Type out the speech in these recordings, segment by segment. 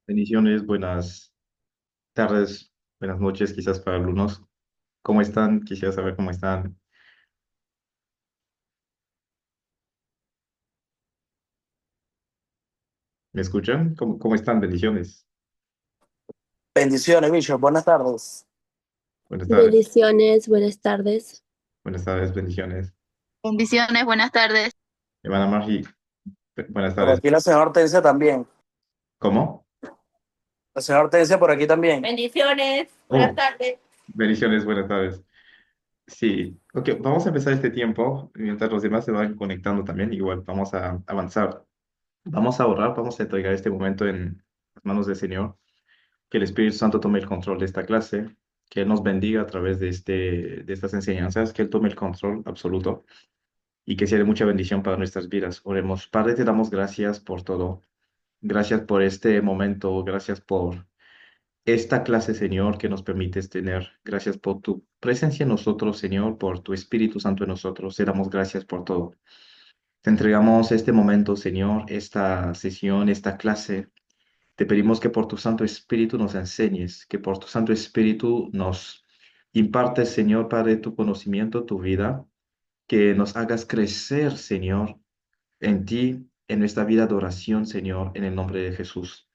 Bendiciones, buenas tardes, buenas noches, quizás para algunos. ¿Cómo están? Quisiera saber cómo están. ¿Me escuchan? ¿Cómo están? Bendiciones. Bendiciones, Bishop. Buenas tardes. Buenas tardes. Bendiciones, buenas tardes. Buenas tardes, bendiciones. Bendiciones, buenas tardes. Hermana Margie, buenas Por tardes. aquí la señora Hortensia también. ¿Cómo? La señora Hortensia por aquí también. Bendiciones, buenas Oh, tardes. bendiciones, buenas tardes. Sí, ok, vamos a empezar este tiempo. Mientras los demás se van conectando también, igual vamos a avanzar. Vamos a orar, vamos a entregar este momento en las manos del Señor. Que el Espíritu Santo tome el control de esta clase, que Él nos bendiga a través de estas enseñanzas, que Él tome el control absoluto y que sea de mucha bendición para nuestras vidas. Oremos. Padre, te damos gracias por todo. Gracias por este momento. Gracias por esta clase, Señor, que nos permites tener. Gracias por tu presencia en nosotros, Señor, por tu Espíritu Santo en nosotros. Te damos gracias por todo. Te entregamos este momento, Señor, esta sesión, esta clase. Te pedimos que por tu Santo Espíritu nos enseñes, que por tu Santo Espíritu nos impartes, Señor Padre, tu conocimiento, tu vida, que nos hagas crecer, Señor, en ti, en nuestra vida de oración, Señor, en el nombre de Jesús.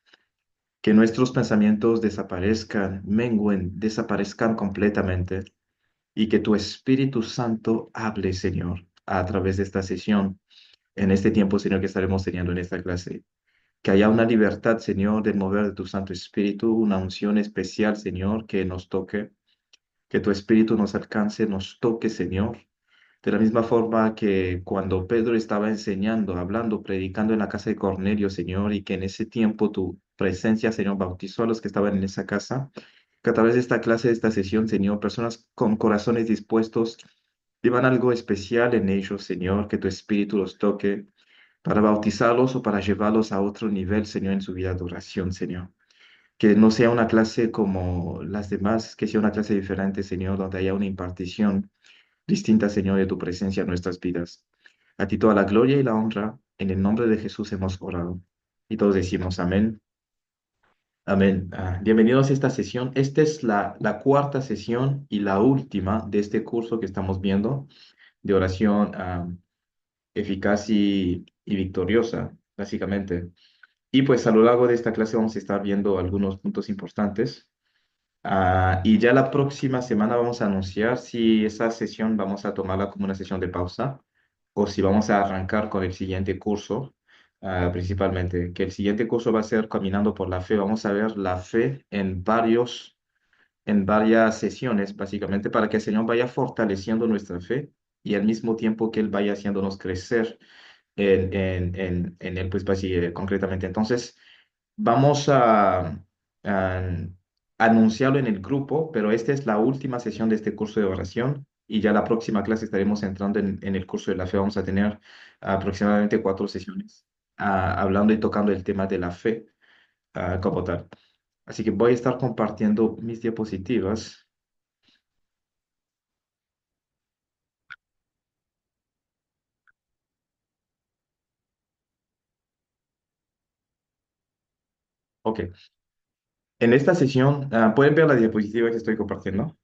Que nuestros pensamientos desaparezcan, menguen, desaparezcan completamente y que tu Espíritu Santo hable, Señor, a través de esta sesión, en este tiempo, Señor, que estaremos teniendo en esta clase. Que haya una libertad, Señor, del mover de tu Santo Espíritu, una unción especial, Señor, que nos toque, que tu Espíritu nos alcance, nos toque, Señor. De la misma forma que cuando Pedro estaba enseñando, hablando, predicando en la casa de Cornelio, Señor, y que en ese tiempo tu presencia, Señor, bautizó a los que estaban en esa casa, que a través de esta clase, de esta sesión, Señor, personas con corazones dispuestos, vivan algo especial en ellos, Señor, que tu Espíritu los toque para bautizarlos o para llevarlos a otro nivel, Señor, en su vida de oración, Señor. Que no sea una clase como las demás, que sea una clase diferente, Señor, donde haya una impartición distinta, Señor, de tu presencia en nuestras vidas. A ti toda la gloria y la honra, en el nombre de Jesús hemos orado. Y todos decimos amén. Amén. Bienvenidos a esta sesión. Esta es la cuarta sesión y la última de este curso que estamos viendo de oración eficaz y victoriosa, básicamente. Y pues a lo largo de esta clase vamos a estar viendo algunos puntos importantes. Y ya la próxima semana vamos a anunciar si esa sesión vamos a tomarla como una sesión de pausa o si vamos a arrancar con el siguiente curso, principalmente, que el siguiente curso va a ser Caminando por la Fe. Vamos a ver la fe en varias sesiones, básicamente, para que el Señor vaya fortaleciendo nuestra fe y al mismo tiempo que Él vaya haciéndonos crecer en él, pues, concretamente. Entonces, vamos a anunciarlo en el grupo, pero esta es la última sesión de este curso de oración y ya la próxima clase estaremos entrando en el curso de la fe. Vamos a tener aproximadamente 4 sesiones hablando y tocando el tema de la fe como tal. Así que voy a estar compartiendo mis diapositivas. Ok. En esta sesión, ¿pueden ver la diapositiva que estoy compartiendo?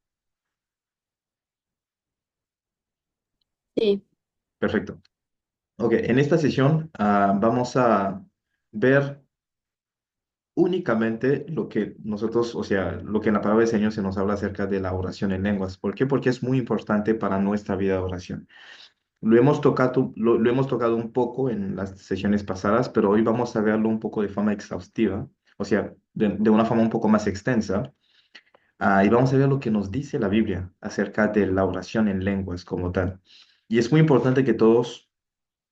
Sí, Perfecto. Ok, en esta sesión vamos a ver únicamente lo que nosotros, o sea, lo que en la palabra del Señor se nos habla acerca de la oración en lenguas. ¿Por qué? Porque es muy importante para nuestra vida de oración. Lo hemos tocado un poco en las sesiones pasadas, pero hoy vamos a verlo un poco de forma exhaustiva, o sea, de una forma un poco más extensa. Y vamos a ver lo que nos dice la Biblia acerca de la oración en lenguas como tal. Y es muy importante que todos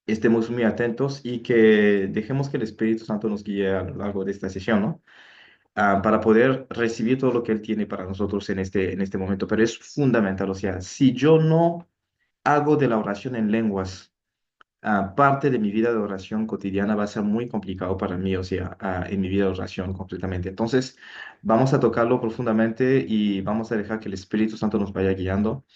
estemos muy atentos y que dejemos que el Espíritu Santo nos guíe a lo largo de esta sesión, ¿no? Para poder recibir todo lo que Él tiene para nosotros en este momento. Pero es fundamental, o sea, si yo no hago de la oración en lenguas parte de mi vida de oración cotidiana, va a ser muy complicado para mí, o sea, en mi vida de oración completamente. Entonces, vamos a tocarlo profundamente y vamos a dejar que el Espíritu Santo nos vaya guiando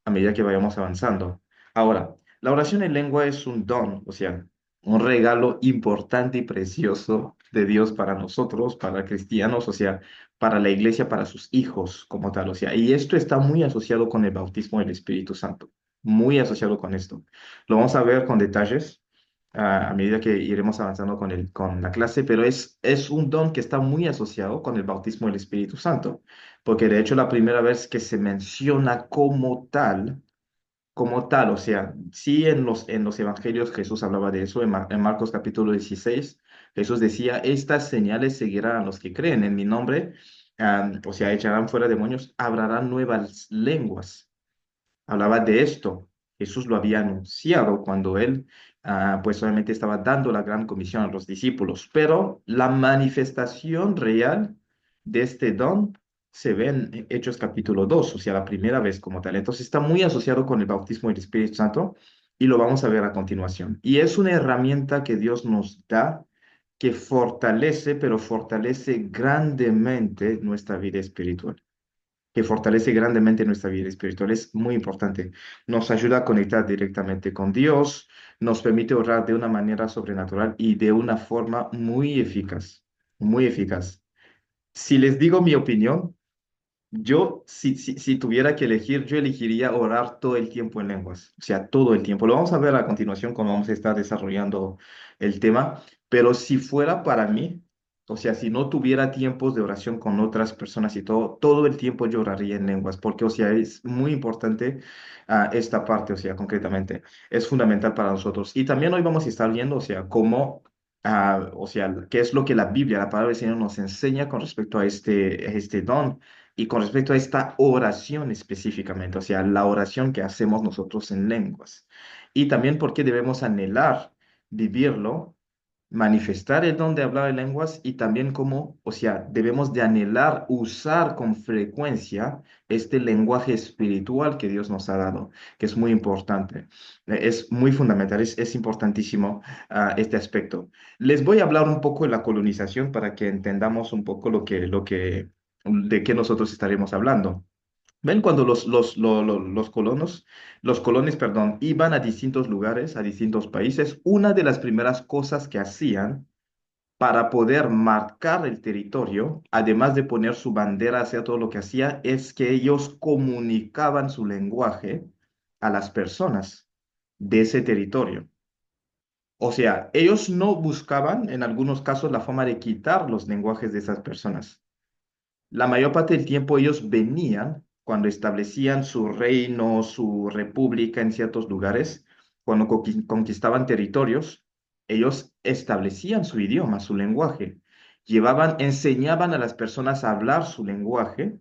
a medida que vayamos avanzando. Ahora, la oración en lengua es un don, o sea, un regalo importante y precioso de Dios para nosotros, para cristianos, o sea, para la iglesia, para sus hijos como tal, o sea, y esto está muy asociado con el bautismo del Espíritu Santo, muy asociado con esto. Lo vamos a ver con detalles a medida que iremos avanzando con la clase, pero es un don que está muy asociado con el bautismo del Espíritu Santo, porque de hecho la primera vez que se menciona como tal, o sea, sí en los evangelios Jesús hablaba de eso, en Marcos capítulo 16 Jesús decía, estas señales seguirán a los que creen en mi nombre, o sea, echarán fuera demonios, hablarán nuevas lenguas. Hablaba de esto. Jesús lo había anunciado cuando él, pues obviamente estaba dando la gran comisión a los discípulos, pero la manifestación real de este don se ve en Hechos capítulo 2, o sea, la primera vez como tal. Entonces está muy asociado con el bautismo del Espíritu Santo y lo vamos a ver a continuación. Y es una herramienta que Dios nos da que fortalece, pero fortalece grandemente nuestra vida espiritual, que fortalece grandemente nuestra vida espiritual. Es muy importante. Nos ayuda a conectar directamente con Dios, nos permite orar de una manera sobrenatural y de una forma muy eficaz, muy eficaz. Si les digo mi opinión, yo, si tuviera que elegir, yo elegiría orar todo el tiempo en lenguas, o sea, todo el tiempo. Lo vamos a ver a continuación cuando vamos a estar desarrollando el tema, pero si fuera para mí, o sea, si no tuviera tiempos de oración con otras personas y todo, todo el tiempo yo oraría en lenguas, porque, o sea, es muy importante esta parte, o sea, concretamente, es fundamental para nosotros. Y también hoy vamos a estar viendo, o sea, cómo... o sea, qué es lo que la Biblia, la palabra del Señor nos enseña con respecto a este don y con respecto a esta oración específicamente, o sea, la oración que hacemos nosotros en lenguas. Y también por qué debemos anhelar vivirlo, manifestar el don de hablar en lenguas y también cómo, o sea, debemos de anhelar usar con frecuencia este lenguaje espiritual que Dios nos ha dado, que es muy importante. Es muy fundamental, es importantísimo este aspecto. Les voy a hablar un poco de la colonización para que entendamos un poco de qué nosotros estaremos hablando. ¿Ven cuando los colones, perdón, iban a distintos lugares, a distintos países? Una de las primeras cosas que hacían para poder marcar el territorio, además de poner su bandera hacia todo lo que hacía, es que ellos comunicaban su lenguaje a las personas de ese territorio. O sea, ellos no buscaban, en algunos casos, la forma de quitar los lenguajes de esas personas. La mayor parte del tiempo ellos venían cuando establecían su reino, su república en ciertos lugares, cuando conquistaban territorios, ellos establecían su idioma, su lenguaje, enseñaban a las personas a hablar su lenguaje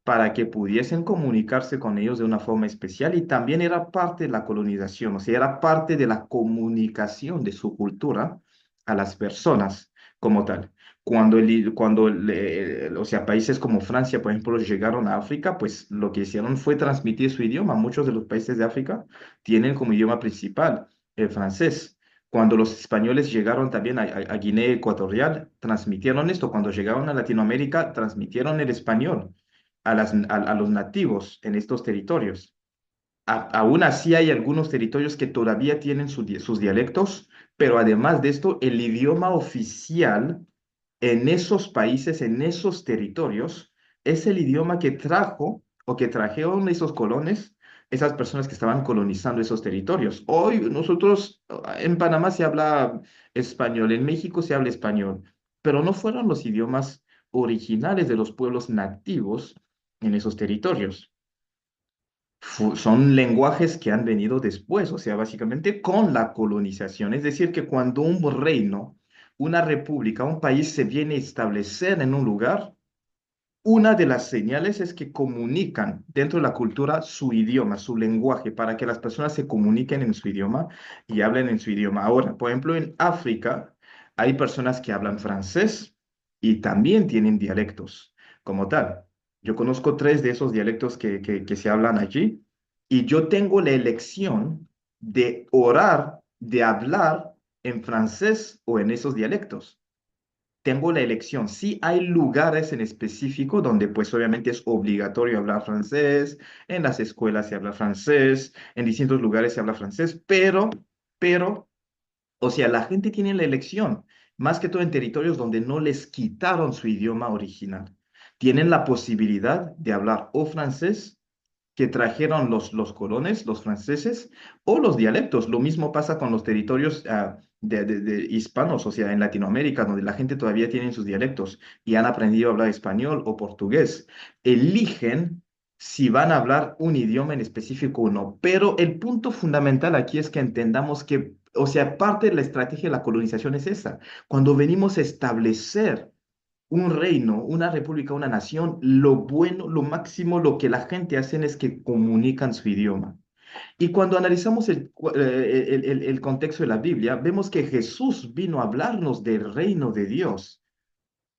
para que pudiesen comunicarse con ellos de una forma especial y también era parte de la colonización, o sea, era parte de la comunicación de su cultura a las personas como tal. O sea, países como Francia, por ejemplo, llegaron a África, pues lo que hicieron fue transmitir su idioma. Muchos de los países de África tienen como idioma principal el francés. Cuando los españoles llegaron también a Guinea Ecuatorial, transmitieron esto. Cuando llegaron a Latinoamérica, transmitieron el español a los nativos en estos territorios. Aún así hay algunos territorios que todavía tienen sus dialectos, pero además de esto, el idioma oficial en esos países, en esos territorios, es el idioma que trajo o que trajeron esos colones, esas personas que estaban colonizando esos territorios. Hoy nosotros en Panamá se habla español, en México se habla español, pero no fueron los idiomas originales de los pueblos nativos en esos territorios. Son lenguajes que han venido después, o sea, básicamente con la colonización. Es decir, que cuando un reino, una república, un país se viene a establecer en un lugar, una de las señales es que comunican dentro de la cultura su idioma, su lenguaje, para que las personas se comuniquen en su idioma y hablen en su idioma. Ahora, por ejemplo, en África hay personas que hablan francés y también tienen dialectos como tal. Yo conozco tres de esos dialectos que se hablan allí y yo tengo la elección de orar, de hablar en francés o en esos dialectos. Tengo la elección. Sí hay lugares en específico donde pues obviamente es obligatorio hablar francés, en las escuelas se habla francés, en distintos lugares se habla francés, pero O sea, la gente tiene la elección, más que todo en territorios donde no les quitaron su idioma original. Tienen la posibilidad de hablar o francés que trajeron los colones, los franceses, o los dialectos. Lo mismo pasa con los territorios de hispanos, o sea, en Latinoamérica, donde la gente todavía tiene sus dialectos y han aprendido a hablar español o portugués. Eligen si van a hablar un idioma en específico o no. Pero el punto fundamental aquí es que entendamos que, o sea, parte de la estrategia de la colonización es esa. Cuando venimos a establecer un reino, una república, una nación, lo bueno, lo máximo, lo que la gente hacen es que comunican su idioma. Y cuando analizamos el contexto de la Biblia, vemos que Jesús vino a hablarnos del reino de Dios.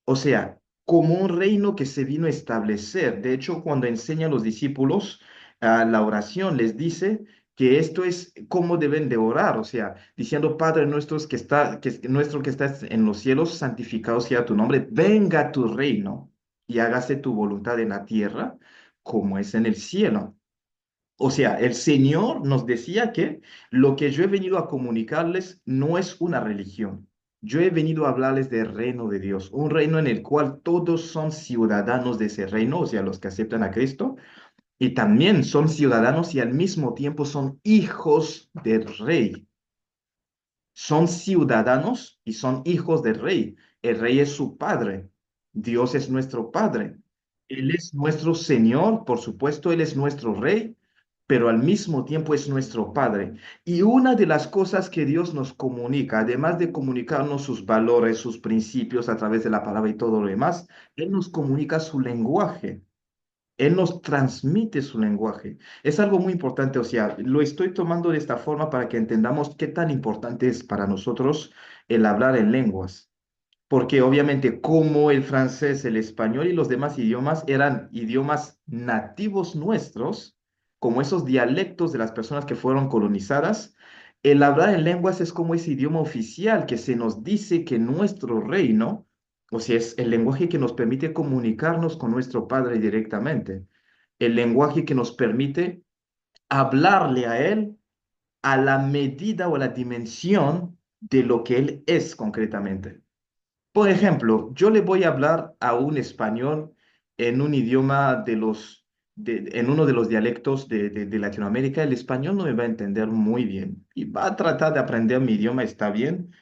O sea, como un reino que se vino a establecer. De hecho, cuando enseña a los discípulos la oración, les dice que esto es cómo deben de orar, o sea, diciendo, Padre nuestro nuestro que estás en los cielos, santificado sea tu nombre, venga tu reino y hágase tu voluntad en la tierra como es en el cielo. O sea, el Señor nos decía que lo que yo he venido a comunicarles no es una religión. Yo he venido a hablarles del reino de Dios, un reino en el cual todos son ciudadanos de ese reino, o sea, los que aceptan a Cristo, y también son ciudadanos y al mismo tiempo son hijos del rey. Son ciudadanos y son hijos del rey. El rey es su padre. Dios es nuestro padre. Él es nuestro Señor, por supuesto, Él es nuestro rey, pero al mismo tiempo es nuestro padre. Y una de las cosas que Dios nos comunica, además de comunicarnos sus valores, sus principios a través de la palabra y todo lo demás, Él nos comunica su lenguaje. Él nos transmite su lenguaje. Es algo muy importante, o sea, lo estoy tomando de esta forma para que entendamos qué tan importante es para nosotros el hablar en lenguas. Porque obviamente como el francés, el español y los demás idiomas eran idiomas nativos nuestros, como esos dialectos de las personas que fueron colonizadas, el hablar en lenguas es como ese idioma oficial que se nos dice que nuestro reino, o sea, es el lenguaje que nos permite comunicarnos con nuestro Padre directamente, el lenguaje que nos permite hablarle a Él a la medida o a la dimensión de lo que Él es concretamente. Por ejemplo, yo le voy a hablar a un español en un idioma en uno de los dialectos de Latinoamérica. El español no me va a entender muy bien y va a tratar de aprender mi idioma, está bien,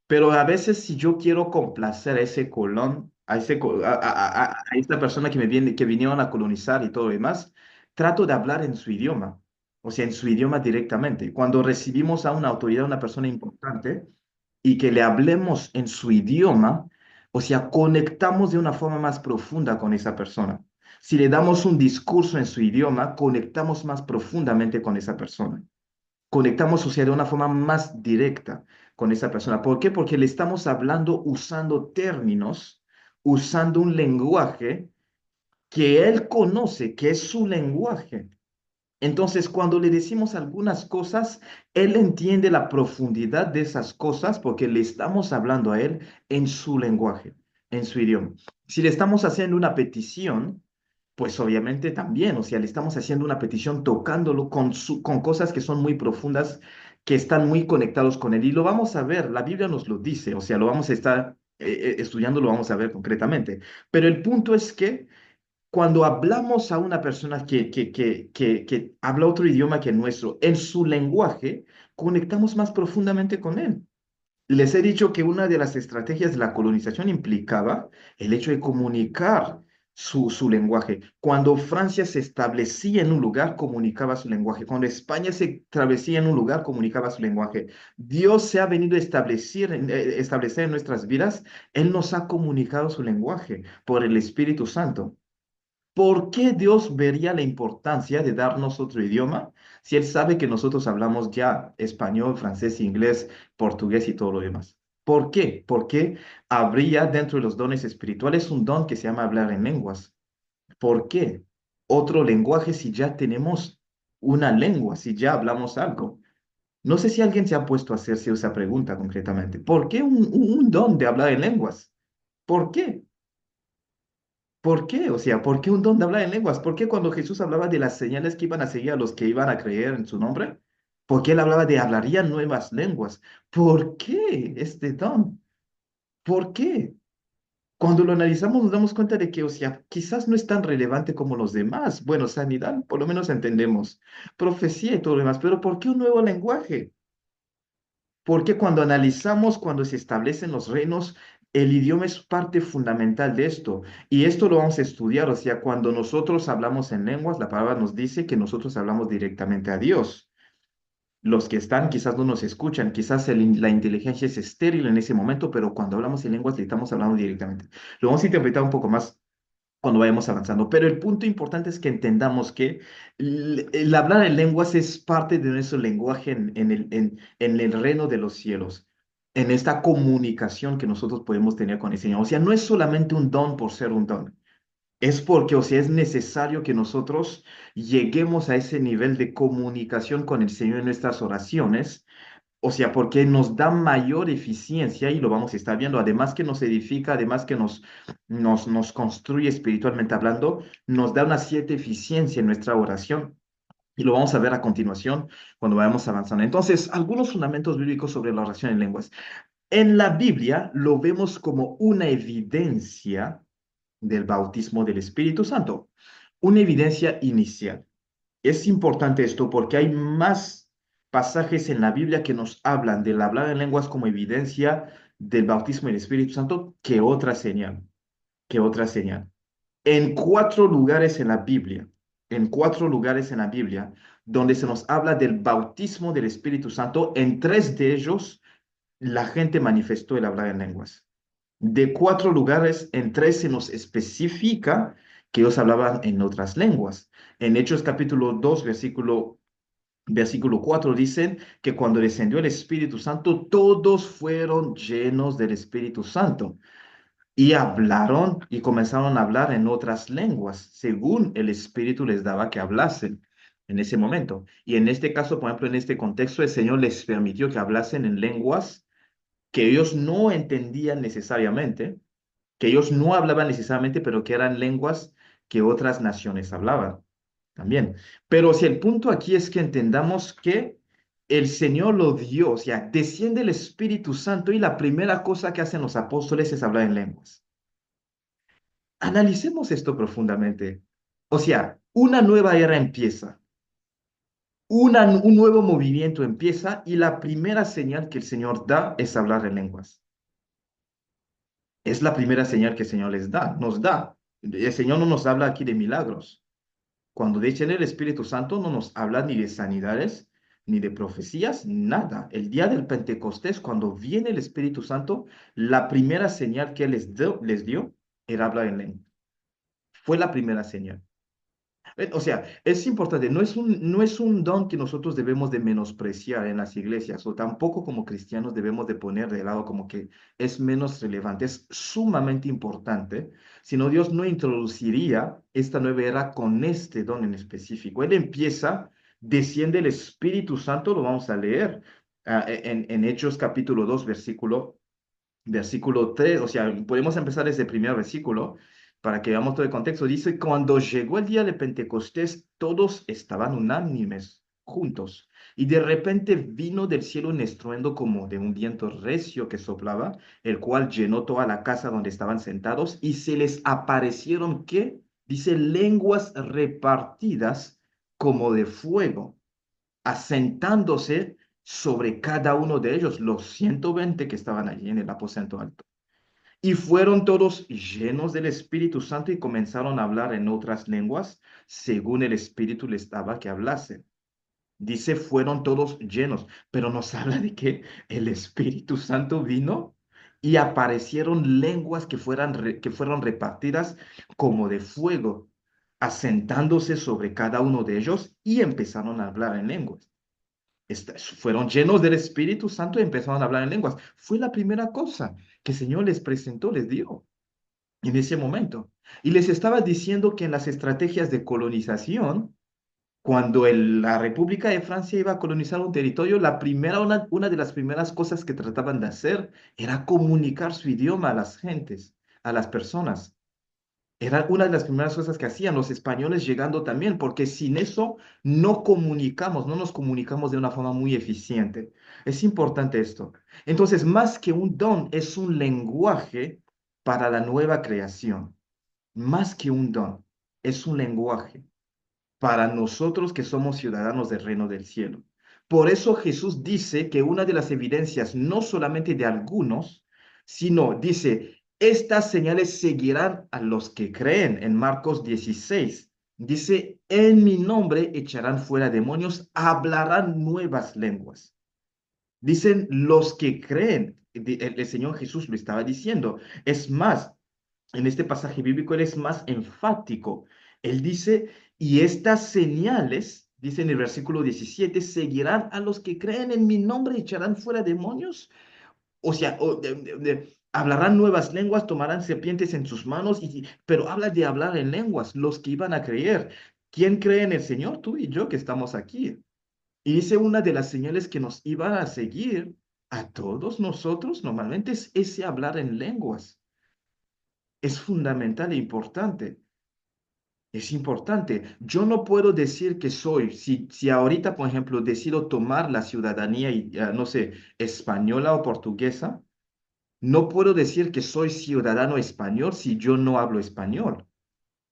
pero a veces si yo quiero complacer a ese colón, a esta persona que vinieron a colonizar y todo lo demás, trato de hablar en su idioma, o sea, en su idioma directamente. Cuando recibimos a una autoridad, una persona importante, y que le hablemos en su idioma, o sea, conectamos de una forma más profunda con esa persona. Si le damos un discurso en su idioma, conectamos más profundamente con esa persona. Conectamos, o sea, de una forma más directa con esa persona. ¿Por qué? Porque le estamos hablando usando términos, usando un lenguaje que él conoce, que es su lenguaje. Entonces, cuando le decimos algunas cosas, él entiende la profundidad de esas cosas porque le estamos hablando a él en su lenguaje, en su idioma. Si le estamos haciendo una petición, pues obviamente también, o sea, le estamos haciendo una petición tocándolo con cosas que son muy profundas, que están muy conectados con él. Y lo vamos a ver, la Biblia nos lo dice, o sea, lo vamos a estar estudiando, lo vamos a ver concretamente. Pero el punto es que cuando hablamos a una persona que habla otro idioma que el nuestro, en su lenguaje, conectamos más profundamente con él. Les he dicho que una de las estrategias de la colonización implicaba el hecho de comunicar su lenguaje. Cuando Francia se establecía en un lugar, comunicaba su lenguaje. Cuando España se establecía en un lugar, comunicaba su lenguaje. Dios se ha venido a establecer en nuestras vidas. Él nos ha comunicado su lenguaje por el Espíritu Santo. ¿Por qué Dios vería la importancia de darnos otro idioma si Él sabe que nosotros hablamos ya español, francés, inglés, portugués y todo lo demás? ¿Por qué? Porque habría dentro de los dones espirituales un don que se llama hablar en lenguas. ¿Por qué? Otro lenguaje si ya tenemos una lengua, si ya hablamos algo. No sé si alguien se ha puesto a hacerse esa pregunta concretamente. ¿Por qué un don de hablar en lenguas? ¿Por qué? ¿Por qué? O sea, ¿por qué un don de hablar en lenguas? ¿Por qué cuando Jesús hablaba de las señales que iban a seguir a los que iban a creer en su nombre? Porque él hablaba de hablarían nuevas lenguas. ¿Por qué este don? ¿Por qué? Cuando lo analizamos nos damos cuenta de que, o sea, quizás no es tan relevante como los demás. Bueno, sanidad, por lo menos entendemos. Profecía y todo lo demás, pero ¿por qué un nuevo lenguaje? Porque cuando analizamos, cuando se establecen los reinos, el idioma es parte fundamental de esto. Y esto lo vamos a estudiar. O sea, cuando nosotros hablamos en lenguas, la palabra nos dice que nosotros hablamos directamente a Dios. Los que están quizás no nos escuchan, quizás la inteligencia es estéril en ese momento, pero cuando hablamos en lenguas le estamos hablando directamente. Lo vamos a interpretar un poco más cuando vayamos avanzando. Pero el punto importante es que entendamos que el hablar en lenguas es parte de nuestro lenguaje en el reino de los cielos, en esta comunicación que nosotros podemos tener con el Señor. O sea, no es solamente un don por ser un don. Es porque, o sea, es necesario que nosotros lleguemos a ese nivel de comunicación con el Señor en nuestras oraciones, o sea, porque nos da mayor eficiencia y lo vamos a estar viendo. Además que nos edifica, además que nos construye espiritualmente hablando, nos da una cierta eficiencia en nuestra oración. Y lo vamos a ver a continuación cuando vayamos avanzando. Entonces, algunos fundamentos bíblicos sobre la oración en lenguas. En la Biblia lo vemos como una evidencia del bautismo del Espíritu Santo, una evidencia inicial. Es importante esto porque hay más pasajes en la Biblia que nos hablan del hablar en lenguas como evidencia del bautismo del Espíritu Santo que otra señal. En cuatro lugares en la Biblia, en cuatro lugares en la Biblia, donde se nos habla del bautismo del Espíritu Santo, en tres de ellos la gente manifestó el hablar en lenguas. De cuatro lugares, en tres se nos especifica que ellos hablaban en otras lenguas. En Hechos capítulo 2 versículo 4 dicen que cuando descendió el Espíritu Santo, todos fueron llenos del Espíritu Santo y hablaron y comenzaron a hablar en otras lenguas, según el Espíritu les daba que hablasen en ese momento. Y en este caso, por ejemplo, en este contexto, el Señor les permitió que hablasen en lenguas que ellos no entendían necesariamente, que ellos no hablaban necesariamente, pero que eran lenguas que otras naciones hablaban también. Pero si el punto aquí es que entendamos que el Señor lo dio, o sea, desciende el Espíritu Santo y la primera cosa que hacen los apóstoles es hablar en lenguas. Analicemos esto profundamente. O sea, una nueva era empieza, un nuevo movimiento empieza y la primera señal que el Señor da es hablar en lenguas. Es la primera señal que el Señor les da, nos da. El Señor no nos habla aquí de milagros. Cuando desciende el Espíritu Santo no nos habla ni de sanidades, ni de profecías, nada. El día del Pentecostés, cuando viene el Espíritu Santo, la primera señal que Él les dio era hablar en lengua. Fue la primera señal. O sea, es importante, no es un don que nosotros debemos de menospreciar en las iglesias, o tampoco como cristianos debemos de poner de lado como que es menos relevante, es sumamente importante, sino Dios no introduciría esta nueva era con este don en específico. Él empieza, desciende el Espíritu Santo, lo vamos a leer en Hechos capítulo 2, versículo 3, o sea, podemos empezar desde el primer versículo para que veamos todo el contexto. Dice, cuando llegó el día de Pentecostés, todos estaban unánimes, juntos, y de repente vino del cielo un estruendo como de un viento recio que soplaba, el cual llenó toda la casa donde estaban sentados, y se les aparecieron, ¿qué? Dice, lenguas repartidas como de fuego asentándose sobre cada uno de ellos, los 120 que estaban allí en el aposento alto. Y fueron todos llenos del Espíritu Santo y comenzaron a hablar en otras lenguas, según el Espíritu les daba que hablasen. Dice, fueron todos llenos, pero nos habla de que el Espíritu Santo vino y aparecieron lenguas que fueron repartidas como de fuego, asentándose sobre cada uno de ellos y empezaron a hablar en lenguas. Fueron llenos del Espíritu Santo y empezaron a hablar en lenguas. Fue la primera cosa que el Señor les presentó, les dio en ese momento. Y les estaba diciendo que en las estrategias de colonización, cuando la República de Francia iba a colonizar un territorio, una de las primeras cosas que trataban de hacer era comunicar su idioma a las gentes, a las personas. Era una de las primeras cosas que hacían los españoles llegando también, porque sin eso no comunicamos, no nos comunicamos de una forma muy eficiente. Es importante esto. Entonces, más que un don, es un lenguaje para la nueva creación. Más que un don, es un lenguaje para nosotros que somos ciudadanos del reino del cielo. Por eso Jesús dice que una de las evidencias, no solamente de algunos, sino dice, estas señales seguirán a los que creen en Marcos 16. Dice, en mi nombre echarán fuera demonios, hablarán nuevas lenguas. Dicen los que creen. El Señor Jesús lo estaba diciendo. Es más, en este pasaje bíblico él es más enfático. Él dice, y estas señales, dice en el versículo 17, seguirán a los que creen en mi nombre y echarán fuera demonios. O sea, hablarán nuevas lenguas, tomarán serpientes en sus manos, pero habla de hablar en lenguas, los que iban a creer. ¿Quién cree en el Señor? Tú y yo que estamos aquí. Y dice una de las señales que nos iba a seguir a todos nosotros normalmente es ese hablar en lenguas. Es fundamental e importante. Es importante. Yo no puedo decir que soy, si ahorita, por ejemplo, decido tomar la ciudadanía, no sé, española o portuguesa, no puedo decir que soy ciudadano español si yo no hablo español.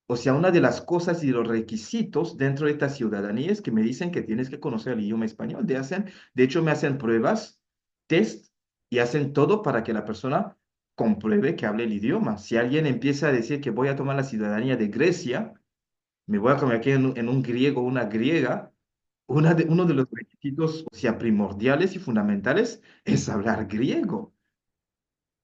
O sea, una de las cosas y los requisitos dentro de esta ciudadanía es que me dicen que tienes que conocer el idioma español. De hecho, me hacen pruebas, test y hacen todo para que la persona compruebe que hable el idioma. Si alguien empieza a decir que voy a tomar la ciudadanía de Grecia, me voy a convertir en un griego o una griega, uno de los requisitos, o sea, primordiales y fundamentales es hablar griego.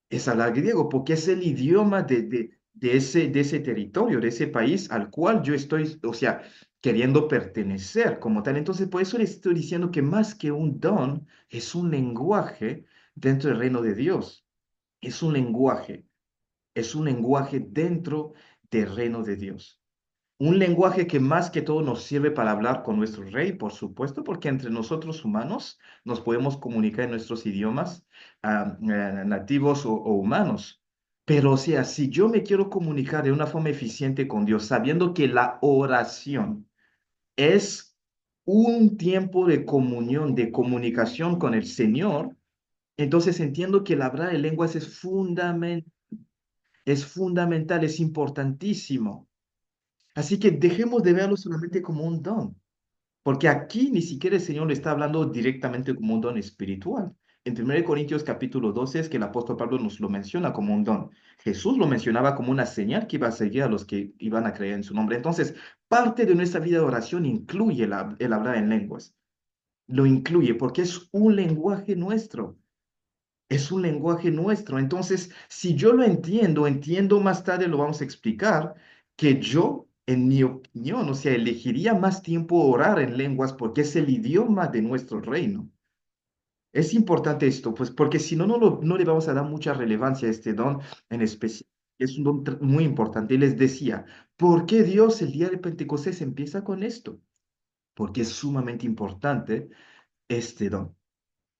Es hablar griego, porque es el idioma de ese territorio, de ese país al cual yo estoy, o sea, queriendo pertenecer como tal. Entonces, por eso le estoy diciendo que más que un don, es un lenguaje dentro del reino de Dios. Es un lenguaje, es un lenguaje dentro del reino de Dios. Un lenguaje que más que todo nos sirve para hablar con nuestro rey, por supuesto, porque entre nosotros humanos nos podemos comunicar en nuestros idiomas nativos o humanos. Pero, o sea, si yo me quiero comunicar de una forma eficiente con Dios, sabiendo que la oración es un tiempo de comunión, de comunicación con el Señor, entonces entiendo que el hablar en lenguas es fundamental, es importantísimo. Así que dejemos de verlo solamente como un don, porque aquí ni siquiera el Señor le está hablando directamente como un don espiritual. En 1 Corintios capítulo 12 es que el apóstol Pablo nos lo menciona como un don. Jesús lo mencionaba como una señal que iba a seguir a los que iban a creer en su nombre. Entonces, parte de nuestra vida de oración incluye el hablar en lenguas. Lo incluye porque es un lenguaje nuestro. Es un lenguaje nuestro. Entonces, si yo lo entiendo, entiendo más tarde, lo vamos a explicar, que yo, en mi opinión, o sea, elegiría más tiempo orar en lenguas porque es el idioma de nuestro reino. Es importante esto, pues porque si no, no le vamos a dar mucha relevancia a este don en especial. Es un don muy importante. Y les decía, ¿por qué Dios el día de Pentecostés empieza con esto? Porque es sumamente importante este don.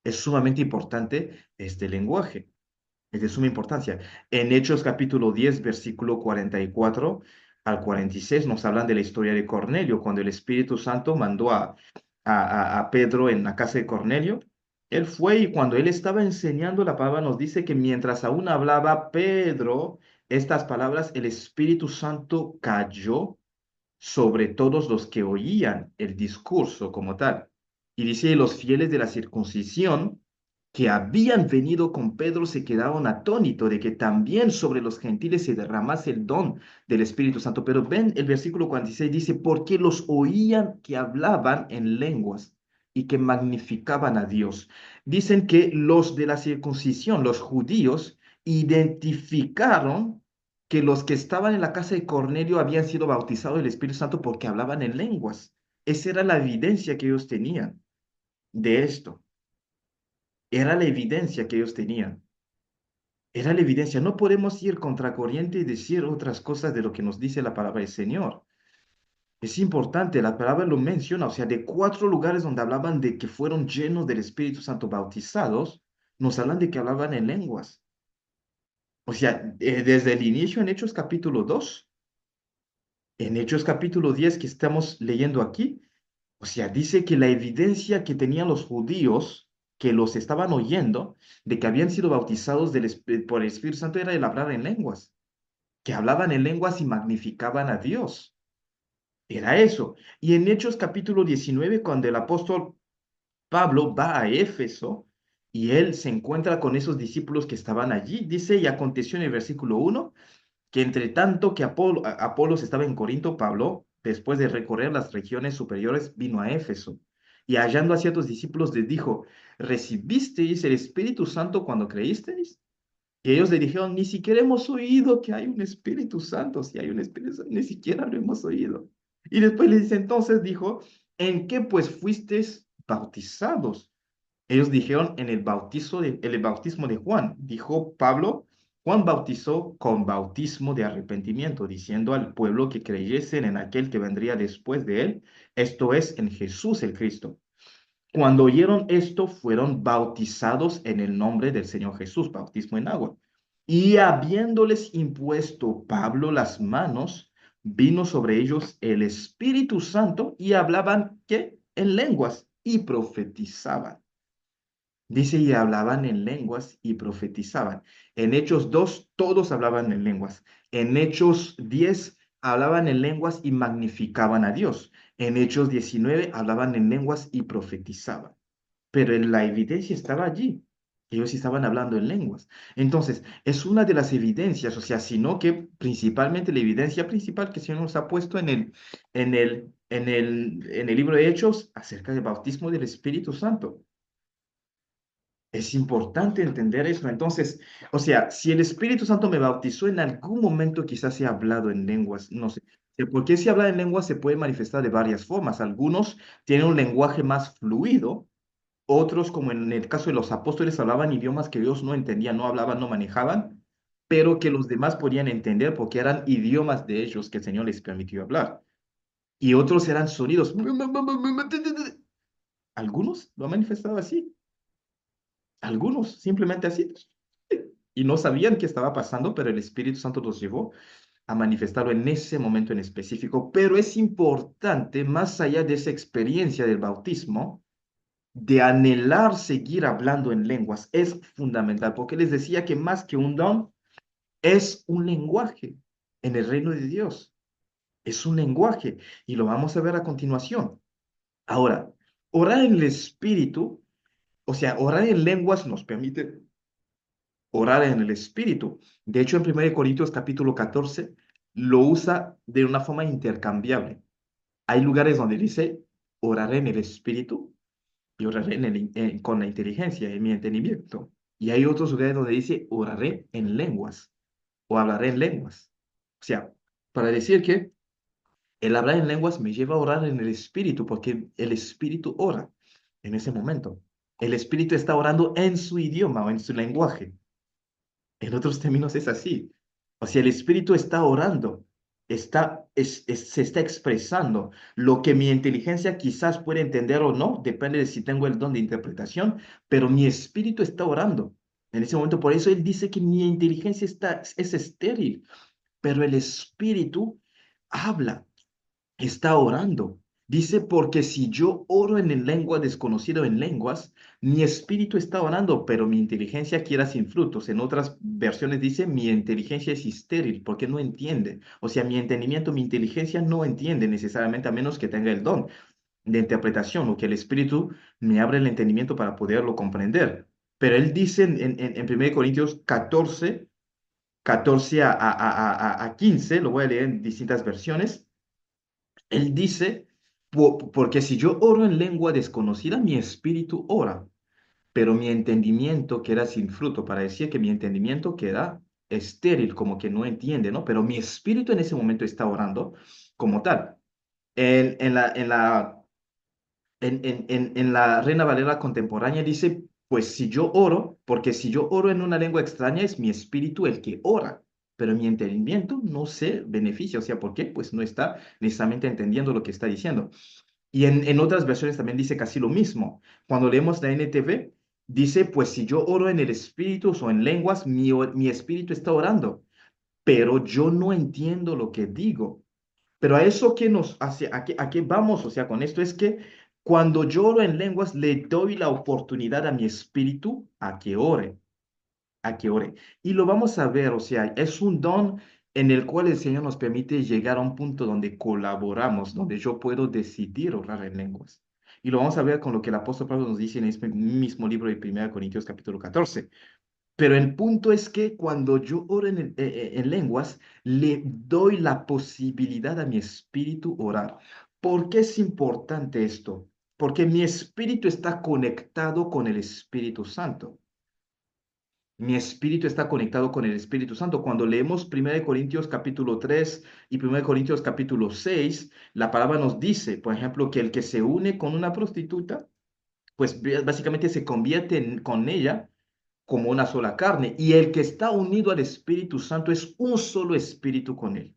Es sumamente importante este lenguaje. Es de suma importancia. En Hechos capítulo 10 versículo 44 al 46 nos hablan de la historia de Cornelio, cuando el Espíritu Santo mandó a Pedro en la casa de Cornelio. Él fue y cuando él estaba enseñando la palabra nos dice que mientras aún hablaba Pedro estas palabras, el Espíritu Santo cayó sobre todos los que oían el discurso como tal. Y dice, los fieles de la circuncisión que habían venido con Pedro se quedaron atónitos de que también sobre los gentiles se derramase el don del Espíritu Santo. Pero ven, el versículo 46 dice, porque los oían que hablaban en lenguas y que magnificaban a Dios. Dicen que los de la circuncisión, los judíos, identificaron que los que estaban en la casa de Cornelio habían sido bautizados del Espíritu Santo porque hablaban en lenguas. Esa era la evidencia que ellos tenían de esto. Era la evidencia que ellos tenían. Era la evidencia. No podemos ir contracorriente y decir otras cosas de lo que nos dice la palabra del Señor. Es importante, la palabra lo menciona, o sea, de 4 lugares donde hablaban de que fueron llenos del Espíritu Santo bautizados, nos hablan de que hablaban en lenguas. O sea, desde el inicio en Hechos capítulo 2 En Hechos capítulo 10 que estamos leyendo aquí, o sea, dice que la evidencia que tenían los judíos que los estaban oyendo de que habían sido bautizados por el Espíritu Santo era el hablar en lenguas, que hablaban en lenguas y magnificaban a Dios. Era eso. Y en Hechos capítulo 19, cuando el apóstol Pablo va a Éfeso y él se encuentra con esos discípulos que estaban allí, dice, y aconteció en el versículo 1 que entre tanto que Apolos estaba en Corinto, Pablo, después de recorrer las regiones superiores, vino a Éfeso. Y hallando a ciertos discípulos les dijo, ¿recibisteis el Espíritu Santo cuando creísteis? Y ellos le dijeron, ni siquiera hemos oído que hay un Espíritu Santo. Si hay un Espíritu Santo, ni siquiera lo hemos oído. Y después le dice, entonces dijo, ¿en qué pues fuisteis bautizados? Ellos dijeron en el bautismo de Juan. Dijo Pablo, Juan bautizó con bautismo de arrepentimiento, diciendo al pueblo que creyesen en aquel que vendría después de él, esto es, en Jesús el Cristo. Cuando oyeron esto, fueron bautizados en el nombre del Señor Jesús, bautismo en agua. Y habiéndoles impuesto Pablo las manos, vino sobre ellos el Espíritu Santo y hablaban, ¿qué? En lenguas y profetizaban. Dice, y hablaban en lenguas y profetizaban. En Hechos 2 todos hablaban en lenguas. En Hechos 10 hablaban en lenguas y magnificaban a Dios. En Hechos 19 hablaban en lenguas y profetizaban. Pero la evidencia estaba allí. Ellos estaban hablando en lenguas. Entonces, es una de las evidencias, o sea, sino que principalmente la evidencia principal que el Señor nos ha puesto en el libro de Hechos acerca del bautismo del Espíritu Santo. Es importante entender eso. Entonces, o sea, si el Espíritu Santo me bautizó en algún momento, quizás he hablado en lenguas, no sé. Porque si habla en lenguas se puede manifestar de varias formas. Algunos tienen un lenguaje más fluido, otros, como en el caso de los apóstoles, hablaban idiomas que Dios no entendía, no hablaban, no manejaban, pero que los demás podían entender porque eran idiomas de ellos que el Señor les permitió hablar. Y otros eran sonidos. Algunos lo han manifestado así. Algunos simplemente así. Y no sabían qué estaba pasando, pero el Espíritu Santo los llevó a manifestarlo en ese momento en específico. Pero es importante, más allá de esa experiencia del bautismo, de anhelar seguir hablando en lenguas. Es fundamental, porque les decía que más que un don, es un lenguaje en el reino de Dios. Es un lenguaje y lo vamos a ver a continuación. Ahora, orar en el Espíritu, o sea, orar en lenguas nos permite orar en el Espíritu. De hecho, en 1 Corintios capítulo 14 lo usa de una forma intercambiable. Hay lugares donde dice, oraré en el Espíritu y oraré con la inteligencia, en mi entendimiento. Y hay otros lugares donde dice, oraré en lenguas o hablaré en lenguas. O sea, para decir que el hablar en lenguas me lleva a orar en el Espíritu, porque el Espíritu ora en ese momento. El Espíritu está orando en su idioma o en su lenguaje. En otros términos es así. O sea, el Espíritu está orando, se está expresando. Lo que mi inteligencia quizás puede entender o no, depende de si tengo el don de interpretación, pero mi Espíritu está orando. En ese momento, por eso él dice que mi inteligencia es estéril, pero el Espíritu habla, está orando. Dice, porque si yo oro en lengua desconocida o en lenguas, mi espíritu está orando, pero mi inteligencia quiera sin frutos. En otras versiones dice, mi inteligencia es estéril, porque no entiende. O sea, mi entendimiento, mi inteligencia no entiende necesariamente a menos que tenga el don de interpretación o que el espíritu me abra el entendimiento para poderlo comprender. Pero él dice en 1 Corintios 14, 14 a 15, lo voy a leer en distintas versiones. Él dice, porque si yo oro en lengua desconocida, mi espíritu ora, pero mi entendimiento queda sin fruto, para decir que mi entendimiento queda estéril, como que no entiende, ¿no? Pero mi espíritu en ese momento está orando como tal. En la Reina Valera contemporánea dice, pues si yo oro, porque si yo oro en una lengua extraña es mi espíritu el que ora, pero mi entendimiento no se beneficia. O sea, ¿por qué? Pues no está necesariamente entendiendo lo que está diciendo. Y en otras versiones también dice casi lo mismo. Cuando leemos la NTV, dice, pues si yo oro en el espíritu o en lenguas, mi espíritu está orando, pero yo no entiendo lo que digo. Pero a eso que nos hace, a qué vamos, o sea, con esto es que cuando yo oro en lenguas, le doy la oportunidad a mi espíritu a que ore. Y lo vamos a ver, o sea, es un don en el cual el Señor nos permite llegar a un punto donde colaboramos, donde yo puedo decidir orar en lenguas. Y lo vamos a ver con lo que el apóstol Pablo nos dice en este mismo libro de 1 Corintios capítulo 14. Pero el punto es que cuando yo oro en lenguas, le doy la posibilidad a mi espíritu orar. ¿Por qué es importante esto? Porque mi espíritu está conectado con el Espíritu Santo. Mi espíritu está conectado con el Espíritu Santo. Cuando leemos 1 Corintios capítulo 3 y 1 Corintios capítulo 6, la palabra nos dice, por ejemplo, que el que se une con una prostituta, pues básicamente se convierte con ella como una sola carne. Y el que está unido al Espíritu Santo es un solo espíritu con él.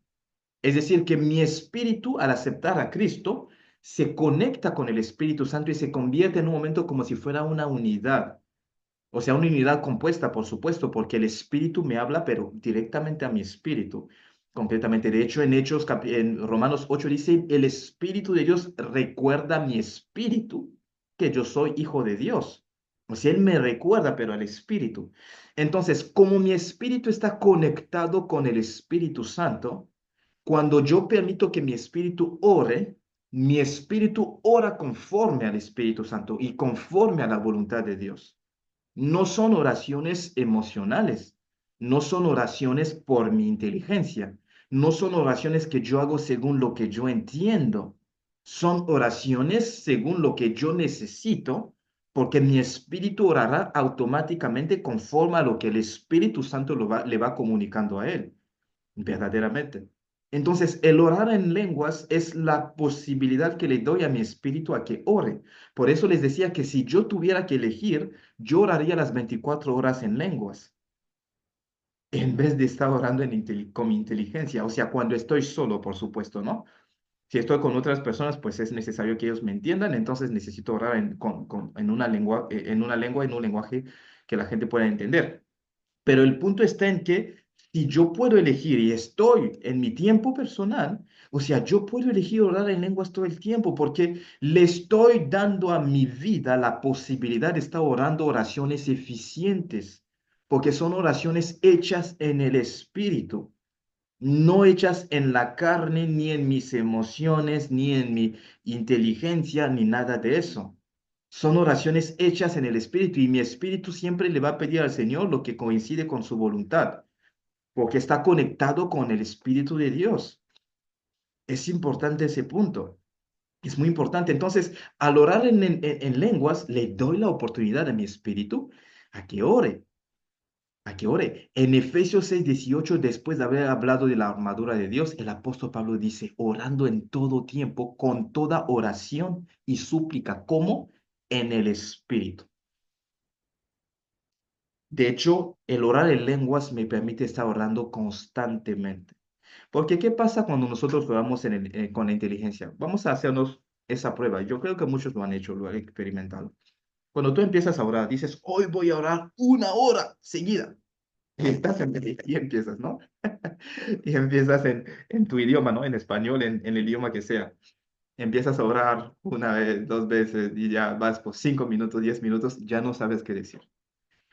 Es decir, que mi espíritu, al aceptar a Cristo, se conecta con el Espíritu Santo y se convierte en un momento como si fuera una unidad. O sea, una unidad compuesta, por supuesto, porque el Espíritu me habla, pero directamente a mi espíritu. Concretamente, de hecho, en Hechos, en Romanos 8 dice, el Espíritu de Dios recuerda a mi espíritu que yo soy hijo de Dios. O sea, Él me recuerda, pero al Espíritu. Entonces, como mi espíritu está conectado con el Espíritu Santo, cuando yo permito que mi espíritu ora conforme al Espíritu Santo y conforme a la voluntad de Dios. No son oraciones emocionales, no son oraciones por mi inteligencia, no son oraciones que yo hago según lo que yo entiendo, son oraciones según lo que yo necesito, porque mi espíritu orará automáticamente conforme a lo que el Espíritu Santo le va comunicando a él, verdaderamente. Entonces, el orar en lenguas es la posibilidad que le doy a mi espíritu a que ore. Por eso les decía que si yo tuviera que elegir, yo oraría las 24 horas en lenguas, en vez de estar orando con mi inteligencia. O sea, cuando estoy solo, por supuesto, ¿no? Si estoy con otras personas, pues es necesario que ellos me entiendan, entonces necesito orar en un lenguaje que la gente pueda entender. Pero el punto está en que si yo puedo elegir y estoy en mi tiempo personal, o sea, yo puedo elegir orar en lenguas todo el tiempo porque le estoy dando a mi vida la posibilidad de estar orando oraciones eficientes, porque son oraciones hechas en el espíritu, no hechas en la carne, ni en mis emociones, ni en mi inteligencia, ni nada de eso. Son oraciones hechas en el Espíritu y mi espíritu siempre le va a pedir al Señor lo que coincide con su voluntad, porque está conectado con el Espíritu de Dios. Es importante ese punto. Es muy importante. Entonces, al orar en lenguas, le doy la oportunidad a mi espíritu a que ore, a que ore. En Efesios 6:18, después de haber hablado de la armadura de Dios, el apóstol Pablo dice, orando en todo tiempo, con toda oración y súplica, como en el Espíritu. De hecho, el orar en lenguas me permite estar orando constantemente. Porque, ¿qué pasa cuando nosotros oramos con la inteligencia? Vamos a hacernos esa prueba. Yo creo que muchos lo han hecho, lo han experimentado. Cuando tú empiezas a orar, dices, hoy voy a orar 1 hora seguida. Y estás y empiezas, ¿no? Y empiezas en tu idioma, ¿no? En español, en el idioma que sea. Empiezas a orar una vez, dos veces y ya vas por 5 minutos, 10 minutos, ya no sabes qué decir.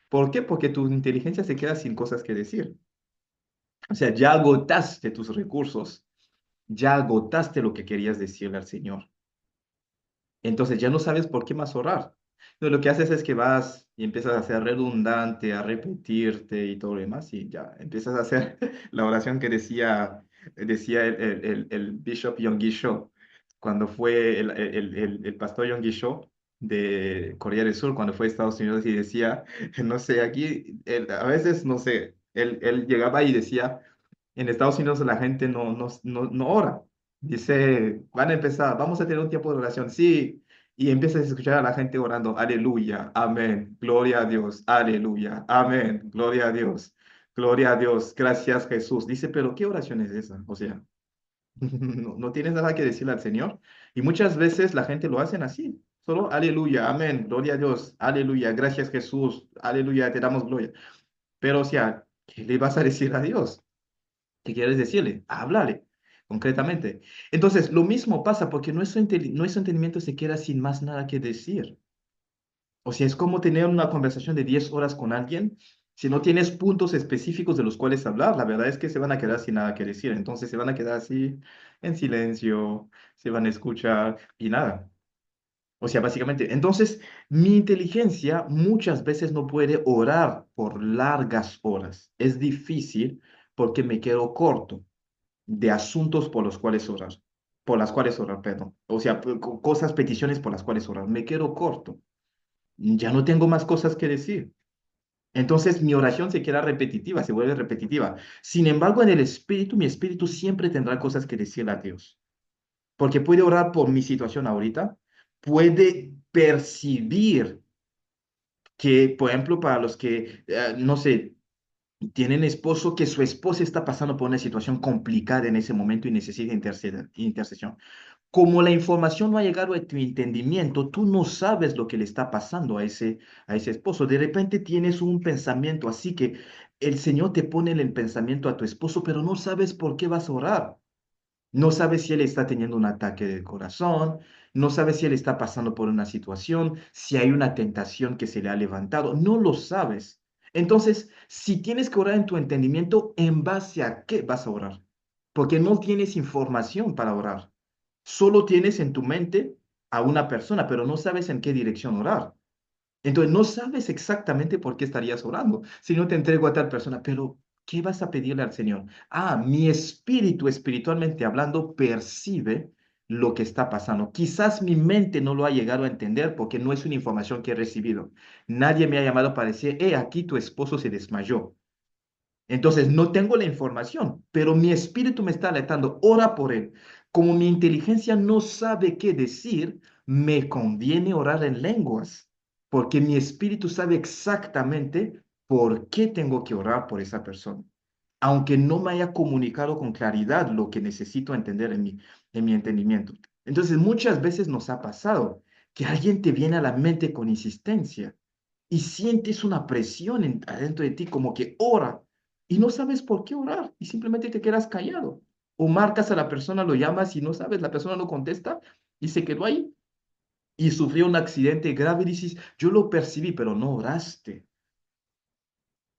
¿Por qué? Porque tu inteligencia se queda sin cosas que decir. O sea, ya agotaste tus recursos, ya agotaste lo que querías decirle al Señor. Entonces ya no sabes por qué más orar. Entonces lo que haces es que vas y empiezas a ser redundante, a repetirte y todo lo demás, y ya empiezas a hacer la oración que decía el Bishop Yonggi Cho, cuando fue el pastor Yonggi Cho de Corea del Sur, cuando fue a Estados Unidos y decía, no sé, aquí, a veces, no sé, él llegaba y decía, en Estados Unidos la gente no ora. Dice, van a empezar, vamos a tener un tiempo de oración. Sí, y empiezas a escuchar a la gente orando, aleluya, amén, gloria a Dios, aleluya, amén, gloria a Dios, gracias Jesús. Dice, pero ¿qué oración es esa? O sea, no tienes nada que decirle al Señor. Y muchas veces la gente lo hacen así, solo aleluya, amén, gloria a Dios, aleluya, gracias Jesús, aleluya, te damos gloria. Pero o sea, ¿qué le vas a decir a Dios? ¿Qué quieres decirle? Háblale. concretamente. Entonces, lo mismo pasa porque nuestro entendimiento se queda sin más nada que decir. O sea, es como tener una conversación de 10 horas con alguien. Si no tienes puntos específicos de los cuales hablar, la verdad es que se van a quedar sin nada que decir. Entonces se van a quedar así en silencio, se van a escuchar y nada. O sea, básicamente, entonces mi inteligencia muchas veces no puede orar por largas horas. Es difícil porque me quedo corto de asuntos por los cuales orar. Por las cuales orar, perdón. O sea, cosas, peticiones por las cuales orar. Me quedo corto. Ya no tengo más cosas que decir. Entonces mi oración se queda repetitiva, se vuelve repetitiva. Sin embargo, en el espíritu, mi espíritu siempre tendrá cosas que decirle a Dios. Porque puede orar por mi situación ahorita, puede percibir que, por ejemplo, para los que, no sé, tienen esposo, que su esposa está pasando por una situación complicada en ese momento y necesita intercesión. Como la información no ha llegado a tu entendimiento, tú no sabes lo que le está pasando a ese esposo. De repente tienes un pensamiento así que el Señor te pone en el pensamiento a tu esposo, pero no sabes por qué vas a orar. No sabes si él está teniendo un ataque del corazón, no sabes si él está pasando por una situación, si hay una tentación que se le ha levantado, no lo sabes. Entonces, si tienes que orar en tu entendimiento, ¿en base a qué vas a orar? Porque no tienes información para orar. Solo tienes en tu mente a una persona, pero no sabes en qué dirección orar. Entonces, no sabes exactamente por qué estarías orando. Si no te entrego a tal persona, pero ¿qué vas a pedirle al Señor? Ah, mi espíritu, espiritualmente hablando, percibe lo que está pasando. Quizás mi mente no lo ha llegado a entender porque no es una información que he recibido. Nadie me ha llamado para decir, aquí tu esposo se desmayó. Entonces, no tengo la información, pero mi espíritu me está alertando, ora por él. Como mi inteligencia no sabe qué decir, me conviene orar en lenguas, porque mi espíritu sabe exactamente por qué tengo que orar por esa persona, aunque no me haya comunicado con claridad lo que necesito entender en mi entendimiento. Entonces, muchas veces nos ha pasado que alguien te viene a la mente con insistencia y sientes una presión adentro de ti, como que ora y no sabes por qué orar y simplemente te quedas callado. O marcas a la persona, lo llamas y no sabes, la persona no contesta y se quedó ahí y sufrió un accidente grave y dices, yo lo percibí, pero no oraste.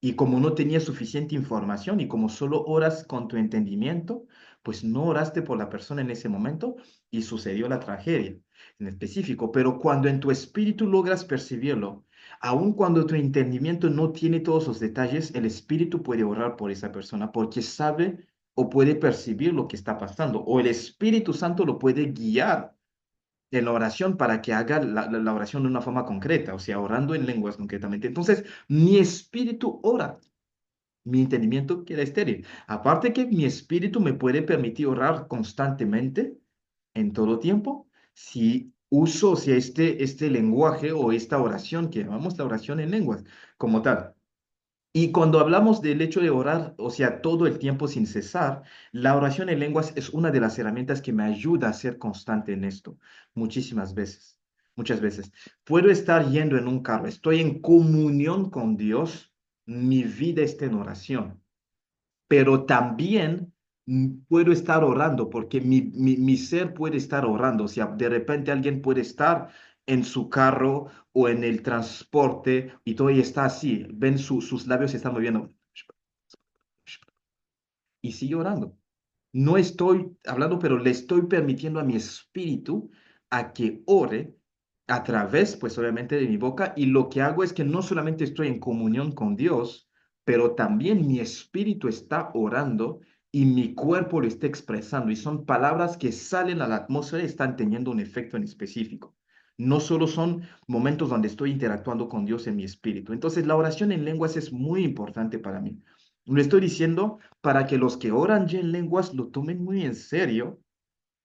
Y como no tenías suficiente información y como solo oras con tu entendimiento, pues no oraste por la persona en ese momento y sucedió la tragedia en específico. Pero cuando en tu espíritu logras percibirlo, aun cuando tu entendimiento no tiene todos los detalles, el espíritu puede orar por esa persona porque sabe o puede percibir lo que está pasando, o el Espíritu Santo lo puede guiar en la oración para que haga la oración de una forma concreta, o sea, orando en lenguas concretamente. Entonces, mi espíritu ora, mi entendimiento queda estéril. Aparte que mi espíritu me puede permitir orar constantemente, en todo tiempo, si uso, o sea, este lenguaje o esta oración, que llamamos la oración en lenguas, como tal. Y cuando hablamos del hecho de orar, o sea, todo el tiempo sin cesar, la oración en lenguas es una de las herramientas que me ayuda a ser constante en esto, muchísimas veces, muchas veces. Puedo estar yendo en un carro, estoy en comunión con Dios, mi vida está en oración, pero también puedo estar orando, porque mi ser puede estar orando. O sea, de repente alguien puede estar en su carro o en el transporte y todo y está así, ven sus labios se están moviendo y sigue orando. No estoy hablando, pero le estoy permitiendo a mi espíritu a que ore a través, pues obviamente, de mi boca. Y lo que hago es que no solamente estoy en comunión con Dios, pero también mi espíritu está orando y mi cuerpo lo está expresando. Y son palabras que salen a la atmósfera y están teniendo un efecto en específico. No solo son momentos donde estoy interactuando con Dios en mi espíritu. Entonces, la oración en lenguas es muy importante para mí. Lo estoy diciendo para que los que oran ya en lenguas lo tomen muy en serio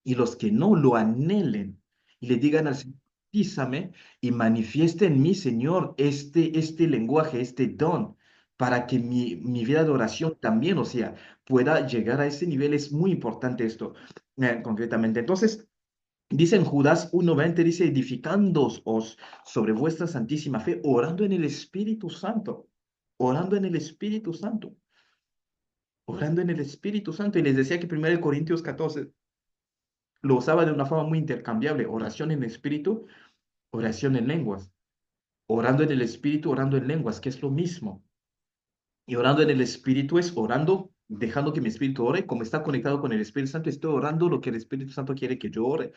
y los que no lo anhelen y le digan al Señor, "Utilízame y manifieste en mí, Señor, este lenguaje, este don, para que mi vida de oración también, o sea, pueda llegar a ese nivel". Es muy importante esto, concretamente. Entonces, dice en Judas 1:20, dice, edificándoos sobre vuestra santísima fe, orando en el Espíritu Santo, orando en el Espíritu Santo. orando en el Espíritu Santo. Y les decía que 1 Corintios 14 lo usaba de una forma muy intercambiable. Oración en espíritu, oración en lenguas. Orando en el Espíritu, orando en lenguas, que es lo mismo. Y orando en el Espíritu es orando, dejando que mi Espíritu ore. Como está conectado con el Espíritu Santo, estoy orando lo que el Espíritu Santo quiere que yo ore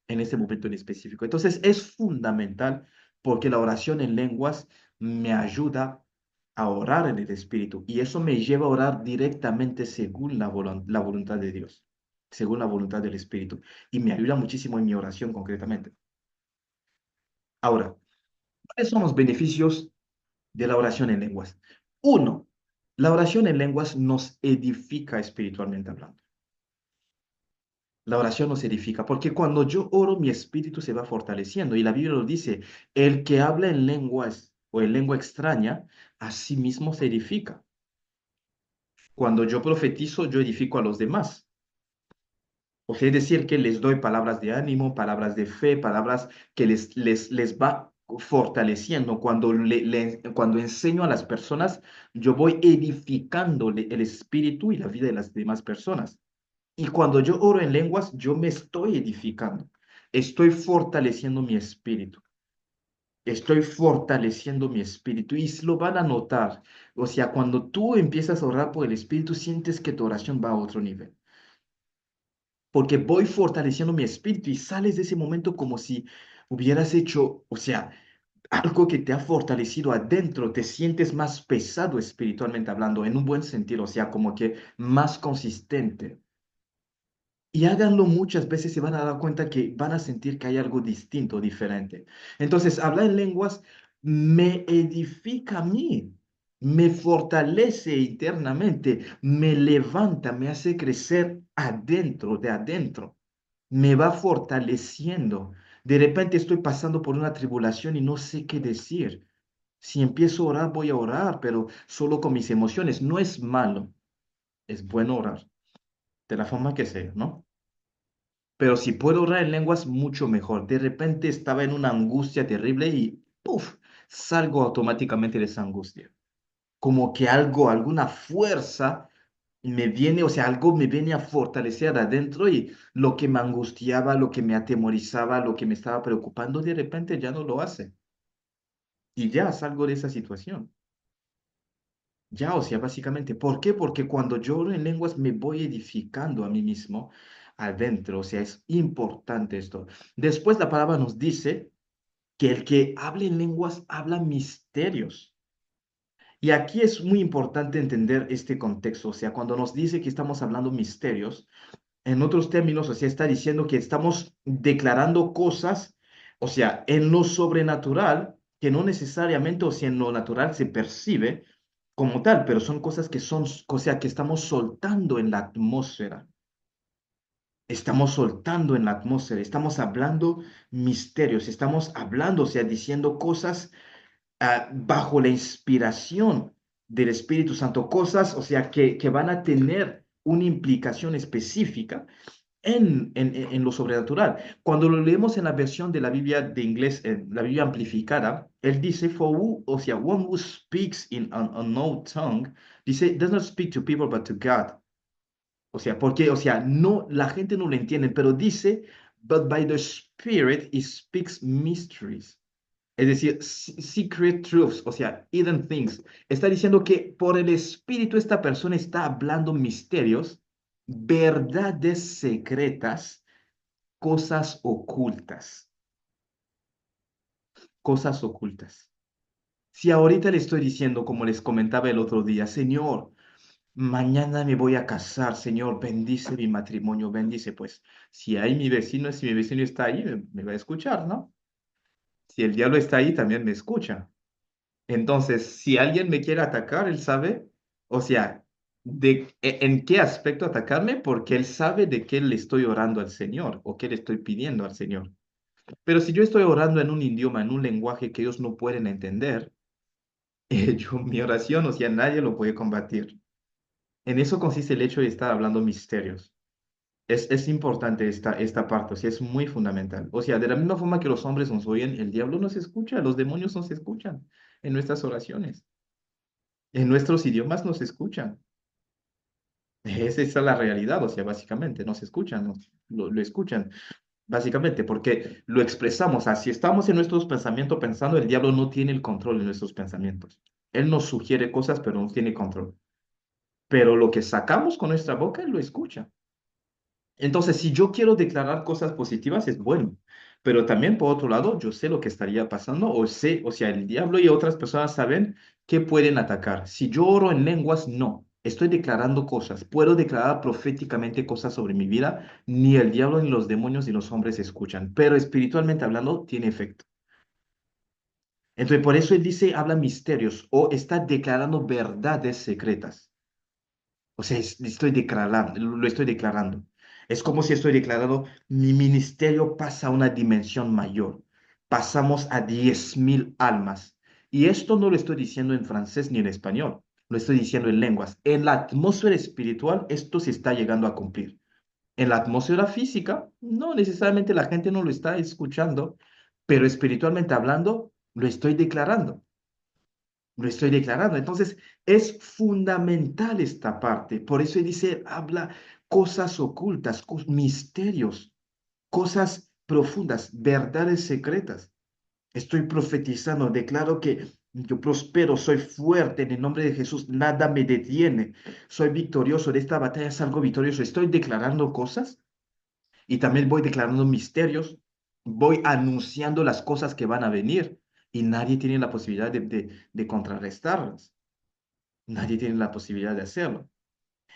en ese momento en específico. Entonces es fundamental porque la oración en lenguas me ayuda a orar en el Espíritu y eso me lleva a orar directamente según la voluntad de Dios, según la voluntad del Espíritu y me ayuda muchísimo en mi oración concretamente. Ahora, ¿cuáles son los beneficios de la oración en lenguas? Uno, la oración en lenguas nos edifica espiritualmente hablando. La oración nos edifica, porque cuando yo oro, mi espíritu se va fortaleciendo. Y la Biblia lo dice, el que habla en lenguas o en lengua extraña, a sí mismo se edifica. Cuando yo profetizo, yo edifico a los demás. O sea, es decir, que les doy palabras de ánimo, palabras de fe, palabras que les va fortaleciendo. Cuando enseño a las personas, yo voy edificándole el espíritu y la vida de las demás personas. Y cuando yo oro en lenguas, yo me estoy edificando, estoy fortaleciendo mi espíritu, estoy fortaleciendo mi espíritu y lo van a notar. O sea, cuando tú empiezas a orar por el espíritu, sientes que tu oración va a otro nivel, porque voy fortaleciendo mi espíritu y sales de ese momento como si hubieras hecho, o sea, algo que te ha fortalecido adentro, te sientes más pesado espiritualmente hablando, en un buen sentido, o sea, como que más consistente. Y háganlo muchas veces se van a dar cuenta que van a sentir que hay algo distinto, diferente. Entonces, hablar en lenguas me edifica a mí, me fortalece internamente, me levanta, me hace crecer adentro, de adentro, me va fortaleciendo. De repente estoy pasando por una tribulación y no sé qué decir. Si empiezo a orar, voy a orar, pero solo con mis emociones. No es malo, es bueno orar, de la forma que sea, ¿no? Pero si puedo orar en lenguas, mucho mejor. De repente estaba en una angustia terrible y ¡puf! Salgo automáticamente de esa angustia. Como que algo, alguna fuerza me viene, o sea, algo me viene a fortalecer adentro y lo que me angustiaba, lo que me atemorizaba, lo que me estaba preocupando, de repente ya no lo hace. Y ya salgo de esa situación. Ya, o sea, básicamente, ¿por qué? Porque cuando yo oro en lenguas me voy edificando a mí mismo adentro, o sea, es importante esto. Después la palabra nos dice que el que hable en lenguas habla misterios. Y aquí es muy importante entender este contexto, o sea, cuando nos dice que estamos hablando misterios, en otros términos, o sea, está diciendo que estamos declarando cosas, o sea, en lo sobrenatural, que no necesariamente, o sea, en lo natural se percibe como tal, pero son cosas que son, o sea, que estamos soltando en la atmósfera. Estamos soltando en la atmósfera, estamos hablando misterios, estamos hablando, o sea, diciendo cosas bajo la inspiración del Espíritu Santo, cosas, o sea, que van a tener una implicación específica en lo sobrenatural. Cuando lo leemos en la versión de la Biblia de inglés, la Biblia amplificada, él dice, o sea, one who speaks in an unknown tongue, dice, does not speak to people but to God. O sea, porque, o sea, no, la gente no lo entiende, pero dice, but by the Spirit he speaks mysteries. Es decir, secret truths, o sea, hidden things. Está diciendo que por el Espíritu esta persona está hablando misterios, verdades secretas, cosas ocultas, cosas ocultas. Si ahorita le estoy diciendo, como les comentaba el otro día, Señor, mañana me voy a casar, Señor, bendice mi matrimonio, bendice, pues, si hay mi vecino, si mi vecino está ahí, me va a escuchar, ¿no? Si el diablo está ahí, también me escucha. Entonces, si alguien me quiere atacar, él sabe, o sea, en qué aspecto atacarme, porque él sabe de qué le estoy orando al Señor o qué le estoy pidiendo al Señor. Pero si yo estoy orando en un idioma, en un lenguaje que ellos no pueden entender, mi oración, o sea, nadie lo puede combatir. En eso consiste el hecho de estar hablando misterios. Es importante esta parte, o sea, es muy fundamental. O sea, de la misma forma que los hombres nos oyen, el diablo nos escucha, los demonios nos escuchan en nuestras oraciones. En nuestros idiomas nos escuchan. Esa es la realidad, o sea, básicamente, no se escuchan, lo escuchan, básicamente, porque lo expresamos. Así estamos en nuestros pensamientos pensando, el diablo no tiene el control de nuestros pensamientos. Él nos sugiere cosas, pero no tiene control. Pero lo que sacamos con nuestra boca, él lo escucha. Entonces, si yo quiero declarar cosas positivas, es bueno. Pero también, por otro lado, yo sé lo que estaría pasando, o sé, o sea, el diablo y otras personas saben que pueden atacar. Si yo oro en lenguas, no. Estoy declarando cosas. Puedo declarar proféticamente cosas sobre mi vida. Ni el diablo, ni los demonios, ni los hombres escuchan. Pero espiritualmente hablando, tiene efecto. Entonces, por eso él dice, habla misterios o está declarando verdades secretas. O sea, estoy declarando, lo estoy declarando. Es como si estoy declarando, mi ministerio pasa a una dimensión mayor. Pasamos a 10.000 almas. Y esto no lo estoy diciendo en francés ni en español, lo estoy diciendo en lenguas. En la atmósfera espiritual, esto se está llegando a cumplir. En la atmósfera física, no necesariamente la gente no lo está escuchando, pero espiritualmente hablando, lo estoy declarando. Lo estoy declarando. Entonces, es fundamental esta parte. Por eso dice, habla cosas ocultas, misterios, cosas profundas, verdades secretas. Estoy profetizando, declaro que yo prospero, soy fuerte en el nombre de Jesús, nada me detiene. Soy victorioso, de esta batalla salgo victorioso. Estoy declarando cosas y también voy declarando misterios, voy anunciando las cosas que van a venir y nadie tiene la posibilidad de contrarrestarlas. Nadie tiene la posibilidad de hacerlo.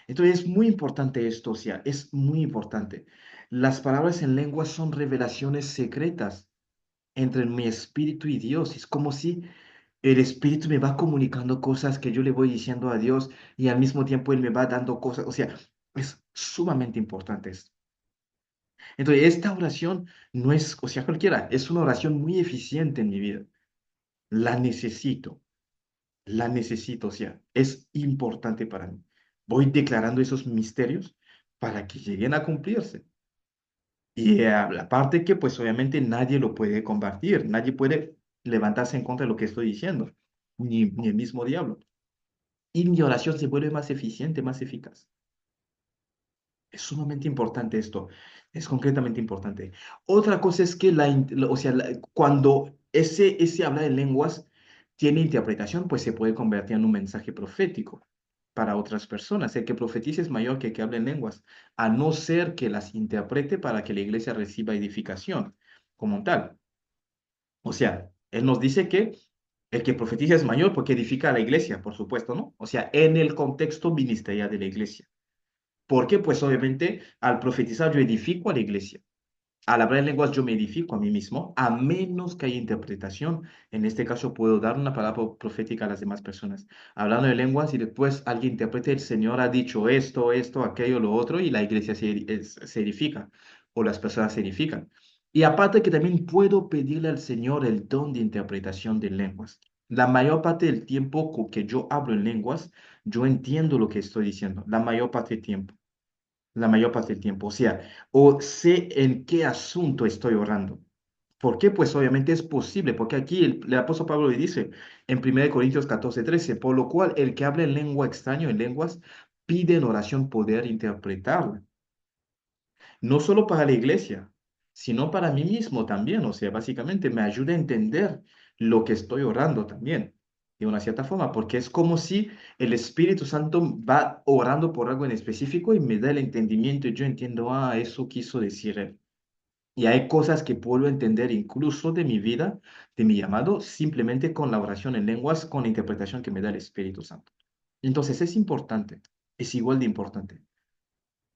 Entonces es muy importante esto, o sea, es muy importante. Las palabras en lengua son revelaciones secretas entre mi espíritu y Dios. Es como si el espíritu me va comunicando cosas que yo le voy diciendo a Dios y al mismo tiempo Él me va dando cosas. O sea, es sumamente importante esto. Entonces, esta oración no es, o sea, cualquiera, es una oración muy eficiente en mi vida. La necesito. La necesito, o sea, es importante para mí. Voy declarando esos misterios para que lleguen a cumplirse. Y aparte que, pues obviamente nadie lo puede combatir, nadie puede levantarse en contra de lo que estoy diciendo, ni el mismo diablo. Y mi oración se vuelve más eficiente, más eficaz. Es sumamente importante esto, es concretamente importante. Otra cosa es que o sea, cuando ese habla de lenguas tiene interpretación, pues se puede convertir en un mensaje profético para otras personas. El que profetice es mayor que el que hable en lenguas, a no ser que las interprete para que la iglesia reciba edificación como tal. O sea, él nos dice que el que profetiza es mayor porque edifica a la iglesia, por supuesto, ¿no? O sea, en el contexto ministerial de la iglesia. Porque, pues obviamente, al profetizar yo edifico a la iglesia. Al hablar en lenguas yo me edifico a mí mismo, a menos que haya interpretación. En este caso puedo dar una palabra profética a las demás personas. Hablando de lenguas y después alguien interprete, el Señor ha dicho esto, aquello, lo otro, y la iglesia se edifica, o las personas se edifican. Y aparte que también puedo pedirle al Señor el don de interpretación de lenguas. La mayor parte del tiempo que yo hablo en lenguas, yo entiendo lo que estoy diciendo, la mayor parte del tiempo, la mayor parte del tiempo. O sea, o sé en qué asunto estoy orando. ¿Por qué? Pues obviamente es posible, porque aquí el apóstol Pablo le dice en 1 Corintios 14:13, por lo cual el que habla en lengua extraña, en lenguas, pide en oración poder interpretarla. No solo para la iglesia, sino para mí mismo también. O sea, básicamente me ayuda a entender lo que estoy orando también, de una cierta forma, porque es como si el Espíritu Santo va orando por algo en específico y me da el entendimiento y yo entiendo, eso quiso decir él. Y hay cosas que puedo entender incluso de mi vida, de mi llamado, simplemente con la oración en lenguas, con la interpretación que me da el Espíritu Santo. Entonces es importante, es igual de importante.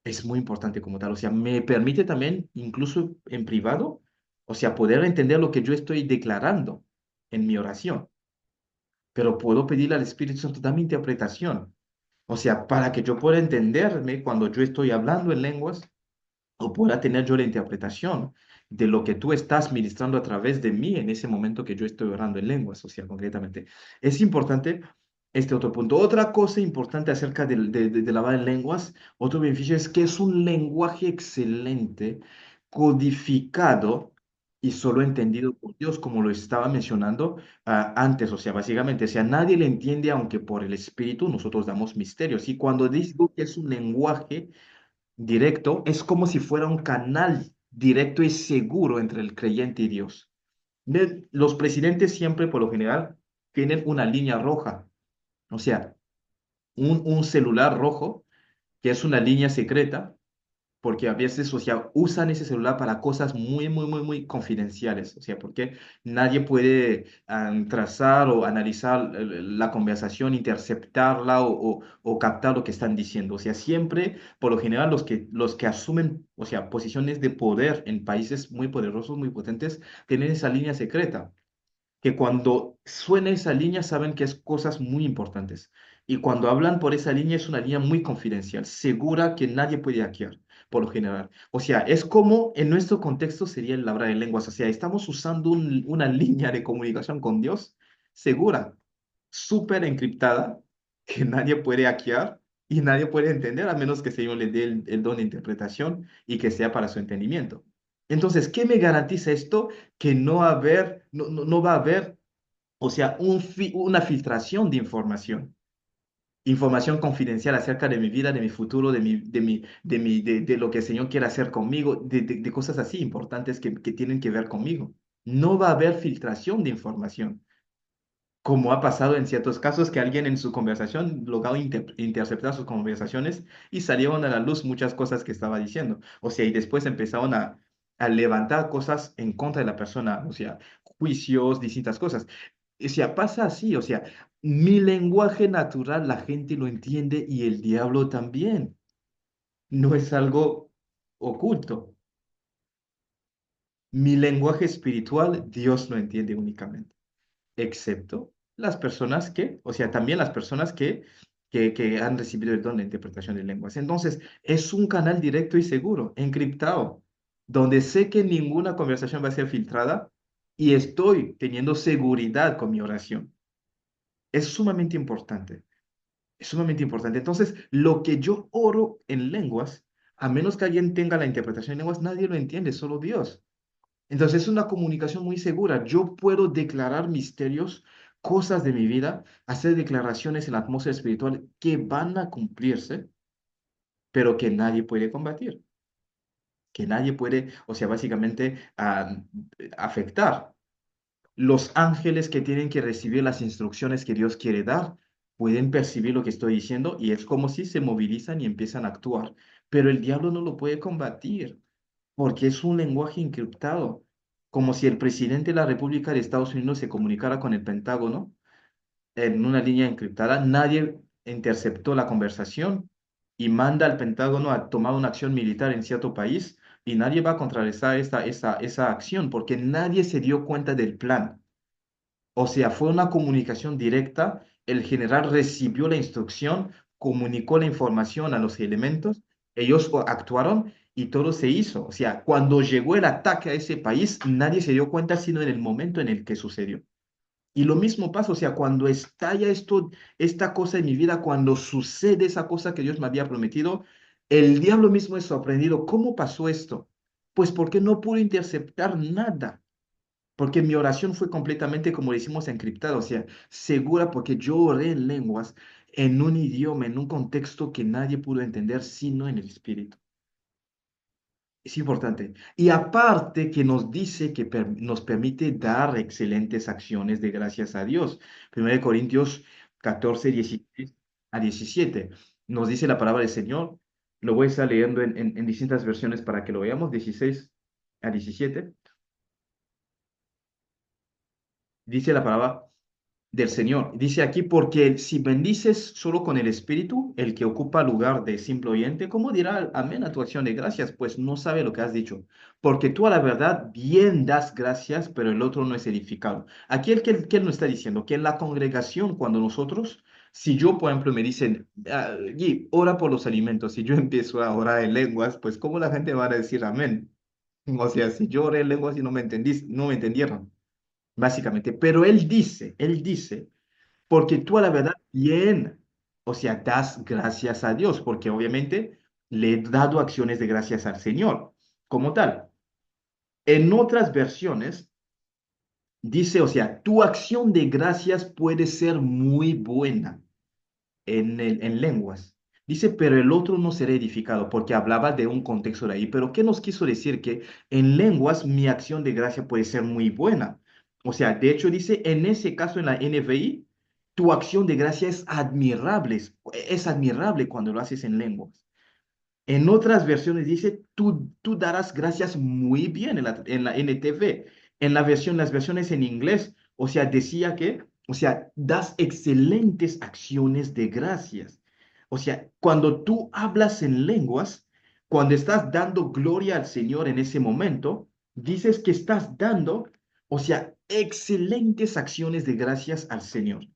Es muy importante como tal. O sea, me permite también, incluso en privado, o sea, poder entender lo que yo estoy declarando en mi oración. Pero puedo pedirle al Espíritu Santo, dame interpretación. O sea, para que yo pueda entenderme cuando yo estoy hablando en lenguas o pueda tener yo la interpretación de lo que tú estás ministrando a través de mí en ese momento que yo estoy orando en lenguas, o sea, concretamente. Es importante este otro punto. Otra cosa importante acerca de hablar en lenguas, otro beneficio es que es un lenguaje excelente, codificado y solo entendido por Dios, como lo estaba mencionando antes. O sea, básicamente, o sea, nadie le entiende, aunque por el Espíritu nosotros damos misterios. Y cuando digo que es un lenguaje directo, es como si fuera un canal directo y seguro entre el creyente y Dios. Los presidentes siempre, por lo general, tienen una línea roja, o sea, un celular rojo, que es una línea secreta, porque a veces, o sea, usan ese celular para cosas muy, muy, muy, muy confidenciales, o sea, porque nadie puede trazar o analizar la conversación, interceptarla o captar lo que están diciendo. O sea, siempre, por lo general, los que asumen, o sea, posiciones de poder en países muy poderosos, muy potentes, tienen esa línea secreta que cuando suena esa línea saben que es cosas muy importantes. Y cuando hablan por esa línea es una línea muy confidencial, segura que nadie puede hackear, por lo general. O sea, es como en nuestro contexto sería el hablar en lenguas. O sea, estamos usando una línea de comunicación con Dios segura, súper encriptada, que nadie puede hackear y nadie puede entender a menos que el Señor le dé el don de interpretación y que sea para su entendimiento. Entonces, ¿qué me garantiza esto? Que no va a haber, o sea, una filtración de información confidencial acerca de mi vida, de mi futuro, de lo que el Señor quiere hacer conmigo, de cosas así importantes que tienen que ver conmigo. No va a haber filtración de información, como ha pasado en ciertos casos que alguien en su conversación logró interceptar sus conversaciones y salieron a la luz muchas cosas que estaba diciendo. O sea, y después empezaron a levantar cosas en contra de la persona, o sea, juicios, distintas cosas. O sea, pasa así, o sea, mi lenguaje natural la gente lo entiende y el diablo también. No es algo oculto. Mi lenguaje espiritual, Dios lo entiende únicamente, excepto las personas que, o sea, también las personas que han recibido el don de interpretación de lenguas. Entonces, es un canal directo y seguro, encriptado, donde sé que ninguna conversación va a ser filtrada y estoy teniendo seguridad con mi oración. Es sumamente importante, es sumamente importante. Entonces, lo que yo oro en lenguas, a menos que alguien tenga la interpretación de lenguas, nadie lo entiende, solo Dios. Entonces es una comunicación muy segura. Yo puedo declarar misterios, cosas de mi vida, hacer declaraciones en la atmósfera espiritual que van a cumplirse, pero que nadie puede combatir, que nadie puede, o sea, básicamente afectar. Los ángeles que tienen que recibir las instrucciones que Dios quiere dar pueden percibir lo que estoy diciendo y es como si se movilizan y empiezan a actuar, pero el diablo no lo puede combatir porque es un lenguaje encriptado, como si el presidente de la República de Estados Unidos se comunicara con el Pentágono en una línea encriptada, nadie interceptó la conversación y manda al Pentágono a tomar una acción militar en cierto país y nadie va a contrarrestar esa acción porque nadie se dio cuenta del plan. O sea, fue una comunicación directa. El general recibió la instrucción, comunicó la información a los elementos, ellos actuaron y todo se hizo. O sea, cuando llegó el ataque a ese país, nadie se dio cuenta sino en el momento en el que sucedió. Y lo mismo pasa, o sea, cuando estalla esta cosa en mi vida, cuando sucede esa cosa que Dios me había prometido, el diablo mismo es sorprendido. ¿Cómo pasó esto? Pues porque no pudo interceptar nada. Porque mi oración fue completamente, como decimos, encriptada, o sea, segura porque yo oré en lenguas, en un idioma, en un contexto que nadie pudo entender, sino en el Espíritu. Es importante. Y aparte que nos dice que nos permite dar excelentes acciones de gracias a Dios. 1 Corintios 14, 16 a 17. Nos dice la palabra del Señor. Lo voy a estar leyendo en distintas versiones para que lo veamos, 16 a 17. Dice la palabra del Señor. Dice aquí, porque si bendices solo con el Espíritu, el que ocupa lugar de simple oyente, ¿cómo dirá amén a tu acción de gracias? Pues no sabe lo que has dicho. Porque tú a la verdad bien das gracias, pero el otro no es edificado. Aquí que él nos está diciendo que en la congregación, cuando nosotros, si yo, por ejemplo, me dicen, Gui, ora por los alimentos, si yo empiezo a orar en lenguas, pues ¿cómo la gente va a decir amén? O sea, si yo oré en lenguas y no me entendieron básicamente. Pero él dice, porque tú a la verdad bien, o sea, das gracias a Dios, porque obviamente le he dado acciones de gracias al Señor, como tal. En otras versiones dice, o sea, tu acción de gracias puede ser muy buena en lenguas. Dice, pero el otro no será edificado, porque hablaba de un contexto de ahí. Pero ¿qué nos quiso decir? Que en lenguas mi acción de gracia puede ser muy buena. O sea, de hecho dice, en ese caso en la NVI, tu acción de gracia es admirable cuando lo haces en lenguas. En otras versiones dice, tú darás gracias muy bien en la NTV. En las versiones en inglés, o sea, decía que, o sea, das excelentes acciones de gracias. O sea, cuando tú hablas en lenguas, cuando estás dando gloria al Señor en ese momento, dices que estás dando, o sea, excelentes acciones de gracias al Señor.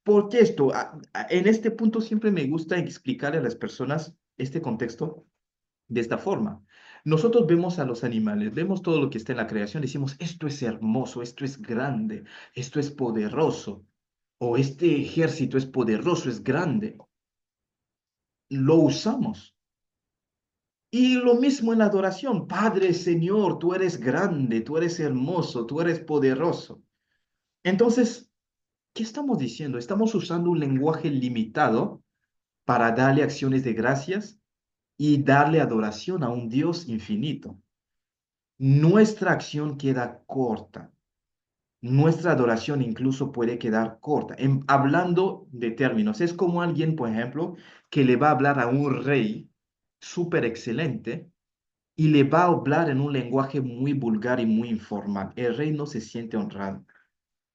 Porque esto, en este punto siempre me gusta explicarle a las personas este contexto de esta forma. Nosotros vemos a los animales, vemos todo lo que está en la creación, decimos, esto es hermoso, esto es grande, esto es poderoso, o este ejército es poderoso, es grande. Lo usamos. Y lo mismo en la adoración. Padre, Señor, tú eres grande, tú eres hermoso, tú eres poderoso. Entonces, ¿qué estamos diciendo? Estamos usando un lenguaje limitado para darle acciones de gracias y darle adoración a un Dios infinito. Nuestra acción queda corta. Nuestra adoración incluso puede quedar corta. Hablando de términos, es como alguien, por ejemplo, que le va a hablar a un rey súper excelente y le va a hablar en un lenguaje muy vulgar y muy informal. El rey no se siente honrado.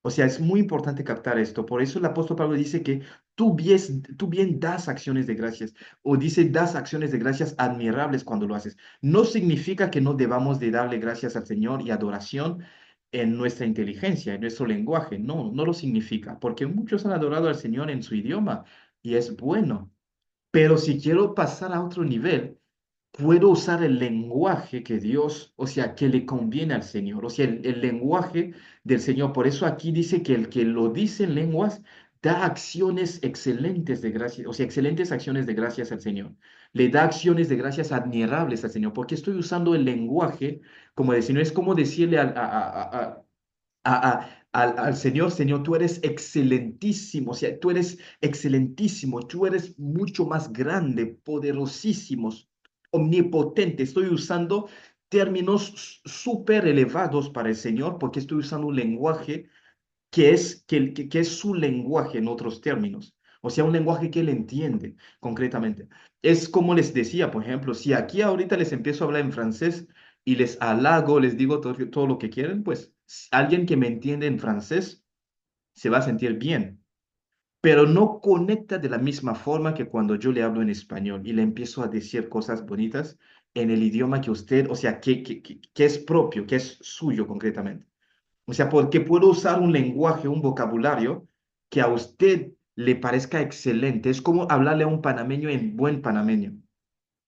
O sea, es muy importante captar esto. Por eso el apóstol Pablo dice que tú bien das acciones de gracias, o dice das acciones de gracias admirables cuando lo haces. No significa que no debamos de darle gracias al Señor y adoración en nuestra inteligencia, en nuestro lenguaje. No, no lo significa, porque muchos han adorado al Señor en su idioma y es bueno. Pero si quiero pasar a otro nivel, puedo usar el lenguaje que Dios, o sea, que le conviene al Señor, o sea, el lenguaje del Señor. Por eso aquí dice que el que lo dice en lenguas da acciones excelentes de gracias, o sea, excelentes acciones de gracias al Señor. Le da acciones de gracias admirables al Señor, porque estoy usando el lenguaje como decir, no es como decirle al Señor, Señor, tú eres excelentísimo, o sea, tú eres excelentísimo, tú eres mucho más grande, poderosísimos, omnipotente. Estoy usando términos súper elevados para el Señor porque estoy usando un lenguaje que es su lenguaje en otros términos. O sea, un lenguaje que él entiende concretamente. Es como les decía, por ejemplo, si aquí ahorita les empiezo a hablar en francés y les halago, les digo todo lo que quieren, pues alguien que me entiende en francés se va a sentir bien, pero no conecta de la misma forma que cuando yo le hablo en español y le empiezo a decir cosas bonitas en el idioma que usted, o sea, que es propio, que es suyo concretamente. O sea, porque puedo usar un lenguaje, un vocabulario que a usted le parezca excelente. Es como hablarle a un panameño en buen panameño.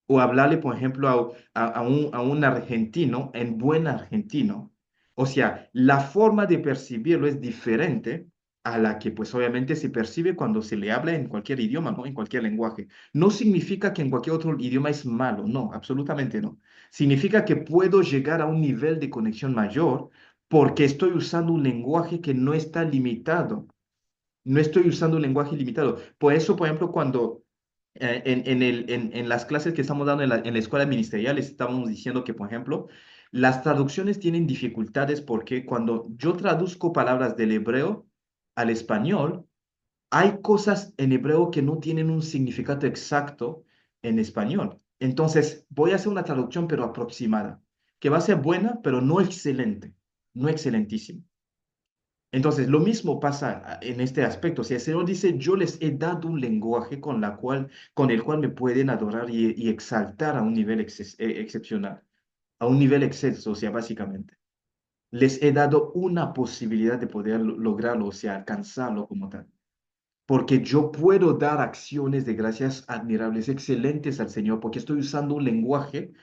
O hablarle, por ejemplo, a un argentino en buen argentino. O sea, la forma de percibirlo es diferente a la que pues obviamente se percibe cuando se le habla en cualquier idioma, ¿no? En cualquier lenguaje. No significa que en cualquier otro idioma es malo, no, absolutamente no. Significa que puedo llegar a un nivel de conexión mayor porque estoy usando un lenguaje que no está limitado. No estoy usando un lenguaje limitado. Por eso, por ejemplo, cuando en las clases que estamos dando en la escuela ministerial, estábamos diciendo que, por ejemplo, las traducciones tienen dificultades porque cuando yo traduzco palabras del hebreo al español, hay cosas en hebreo que no tienen un significado exacto en español. Entonces, voy a hacer una traducción, pero aproximada, que va a ser buena, pero no excelente, no excelentísima. Entonces, lo mismo pasa en este aspecto. O sea, el Señor dice, yo les he dado un lenguaje con el cual me pueden adorar y exaltar a un nivel excepcional, a un nivel excelso, o sea, básicamente. Les he dado una posibilidad de poder lograrlo, o sea, alcanzarlo como tal. Porque yo puedo dar acciones de gracias admirables, excelentes al Señor, porque estoy usando un lenguaje,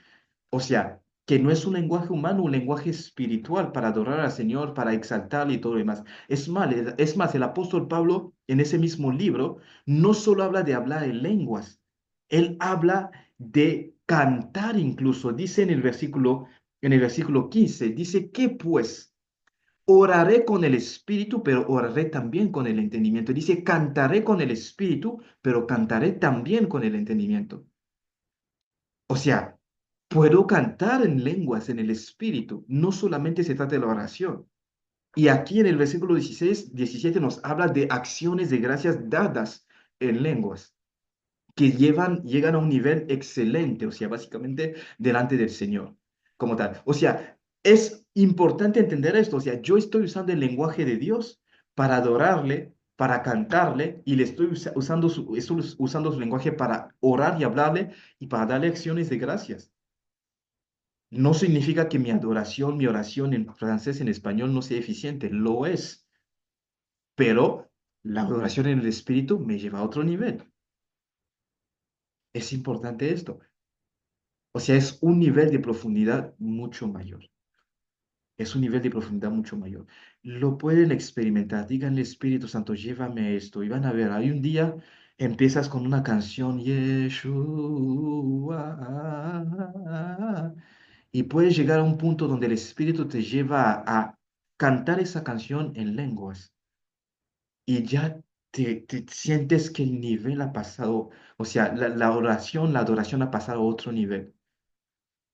o sea, que no es un lenguaje humano, un lenguaje espiritual para adorar al Señor, para exaltarle y todo lo demás. Es más, el apóstol Pablo en ese mismo libro no solo habla de hablar en lenguas, él habla de cantar incluso. Dice en el versículo en el versículo 15, dice que pues oraré con el espíritu, pero oraré también con el entendimiento. Dice, cantaré con el espíritu, pero cantaré también con el entendimiento. O sea, puedo cantar en lenguas, en el espíritu. No solamente se trata de la oración. Y aquí en el versículo 16, 17 nos habla de acciones de gracias dadas en lenguas, que llegan a un nivel excelente, o sea, básicamente delante del Señor, como tal. O sea, es importante entender esto, o sea, yo estoy usando el lenguaje de Dios para adorarle, para cantarle, y le estoy estoy usando su lenguaje para orar y hablarle y para darle acciones de gracias. No significa que mi adoración, mi oración en francés, en español no sea eficiente, lo es, pero la adoración en el Espíritu me lleva a otro nivel. Es importante esto. O sea, es un nivel de profundidad mucho mayor. Es un nivel de profundidad mucho mayor. Lo pueden experimentar. Díganle, Espíritu Santo, llévame a esto. Y van a ver, hay un día, empiezas con una canción, Yeshua, y puedes llegar a un punto donde el Espíritu te lleva a cantar esa canción en lenguas. Y ya te sientes que el nivel ha pasado, o sea, la oración, la adoración ha pasado a otro nivel.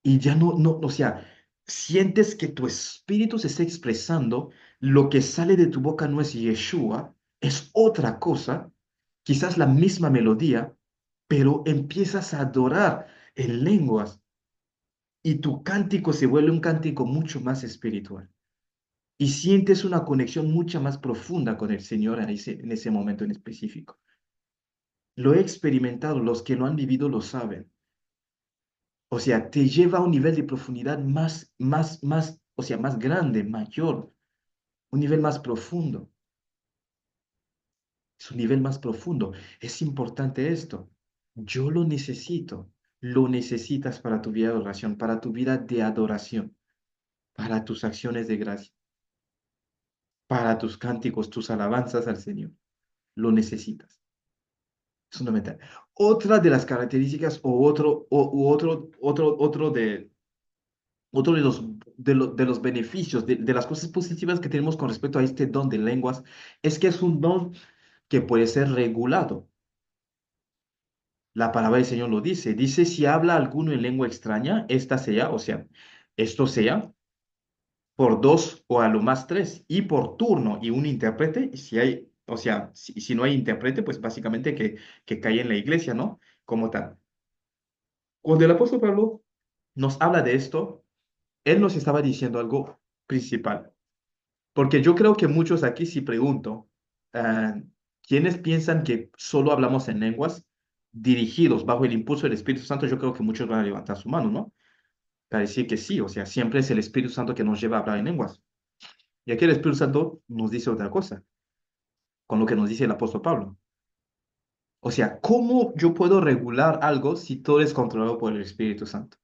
Y ya no, o sea, sientes que tu espíritu se está expresando, lo que sale de tu boca no es Yeshua, es otra cosa, quizás la misma melodía, pero empiezas a adorar en lenguas y tu cántico se vuelve un cántico mucho más espiritual. Y sientes una conexión mucho más profunda con el Señor en ese momento en específico. Lo he experimentado, los que lo han vivido lo saben. O sea, te lleva a un nivel de profundidad o sea, más grande, mayor, un nivel más profundo. Es un nivel más profundo. Es importante esto. Yo lo necesito. Lo necesitas para tu vida de oración, para tu vida de adoración, para tus acciones de gracia, para tus cánticos, tus alabanzas al Señor. Lo necesitas. Es fundamental. Otra de las características o otro de los beneficios, de las cosas positivas que tenemos con respecto a este don de lenguas, es que es un don que puede ser regulado. La palabra del Señor lo dice. Dice, si habla alguno en lengua extraña, esta sea, o sea, esto sea por dos o a lo más tres, y por turno, y un intérprete, y si hay, o sea, si no hay intérprete, pues básicamente que cae en la iglesia, ¿no? Como tal. Cuando el apóstol Pablo nos habla de esto, él nos estaba diciendo algo principal. Porque yo creo que muchos aquí, si pregunto, ah, ¿quiénes piensan que solo hablamos en lenguas dirigidos bajo el impulso del Espíritu Santo? Yo creo que muchos van a levantar su mano, ¿no? Para decir que sí, o sea, siempre es el Espíritu Santo que nos lleva a hablar en lenguas. Y aquí el Espíritu Santo nos dice otra cosa, con lo que nos dice el apóstol Pablo. O sea, ¿cómo yo puedo regular algo si todo es controlado por el Espíritu Santo?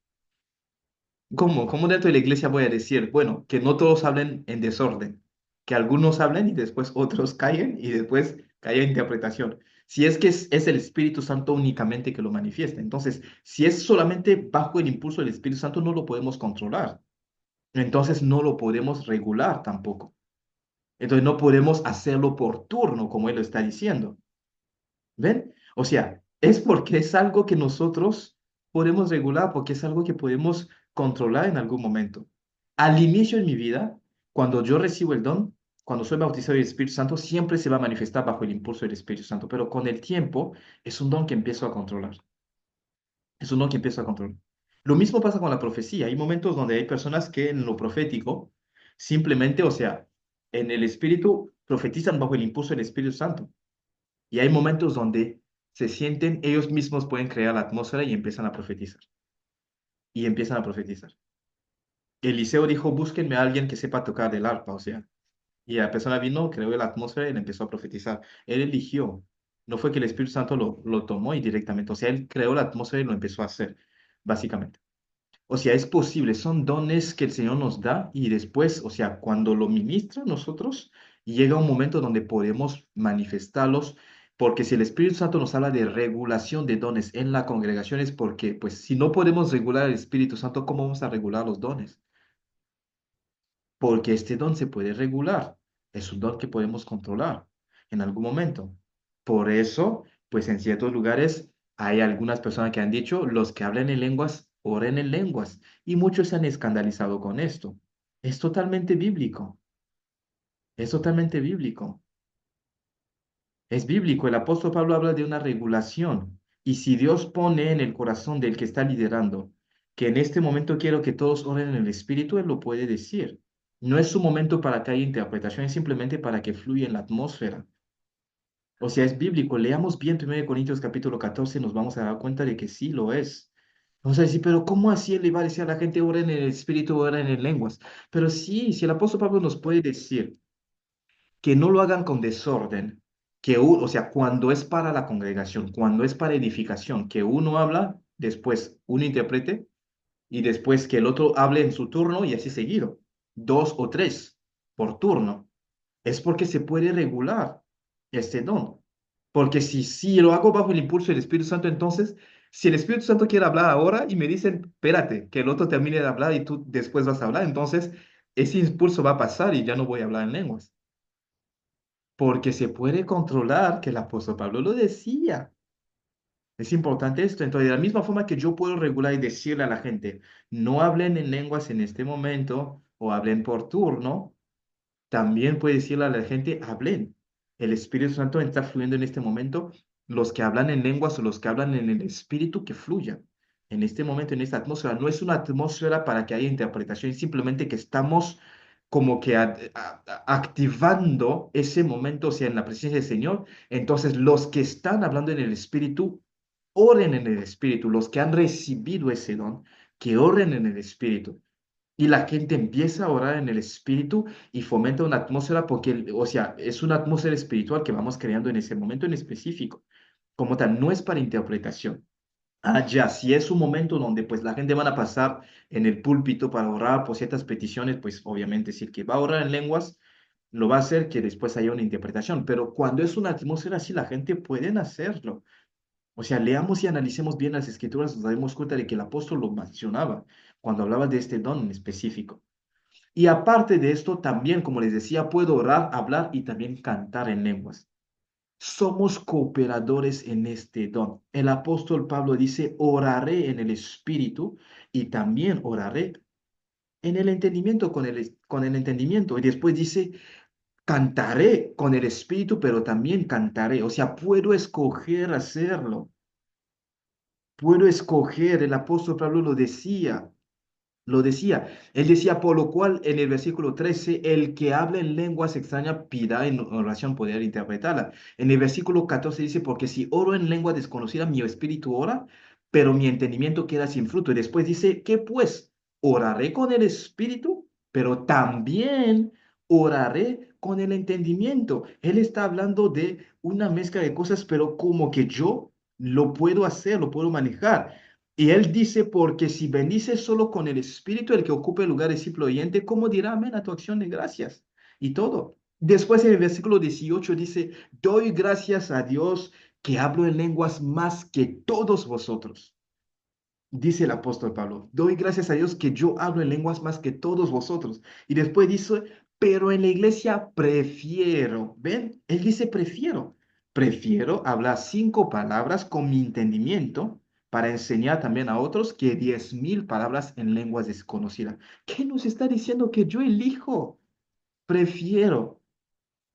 ¿Cómo? ¿Cómo dentro de la iglesia voy a decir, bueno, que no todos hablen en desorden, que algunos hablen y después otros callen y después que haya interpretación? Si es que es el Espíritu Santo únicamente que lo manifiesta. Entonces, si es solamente bajo el impulso del Espíritu Santo, no lo podemos controlar. Entonces, no lo podemos regular tampoco. Entonces, no podemos hacerlo por turno, como él lo está diciendo. ¿Ven? O sea, es porque es algo que nosotros podemos regular, porque es algo que podemos controlar en algún momento. Al inicio de mi vida, cuando yo recibo el don, cuando soy bautizado del Espíritu Santo, siempre se va a manifestar bajo el impulso del Espíritu Santo, pero con el tiempo es un don que empiezo a controlar. Es un don que empiezo a controlar. Lo mismo pasa con la profecía. Hay momentos donde hay personas que en lo profético, simplemente, o sea, en el Espíritu profetizan bajo el impulso del Espíritu Santo. Y hay momentos donde se sienten, ellos mismos pueden crear la atmósfera y empiezan a profetizar. Y empiezan a profetizar. Eliseo dijo, búsquenme a alguien que sepa tocar el arpa, o sea. Y la persona vino, creó la atmósfera y le empezó a profetizar. Él eligió. No fue que el Espíritu Santo lo tomó y directamente. O sea, él creó la atmósfera y lo empezó a hacer, básicamente. O sea, es posible, son dones que el Señor nos da y después, o sea, cuando lo ministra nosotros, llega un momento donde podemos manifestarlos, porque si el Espíritu Santo nos habla de regulación de dones en la congregación es porque, pues, si no podemos regular el Espíritu Santo, ¿cómo vamos a regular los dones? porque este don se puede regular. Es un don que podemos controlar en algún momento. Por eso, pues en ciertos lugares hay algunas personas que han dicho, los que hablan en lenguas, oren en lenguas. Y muchos se han escandalizado con esto. Es totalmente bíblico. Es totalmente bíblico. Es bíblico. El apóstol Pablo habla de una regulación. Y si Dios pone en el corazón del que está liderando que en este momento quiero que todos oren en el Espíritu, Él lo puede decir. No es su momento para que haya interpretación, es simplemente para que fluya en la atmósfera. O sea, es bíblico. Leamos bien 1 Corintios capítulo 14, nos vamos a dar cuenta de que sí lo es. Vamos a decir, pero ¿cómo así él le va a decir a la gente ora en el Espíritu, ora en lenguas? Pero sí, si el apóstol Pablo nos puede decir que no lo hagan con desorden, o sea, cuando es para la congregación, cuando es para edificación, que uno habla, después uno interprete y después que el otro hable en su turno y así seguido, dos o tres por turno. Es porque se puede regular este don. Porque si lo hago bajo el impulso del Espíritu Santo, entonces, si el Espíritu Santo quiere hablar ahora y me dicen, espérate, que el otro termine de hablar y tú después vas a hablar, entonces ese impulso va a pasar y ya no voy a hablar en lenguas. Porque se puede controlar, que el apóstol Pablo lo decía. Es importante esto. Entonces, de la misma forma que yo puedo regular y decirle a la gente, no hablen en lenguas en este momento o hablen por turno, también puede decirle a la gente, hablen. El Espíritu Santo está fluyendo en este momento. Los que hablan en lenguas o los que hablan en el Espíritu, que fluyan. En este momento, en esta atmósfera. No es una atmósfera para que haya interpretación, es simplemente que estamos como que activando ese momento, o sea, en la presencia del Señor. Entonces, los que están hablando en el Espíritu, oren en el Espíritu. Los que han recibido ese don, que oren en el Espíritu. Y la gente empieza a orar en el espíritu y fomenta una atmósfera porque, o sea, es una atmósfera espiritual que vamos creando en ese momento en específico. Como tal, no es para interpretación. Ah, ya, si es un momento donde pues la gente van a pasar en el púlpito para orar por ciertas peticiones, pues obviamente si el que va a orar en lenguas lo va a hacer que después haya una interpretación. Pero cuando es una atmósfera así, la gente puede hacerlo. O sea, leamos y analicemos bien las escrituras, nos daremos cuenta de que el apóstol lo mencionaba cuando hablaba de este don en específico. Y aparte de esto, también, como les decía, puedo orar, hablar y también cantar en lenguas. Somos cooperadores en este don. El apóstol Pablo dice, oraré en el espíritu y también oraré en el entendimiento, con el entendimiento. Y después dice, cantaré con el espíritu, pero también cantaré. O sea, puedo escoger hacerlo. Puedo escoger, el apóstol Pablo lo decía. Lo decía. Él decía, por lo cual en el versículo 13, el que habla en lenguas extrañas pida en oración poder interpretarla. En el versículo 14 dice, porque si oro en lengua desconocida, mi espíritu ora, pero mi entendimiento queda sin fruto. Y después dice, ¿qué pues? Oraré con el espíritu, pero también oraré con el entendimiento. Él está hablando de una mezcla de cosas, pero como que yo lo puedo hacer, lo puedo manejar. Y él dice, porque si bendices solo con el Espíritu, el que ocupe el lugar de discípulo oyente, ¿cómo dirá amén a tu acción de gracias? Y todo. Después en el versículo 18 dice, doy gracias a Dios que hablo en lenguas más que todos vosotros. Dice el apóstol Pablo, doy gracias a Dios que yo hablo en lenguas más que todos vosotros. Y después dice, pero en la iglesia prefiero, ¿ven? Él dice prefiero hablar 5 palabras con mi entendimiento para enseñar también a otros que 10,000 palabras en lenguas desconocidas. ¿Qué nos está diciendo que yo elijo? Prefiero.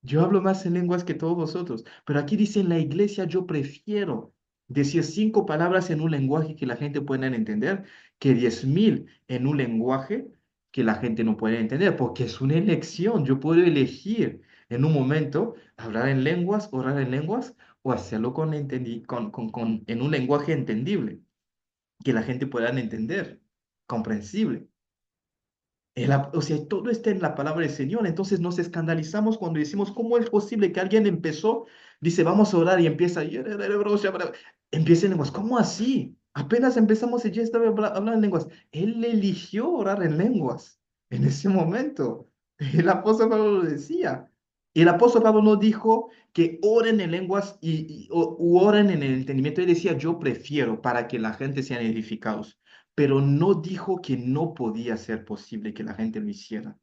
Yo hablo más en lenguas que todos vosotros, pero aquí dice en la iglesia yo prefiero decir 5 palabras en un lenguaje que la gente pueda entender que 10,000 en un lenguaje que la gente no puede entender, porque es una elección. Yo puedo elegir en un momento hablar en lenguas, orar en lenguas o hacerlo en un lenguaje entendible, que la gente pueda entender, comprensible. O sea, todo está en la palabra del Señor. Entonces nos escandalizamos cuando decimos, ¿cómo es posible que alguien empezó, dice, vamos a orar y empieza en lenguas? ¿Cómo así? Apenas empezamos y ya estaba hablando en lenguas. Él eligió orar en lenguas en ese momento. El apóstol Pablo lo decía. Y el apóstol Pablo no dijo que oren en lenguas u oren en el entendimiento. Él decía, yo prefiero para que la gente sean edificados, pero no dijo que no podía ser posible que la gente lo hiciera.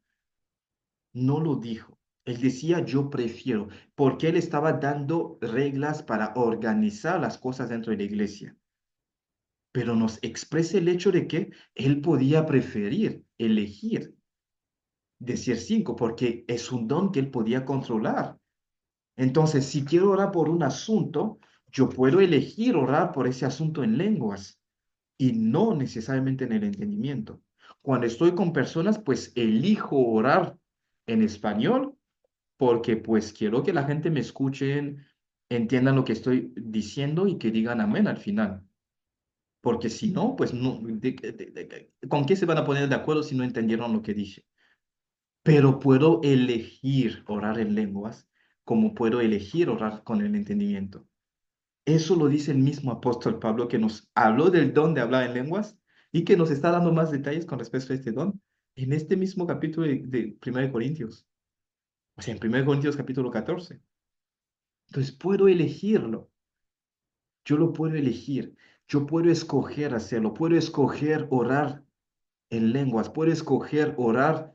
no lo dijo. Él decía, yo prefiero, porque él estaba dando reglas para organizar las cosas dentro de la iglesia. Pero nos expresa el hecho de que él podía preferir, elegir, decir 5, porque es un don que él podía controlar. Entonces, si quiero orar por un asunto, yo puedo elegir orar por ese asunto en lenguas y no necesariamente en el entendimiento. Cuando estoy con personas, pues elijo orar en español porque pues quiero que la gente me escuche, entiendan lo que estoy diciendo y que digan amén al final. Porque si no, pues no, ¿con qué se van a poner de acuerdo si no entendieron lo que dije? Pero puedo elegir orar en lenguas como puedo elegir orar con el entendimiento. Eso lo dice el mismo apóstol Pablo que nos habló del don de hablar en lenguas y que nos está dando más detalles con respecto a este don en este mismo capítulo de 1 de Corintios. O sea, en 1 Corintios capítulo 14. Entonces puedo elegirlo. Yo lo puedo elegir. Yo puedo escoger hacerlo. Puedo escoger orar en lenguas. Puedo escoger orar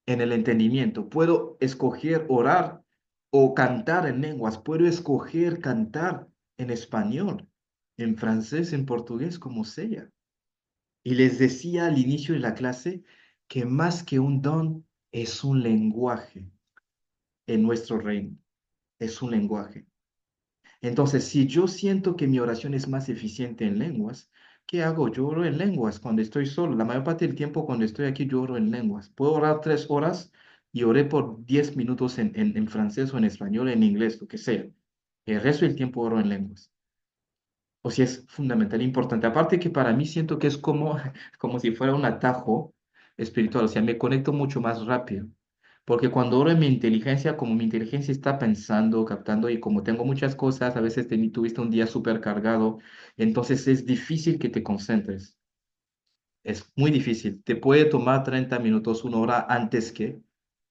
en el entendimiento. Puedo escoger orar o cantar en lenguas. Puedo escoger cantar en español, en francés, en portugués, como sea. Y les decía al inicio de la clase que más que un don es un lenguaje en nuestro reino. Es un lenguaje. Entonces, si yo siento que mi oración es más eficiente en lenguas, ¿qué hago? Yo oro en lenguas cuando estoy solo. La mayor parte del tiempo cuando estoy aquí, yo oro en lenguas. Puedo orar 3 horas y oré por 10 minutos en francés o en español, en inglés, lo que sea. El resto del tiempo oro en lenguas. O sea, es fundamental, importante. Aparte que para mí siento que es como, como si fuera un atajo espiritual. O sea, me conecto mucho más rápido. Porque cuando oro en mi inteligencia, como mi inteligencia está pensando, captando, y como tengo muchas cosas, a veces tuviste un día súper cargado, entonces es difícil que te concentres. Es muy difícil. Te puede tomar 30 minutos, 1 hora antes que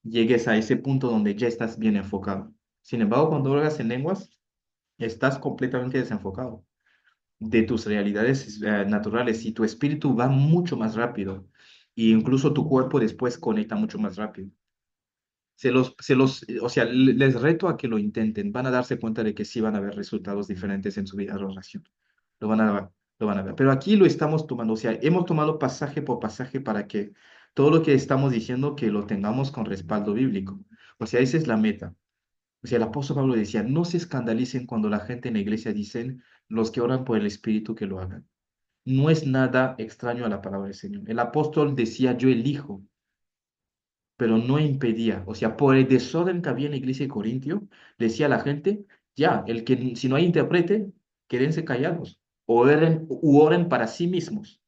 llegues a ese punto donde ya estás bien enfocado. Sin embargo, cuando oras en lenguas, estás completamente desenfocado de tus realidades naturales y tu espíritu va mucho más rápido. E incluso tu cuerpo después conecta mucho más rápido. O sea, les reto a que lo intenten. Van a darse cuenta de que sí van a haber resultados diferentes en su vida de oración. Lo van a ver, lo van a ver. Pero aquí lo estamos tomando, o sea, hemos tomado pasaje por pasaje para que todo lo que estamos diciendo que lo tengamos con respaldo bíblico. O sea, esa es la meta. O sea, el apóstol Pablo decía, no se escandalicen cuando la gente en la iglesia dicen, los que oran por el Espíritu que lo hagan. No es nada extraño a la palabra del Señor. El apóstol decía, yo elijo, pero no impedía. O sea, por el desorden que había en la iglesia de Corintio, le decía a la gente, ya, el que si no hay intérprete, quédense callados, o oren para sí mismos.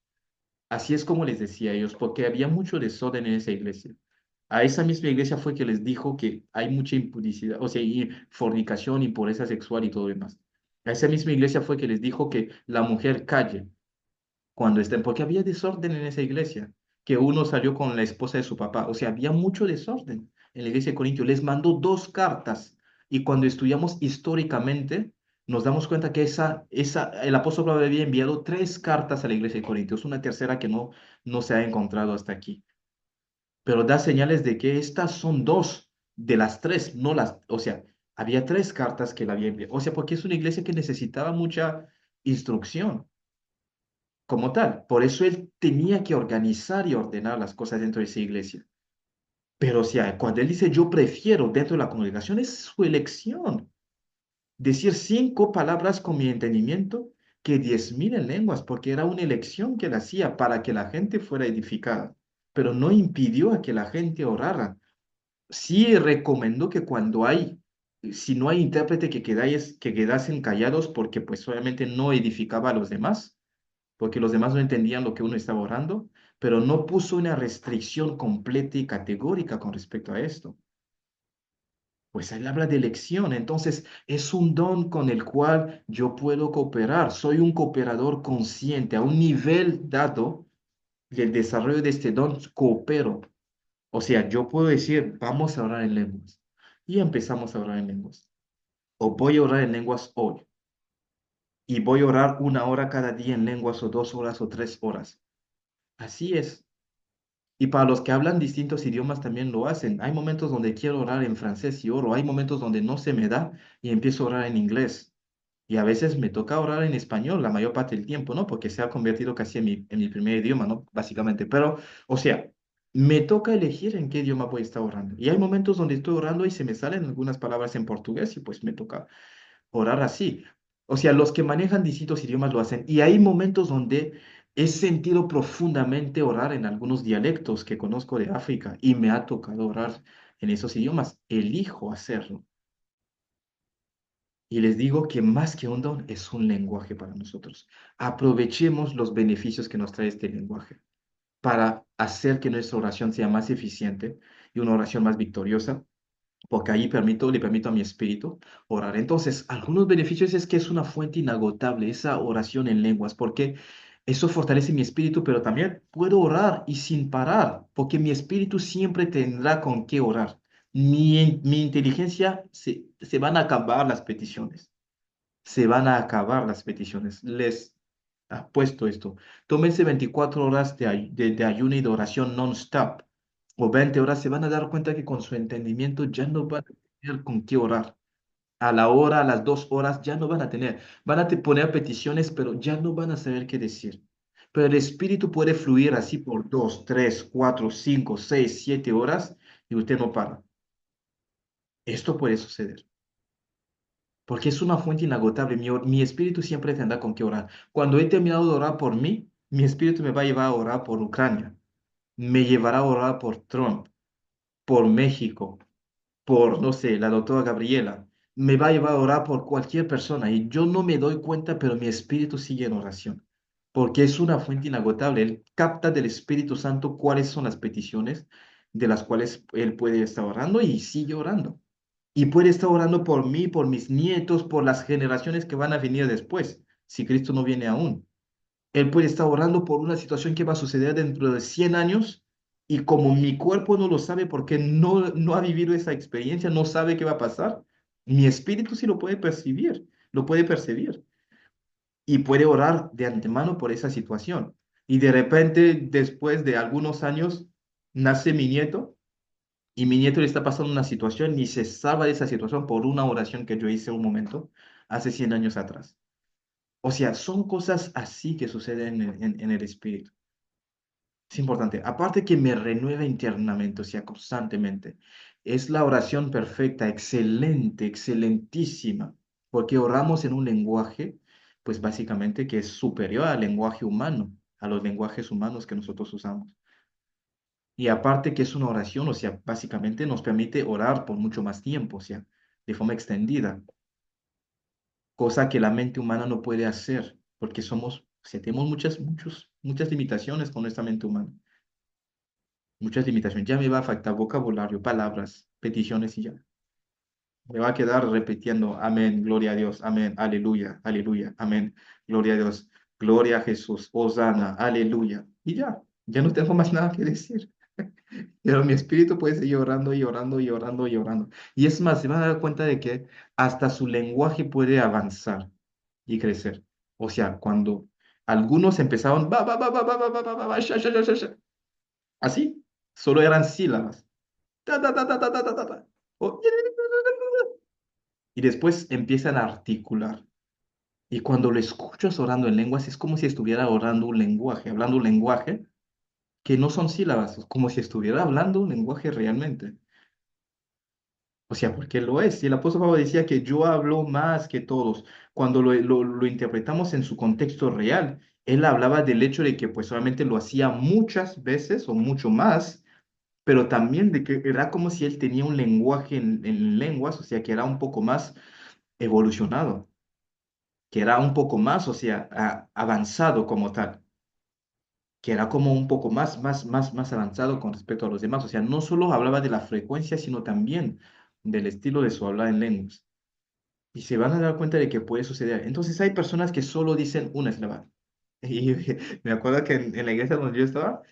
Así es como les decía a ellos, porque había mucho desorden en esa iglesia. A esa misma iglesia fue que les dijo que hay mucha impudicidad, o sea, y fornicación, impureza sexual y todo lo demás. A esa misma iglesia fue que les dijo que la mujer calle cuando estén, porque había desorden en esa iglesia, que uno salió con la esposa de su papá, o sea, había mucho desorden en la iglesia de Corintio. Les mandó 2 cartas y cuando estudiamos históricamente, nos damos cuenta que el apóstol Pablo había enviado 3 cartas a la iglesia de Corintios, una tercera que no se ha encontrado hasta aquí, pero da señales de que estas son 2 de las 3, no o sea, había 3 cartas que la había enviado, o sea, porque es una iglesia que necesitaba mucha instrucción como tal. Por eso él tenía que organizar y ordenar las cosas dentro de esa iglesia. Pero o sea, cuando él dice yo prefiero dentro de la congregación, es su elección. Decir 5 palabras con mi entendimiento que 10,000 en lenguas, porque era una elección que él hacía para que la gente fuera edificada. Pero no impidió a que la gente orara. Sí recomendó que si no hay intérprete, que quedasen callados porque pues obviamente no edificaba a los demás porque los demás no entendían lo que uno estaba orando, pero no puso una restricción completa y categórica con respecto a esto. Pues él habla de elección, entonces es un don con el cual yo puedo cooperar. Soy un cooperador consciente a un nivel dado del desarrollo de este don, coopero. O sea, yo puedo decir, vamos a orar en lenguas. Y empezamos a orar en lenguas. O voy a orar en lenguas hoy. Y voy a orar 1 hora cada día en lenguas o 2 horas o 3 horas. Así es. Y para los que hablan distintos idiomas también lo hacen. Hay momentos donde quiero orar en francés y oro. Hay momentos donde no se me da y empiezo a orar en inglés. Y a veces me toca orar en español la mayor parte del tiempo, ¿no? Porque se ha convertido casi en mi primer idioma, ¿no? Básicamente. Pero, o sea, me toca elegir en qué idioma voy a estar orando. Y hay momentos donde estoy orando y se me salen algunas palabras en portugués y pues me toca orar así. O sea, los que manejan distintos idiomas lo hacen. Y hay momentos donde he sentido profundamente orar en algunos dialectos que conozco de África y me ha tocado orar en esos idiomas. Elijo hacerlo. Y les digo que más que un don es un lenguaje para nosotros. Aprovechemos los beneficios que nos trae este lenguaje para hacer que nuestra oración sea más eficiente y una oración más victoriosa, porque ahí le permito a mi espíritu orar. Entonces, algunos beneficios es que es una fuente inagotable esa oración en lenguas, porque eso fortalece mi espíritu, pero también puedo orar y sin parar, porque mi espíritu siempre tendrá con qué orar. Mi inteligencia se van a acabar las peticiones, se van a acabar las peticiones. Les apuesto esto. Tómense 24 horas de ayuno y de oración non-stop o 20 horas, se van a dar cuenta que con su entendimiento ya no van a tener con qué orar. A la hora, a las 2 horas, ya no van a tener. Van a poner peticiones, pero ya no van a saber qué decir. Pero el espíritu puede fluir así por 2, 3, 4, 5, 6, 7 horas y usted no para. Esto puede suceder. Porque es una fuente inagotable. Mi espíritu siempre tendrá con qué orar. Cuando he terminado de orar por mí, mi espíritu me va a llevar a orar por Ucrania, me llevará a orar por Trump, por México, por, no sé, la doctora Gabriela. Me va a llevar a orar por cualquier persona y yo no me doy cuenta, pero mi espíritu sigue en oración, porque es una fuente inagotable. Él capta del Espíritu Santo cuáles son las peticiones de las cuales él puede estar orando y sigue orando. Y puede estar orando por mí, por mis nietos, por las generaciones que van a venir después, si Cristo no viene aún. Él puede estar orando por una situación que va a suceder dentro de 100 años y como mi cuerpo no lo sabe porque no ha vivido esa experiencia, no sabe qué va a pasar, mi espíritu sí lo puede percibir, lo puede percibir y puede orar de antemano por esa situación. Y de repente, después de algunos años, nace mi nieto y mi nieto le está pasando una situación y se salva de esa situación por una oración que yo hice un momento hace 100 años atrás. O sea, son cosas así que suceden en el espíritu. Es importante. Aparte que me renueva internamente, o sea, constantemente. Es la oración perfecta, excelente, excelentísima, porque oramos en un lenguaje, pues básicamente que es superior al lenguaje humano, a los lenguajes humanos que nosotros usamos. Y aparte que es una oración, o sea, básicamente nos permite orar por mucho más tiempo, o sea, de forma extendida, cosa que la mente humana no puede hacer, porque somos, o sea, tenemos muchas limitaciones con nuestra mente humana. Muchas limitaciones. Ya me va a faltar vocabulario, palabras, peticiones y ya. Me va a quedar repitiendo, amén, gloria a Dios, amén, aleluya, aleluya, amén, gloria a Dios, gloria a Jesús, Hosana, aleluya. Y ya no tengo más nada que decir. Pero mi espíritu puede seguir orando y orando y orando y orando. Y es más, se van a dar cuenta de que hasta su lenguaje puede avanzar y crecer. O sea, cuando algunos empezaron, ba, ba, ba, ba, ba, ba, ba, ba, ba, sha, sha, sha, sha, sha, así, solo eran sílabas. Ta, ta, ta, ta, ta, ta, ta, ta, ta. O- Y después empiezan a articular. Y cuando lo escuchas orando en lenguas, es como si estuviera orando un lenguaje, hablando un lenguaje que no son sílabas, es como si estuviera hablando un lenguaje realmente. O sea, porque lo es. Y el apóstol Pablo decía que yo hablo más que todos. Cuando lo interpretamos en su contexto real, él hablaba del hecho de que pues solamente lo hacía muchas veces o mucho más, pero también de que era como si él tenía un lenguaje en lenguas, o sea, que era un poco más evolucionado, que era un poco más, o sea, avanzado como tal, que era como un poco más avanzado con respecto a los demás. O sea, no solo hablaba de la frecuencia, sino también del estilo de su habla en lenguas. Y se van a dar cuenta de que puede suceder. Entonces hay personas que solo dicen una sílaba. Y me acuerdo que en la iglesia donde yo estaba,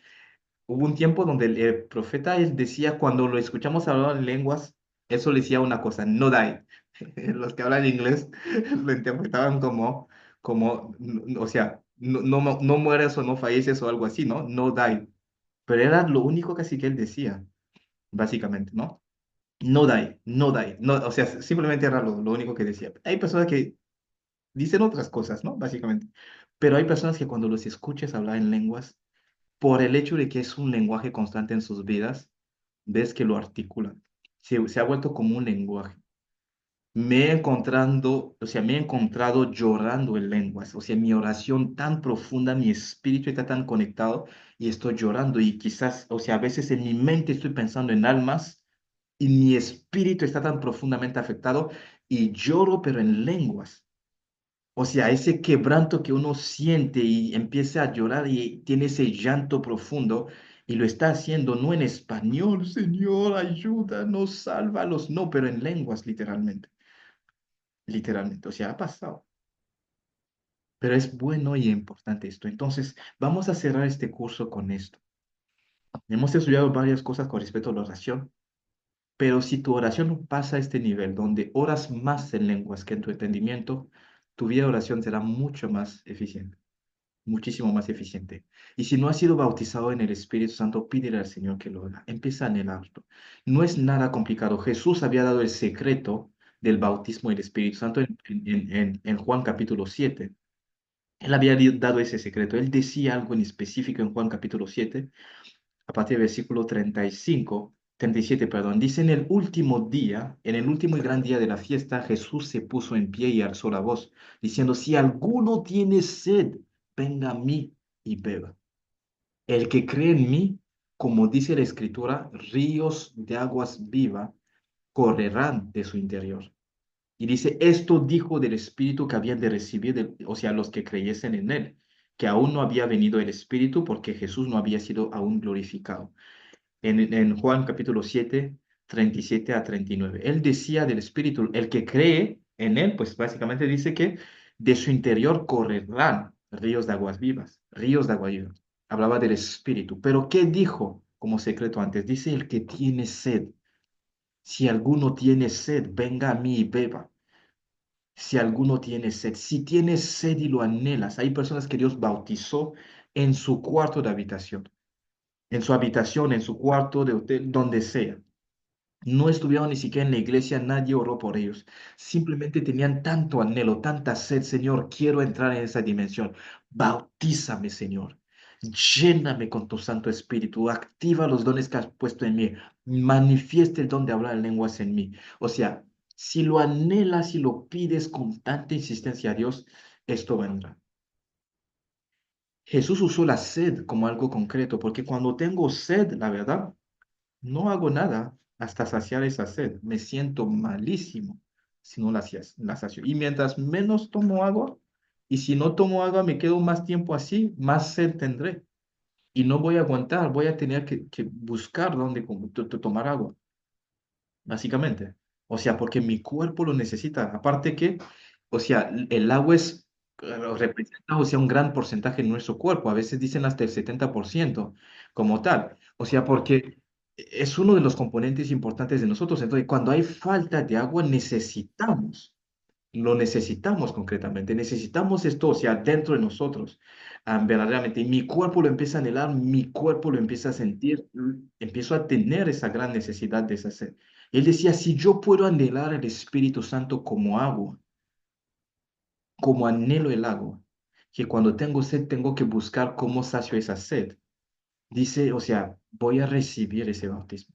hubo un tiempo donde el profeta él decía, cuando lo escuchamos hablar en lenguas, eso le decía una cosa, no die. Los que hablan inglés lo interpretaban como, o sea, no mueres o no falleces o algo así, ¿no? No die. pero era lo único casi que él decía, básicamente, ¿no? No die, no die, no, o sea, simplemente era lo único que decía. Hay personas que dicen otras cosas, ¿no? Básicamente, pero hay personas que cuando los escuchas hablar en lenguas, por el hecho de que es un lenguaje constante en sus vidas, ves que lo articulan. Se ha vuelto como un lenguaje. Me he encontrado llorando en lenguas, o sea, mi oración tan profunda, mi espíritu está tan conectado y estoy llorando y quizás, o sea, a veces en mi mente estoy pensando en almas y mi espíritu está tan profundamente afectado y lloro, pero en lenguas. O sea, ese quebranto que uno siente y empieza a llorar y tiene ese llanto profundo y lo está haciendo no en español, Señor, ayúdanos, sálvalos, no, pero en lenguas literalmente, literalmente, o sea, ha pasado. Pero es bueno y importante esto. Entonces, vamos a cerrar este curso con esto. Hemos estudiado varias cosas con respecto a la oración, pero si tu oración no pasa a este nivel, donde oras más en lenguas que en tu entendimiento, tu vida de oración será mucho más eficiente. Muchísimo más eficiente. Y si no has sido bautizado en el Espíritu Santo, pídele al Señor que lo haga. Empieza a anhelarlo. No es nada complicado. Jesús había dado el secreto del bautismo del Espíritu Santo en Juan capítulo 7. Él había dado ese secreto. Él decía algo en específico en Juan capítulo 7 a partir del versículo 35, 37, perdón. Dice, en el último día, en el último y gran día de la fiesta, Jesús se puso en pie y alzó la voz, diciendo, si alguno tiene sed, venga a mí y beba. El que cree en mí, como dice la Escritura, ríos de aguas vivas correrán de su interior. Y dice, esto dijo del Espíritu que habían de recibir, o sea, los que creyesen en él, que aún no había venido el Espíritu porque Jesús no había sido aún glorificado en Juan capítulo 7, 37 a 39. Él decía del Espíritu, el que cree en él, pues básicamente dice que de su interior correrán ríos de aguas vivas, ríos de agua viva. Hablaba del Espíritu. Pero ¿qué dijo como secreto antes? Dice el que tiene sed. Si alguno tiene sed, venga a mí y beba. Si alguno tiene sed, si tienes sed y lo anhelas, hay personas que Dios bautizó en su cuarto de habitación, en su habitación, en su cuarto de hotel, donde sea. No estuvieron ni siquiera en la iglesia, nadie oró por ellos. Simplemente tenían tanto anhelo, tanta sed, Señor, quiero entrar en esa dimensión. Bautízame, Señor. Lléname con tu Santo Espíritu. Activa los dones que has puesto en mí. Manifiesta el don de hablar en lenguas en mí. O sea, si lo anhelas y lo pides con tanta insistencia a Dios, esto vendrá. Jesús usó la sed como algo concreto, porque cuando tengo sed, la verdad, no hago nada hasta saciar esa sed. Me siento malísimo si no la sacio. Y mientras menos tomo agua, y si no tomo agua, me quedo más tiempo así, más sed tendré. Y no voy a aguantar, voy a tener que buscar dónde tomar agua, básicamente. O sea, porque mi cuerpo lo necesita. Aparte que, o sea, el agua representa, o sea, un gran porcentaje en nuestro cuerpo. A veces dicen hasta el 70% como tal. O sea, porque es uno de los componentes importantes de nosotros. Entonces, cuando hay falta de agua, lo necesitamos concretamente. Necesitamos esto, o sea, dentro de nosotros, verdaderamente. Y mi cuerpo lo empieza a anhelar, mi cuerpo lo empieza a sentir, empiezo a tener esa gran necesidad de esa sed. Él decía, si yo puedo anhelar el Espíritu Santo como agua, como anhelo el agua, que cuando tengo sed tengo que buscar cómo sacio esa sed. Dice, o sea, voy a recibir ese bautismo.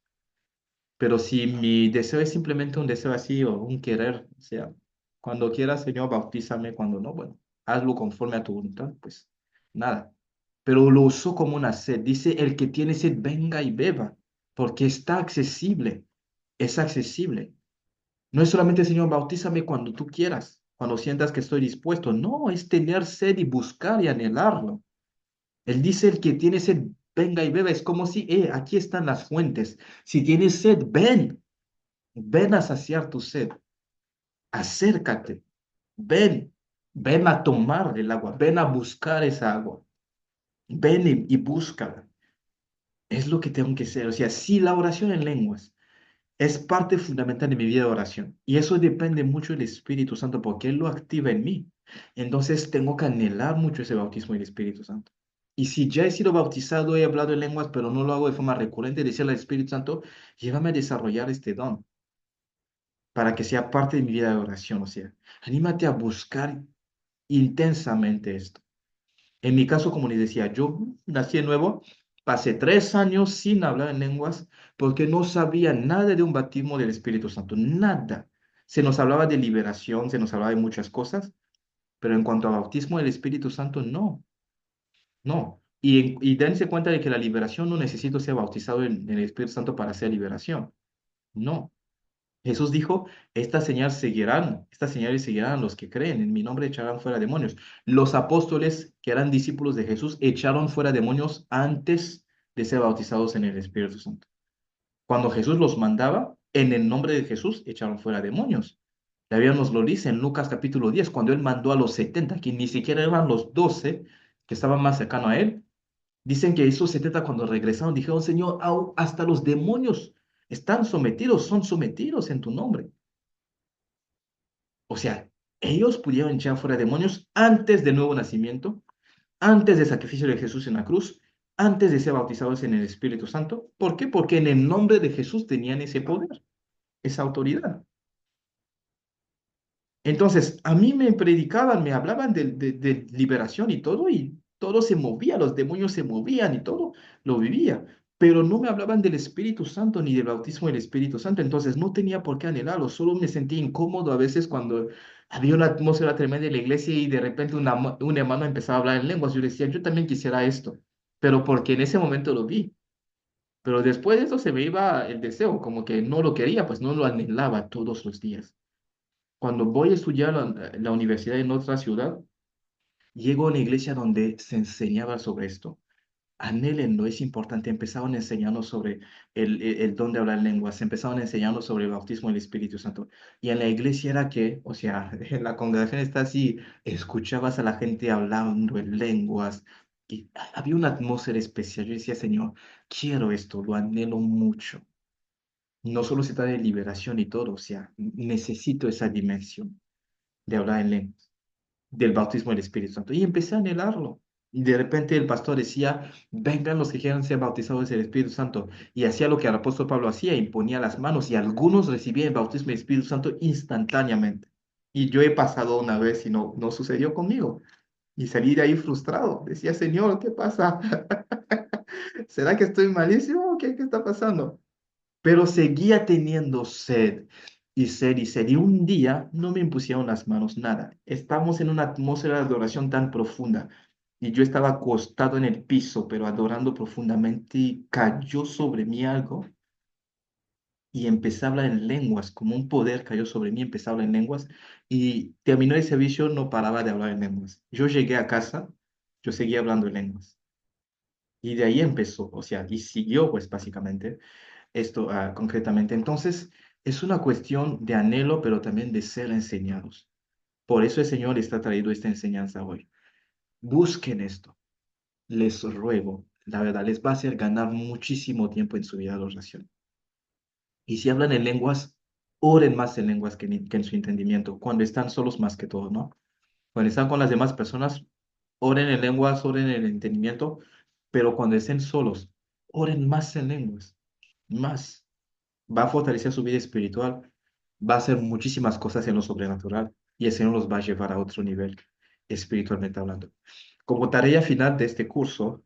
Pero si mi deseo es simplemente un deseo así o un querer, o sea, cuando quieras, Señor, bautízame, cuando no, bueno, hazlo conforme a tu voluntad, pues nada. Pero lo usó como una sed. Dice, el que tiene sed, venga y beba, porque está accesible, es accesible. No es solamente, Señor, bautízame cuando tú quieras, cuando sientas que estoy dispuesto. No, es tener sed y buscar y anhelarlo. Él dice, el que tiene sed, venga y beba. Es como si, aquí están las fuentes. Si tienes sed, ven. Ven a saciar tu sed, acércate, ven, ven a tomar del agua, ven a buscar esa agua, ven y búscala. Es lo que tengo que hacer. O sea, si la oración en lenguas es parte fundamental de mi vida de oración, y eso depende mucho del Espíritu Santo, porque Él lo activa en mí. Entonces tengo que anhelar mucho ese bautismo del Espíritu Santo. Y si ya he sido bautizado, he hablado en lenguas, pero no lo hago de forma recurrente, decirle al Espíritu Santo, llévame a desarrollar este don para que sea parte de mi vida de oración. O sea, anímate a buscar intensamente esto. En mi caso, como les decía, yo nací de nuevo, pasé 3 años sin hablar en lenguas porque no sabía nada de un bautismo del Espíritu Santo, nada. Se nos hablaba de liberación, se nos hablaba de muchas cosas, pero en cuanto a bautismo del Espíritu Santo, no, no. Y dense cuenta de que la liberación no necesito ser bautizado en el Espíritu Santo para hacer liberación. No. Jesús dijo, estas señales seguirán a los que creen, en mi nombre echarán fuera demonios. Los apóstoles, que eran discípulos de Jesús, echaron fuera demonios antes de ser bautizados en el Espíritu Santo. Cuando Jesús los mandaba, en el nombre de Jesús echaron fuera demonios. La Biblia nos lo dice en Lucas capítulo 10, cuando él mandó a los 70, que ni siquiera eran los 12 que estaban más cercanos a él. Dicen que esos 70 cuando regresaron dijeron, Señor, hasta los demonios están sometidos, son sometidos en tu nombre. O sea, ellos pudieron echar fuera demonios antes del nuevo nacimiento, antes del sacrificio de Jesús en la cruz, antes de ser bautizados en el Espíritu Santo. ¿Por qué? Porque en el nombre de Jesús tenían ese poder, esa autoridad. Entonces, a mí me predicaban, me hablaban de liberación y todo se movía, los demonios se movían y todo lo vivía, pero no me hablaban del Espíritu Santo ni del bautismo del Espíritu Santo, entonces no tenía por qué anhelarlo, solo me sentía incómodo a veces cuando había una atmósfera tremenda en la iglesia y de repente un hermano empezaba a hablar en lenguas, yo decía, yo también quisiera esto, pero porque en ese momento lo vi. Pero después de eso se me iba el deseo, como que no lo quería, pues no lo anhelaba todos los días. Cuando voy a estudiar la universidad en otra ciudad, llego a una iglesia donde se enseñaba sobre esto. Anhélenlo, es importante. Empezaron enseñando sobre el don de hablar lenguas, empezaron enseñando sobre el bautismo del Espíritu Santo. Y en la iglesia era que, o sea, en la congregación está así, escuchabas a la gente hablando en lenguas y había una atmósfera especial. Yo decía, Señor, quiero esto, lo anhelo mucho. No solo se trata de liberación y todo, o sea, necesito esa dimensión de hablar en lenguas, del bautismo del Espíritu Santo. Y empecé a anhelarlo. Y de repente el pastor decía, vengan los que quieran ser bautizados del Espíritu Santo. Y hacía lo que el apóstol Pablo hacía, imponía las manos y algunos recibían el bautismo del Espíritu Santo instantáneamente. Y yo he pasado una vez y no sucedió conmigo. Y salí de ahí frustrado. Decía, Señor, ¿qué pasa? ¿Será que estoy malísimo? ¿Qué está pasando? Pero seguía teniendo sed y sed y sed. Y un día no me impusieron las manos, nada. Estábamos en una atmósfera de adoración tan profunda. Y yo estaba acostado en el piso, pero adorando profundamente, y cayó sobre mí algo. Y empecé a hablar en lenguas, como un poder cayó sobre mí, empecé a hablar en lenguas. Y terminó el servicio, no paraba de hablar en lenguas. Yo llegué a casa, yo seguía hablando en lenguas. Y de ahí empezó, o sea, y siguió, pues básicamente esto concretamente. Entonces, es una cuestión de anhelo, pero también de ser enseñados. Por eso el Señor está trayendo esta enseñanza hoy. Busquen esto, les ruego. La verdad, les va a hacer ganar muchísimo tiempo en su vida de oración. Y si hablan en lenguas, oren más en lenguas que en su entendimiento, cuando están solos más que todo, ¿no? Cuando están con las demás personas, oren en lenguas, oren en el entendimiento, pero cuando estén solos, oren más en lenguas, más. Va a fortalecer su vida espiritual, va a hacer muchísimas cosas en lo sobrenatural y el Señor los va a llevar a otro nivel, espiritualmente hablando. Como tarea final de este curso,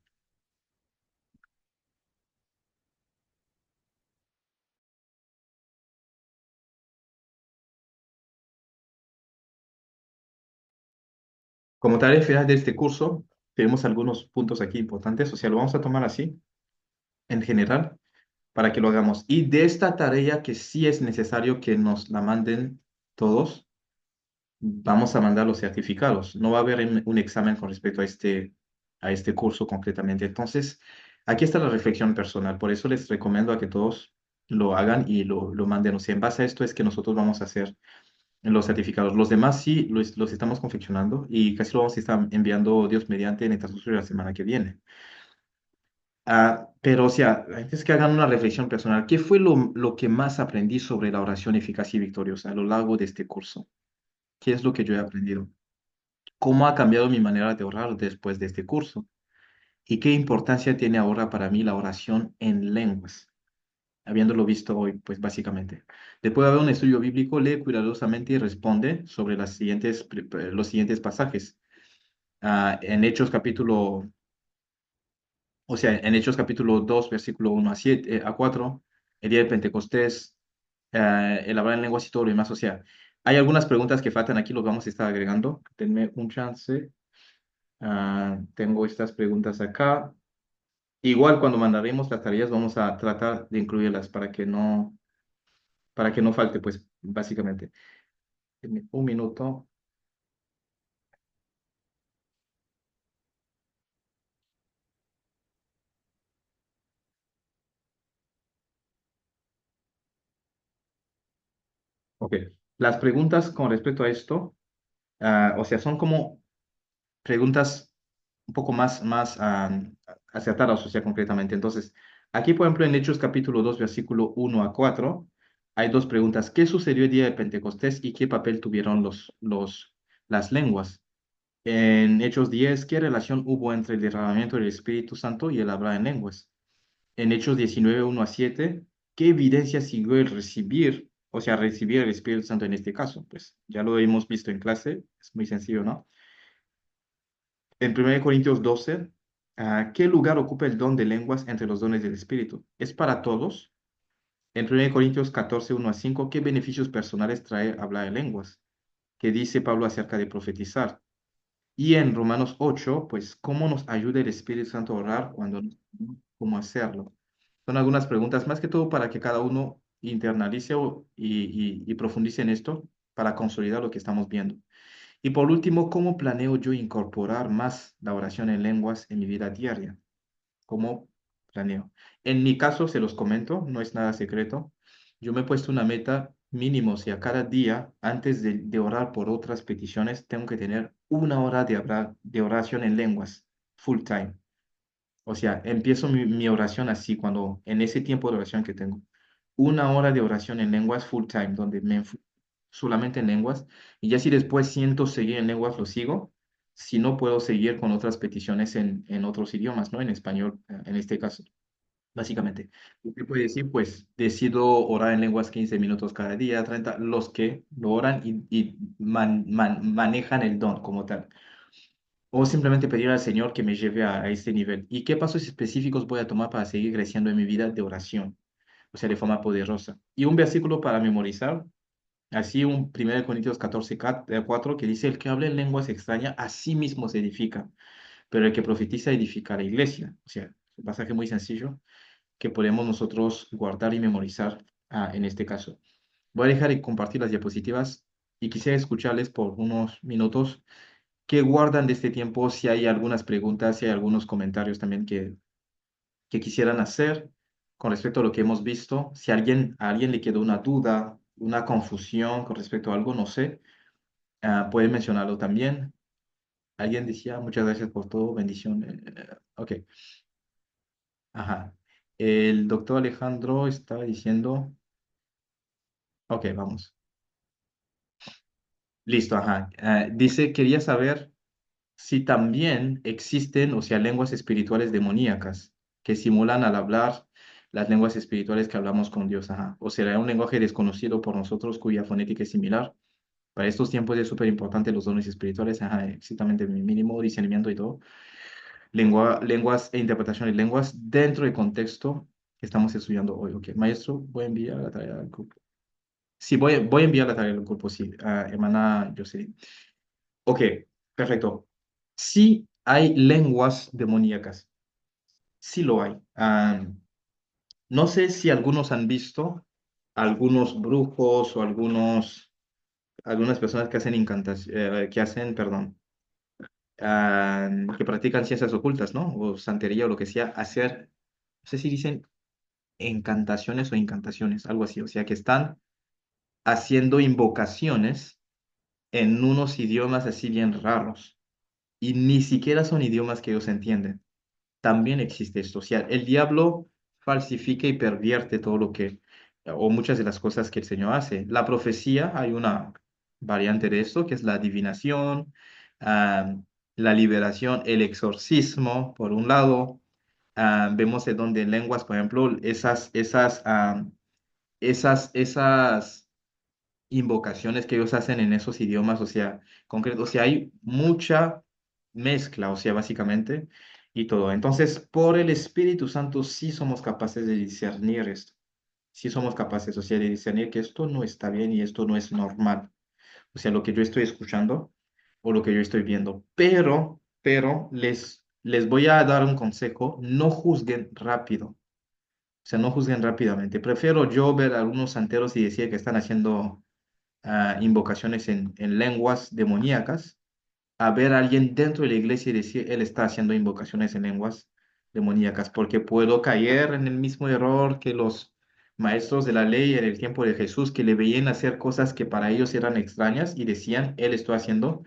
como tarea final de este curso, tenemos algunos puntos aquí importantes, o sea, lo vamos a tomar así, en general, para que lo hagamos. Y de esta tarea que sí es necesario que nos la manden todos, vamos a mandar los certificados. No va a haber un examen con respecto a este curso concretamente. Entonces, aquí está la reflexión personal. Por eso les recomiendo a que todos lo hagan y lo manden. O sea, en base a esto es que nosotros vamos a hacer los certificados. Los demás sí los estamos confeccionando y casi lo vamos a estar enviando Dios mediante en el transcurso de la semana que viene. Pero, o sea, es que hagan una reflexión personal. ¿Qué fue lo que más aprendí sobre la oración eficaz y victoriosa a lo largo de este curso? ¿Qué es lo que yo he aprendido? ¿Cómo ha cambiado mi manera de orar después de este curso? ¿Y qué importancia tiene ahora para mí la oración en lenguas? Habiéndolo visto hoy, pues básicamente. Después de haber un estudio bíblico, lee cuidadosamente y responde sobre los siguientes pasajes. En Hechos capítulo, o sea, en Hechos capítulo 2 versículo 1 a 7, a 4, el día de Pentecostés, el hablar en lenguas y todo lo demás. O sea, hay algunas preguntas que faltan aquí, los vamos a estar agregando. Denme un chance. Tengo estas preguntas acá. Igual cuando mandaremos las tareas vamos a tratar de incluirlas para que no falte, pues, básicamente. Denme un minuto. Ok. Las preguntas con respecto a esto, o sea, son como preguntas un poco más acertadas, o sea, concretamente. Entonces, aquí, por ejemplo, en Hechos capítulo 2 versículo 1 a 4 hay dos preguntas. ¿Qué sucedió el día de Pentecostés y qué papel tuvieron las lenguas? En Hechos 10, ¿qué relación hubo entre el derramamiento del Espíritu Santo y el hablar en lenguas? En Hechos 19, 1 a 7, ¿qué evidencia siguió el recibir, o sea, recibir el Espíritu Santo en este caso? Pues ya lo hemos visto en clase, es muy sencillo, ¿no? En 1 Corintios 12, ¿qué lugar ocupa el don de lenguas entre los dones del Espíritu? ¿Es para todos? En 1 Corintios 14, 1 a 5, ¿qué beneficios personales trae hablar en lenguas? ¿Qué dice Pablo acerca de profetizar? Y en Romanos 8, pues, ¿cómo nos ayuda el Espíritu Santo a orar cuando no sabemos cómo hacerlo? Son algunas preguntas, más que todo para que cada uno internalice y profundice en esto para consolidar lo que estamos viendo. Y por último, ¿cómo planeo yo incorporar más la oración en lenguas en mi vida diaria? ¿Cómo planeo? En mi caso, se los comento, no es nada secreto. Yo me he puesto una meta mínimo, o sea, cada día, antes de orar por otras peticiones, tengo que tener una hora de oración en lenguas, full time. O sea, empiezo mi oración así, cuando en ese tiempo de oración que tengo. Una hora de oración en lenguas full time, donde solamente en lenguas. Y ya si después siento seguir en lenguas, lo sigo. Si no, puedo seguir con otras peticiones en otros idiomas, ¿no? En español, en este caso, básicamente. ¿Qué puede decir? Pues decido orar en lenguas 15 minutos cada día, 30 los que lo oran y manejan el don como tal. O simplemente pedir al Señor que me lleve a este nivel. ¿Y qué pasos específicos voy a tomar para seguir creciendo en mi vida de oración? O sea, de forma poderosa. Y un versículo para memorizar, así un 1 Corintios 14, 4, que dice, el que habla en lenguas extrañas, a sí mismo se edifica, pero el que profetiza edifica a la iglesia. O sea, un pasaje muy sencillo que podemos nosotros guardar y memorizar en este caso. Voy a dejar de compartir las diapositivas y quisiera escucharles por unos minutos qué guardan de este tiempo, si hay algunas preguntas, si hay algunos comentarios también que quisieran hacer con respecto a lo que hemos visto. Si a alguien le quedó una duda, una confusión con respecto a algo, no sé, pueden mencionarlo también. Alguien decía, muchas gracias por todo, bendición. Ok, ajá. El doctor Alejandro estaba diciendo, ok, vamos. Listo, ajá. Dice, quería saber si también existen, o sea, lenguas espirituales demoníacas que simulan al hablar las lenguas espirituales que hablamos con Dios, ajá. O será un lenguaje desconocido por nosotros cuya fonética es similar. Para estos tiempos es súper importante los dones espirituales, ajá, exactamente, mi mínimo discernimiento y todo. Lenguas e interpretación de lenguas dentro del contexto que estamos estudiando hoy. Ok, maestro, voy a enviar la tarea al grupo. Sí, voy a enviar la tarea al grupo, sí, hermana Jocelyn. Ok, perfecto. Sí hay lenguas demoníacas, sí lo hay. No sé si algunos han visto algunos brujos o algunas personas que hacen perdón, que practican ciencias ocultas, ¿no? O santería o lo que sea, hacer, no sé si dicen encantaciones o incantaciones, algo así. O sea, que están haciendo invocaciones en unos idiomas así bien raros y ni siquiera son idiomas que ellos entienden. También existe esto. O sea, el diablo falsifica y pervierte todo o muchas de las cosas que el Señor hace. La profecía, hay una variante de esto, que es la adivinación, ah, la liberación, el exorcismo, por un lado. Vemos en donde en lenguas, por ejemplo, esas invocaciones que ellos hacen en esos idiomas, o sea, concreto, o sea, hay mucha mezcla, o sea, básicamente, y todo. Entonces, por el Espíritu Santo sí somos capaces de discernir esto, sí somos capaces, o sea, de discernir que esto no está bien y esto no es normal, o sea, lo que yo estoy escuchando o lo que yo estoy viendo, pero les voy a dar un consejo: no juzguen rápido. O sea, no juzguen rápidamente. Prefiero yo ver a algunos santeros y decir que están haciendo invocaciones en lenguas demoníacas, a ver a alguien dentro de la iglesia y decir, él está haciendo invocaciones en lenguas demoníacas, porque puedo caer en el mismo error que los maestros de la ley en el tiempo de Jesús, que le veían hacer cosas que para ellos eran extrañas y decían, él está haciendo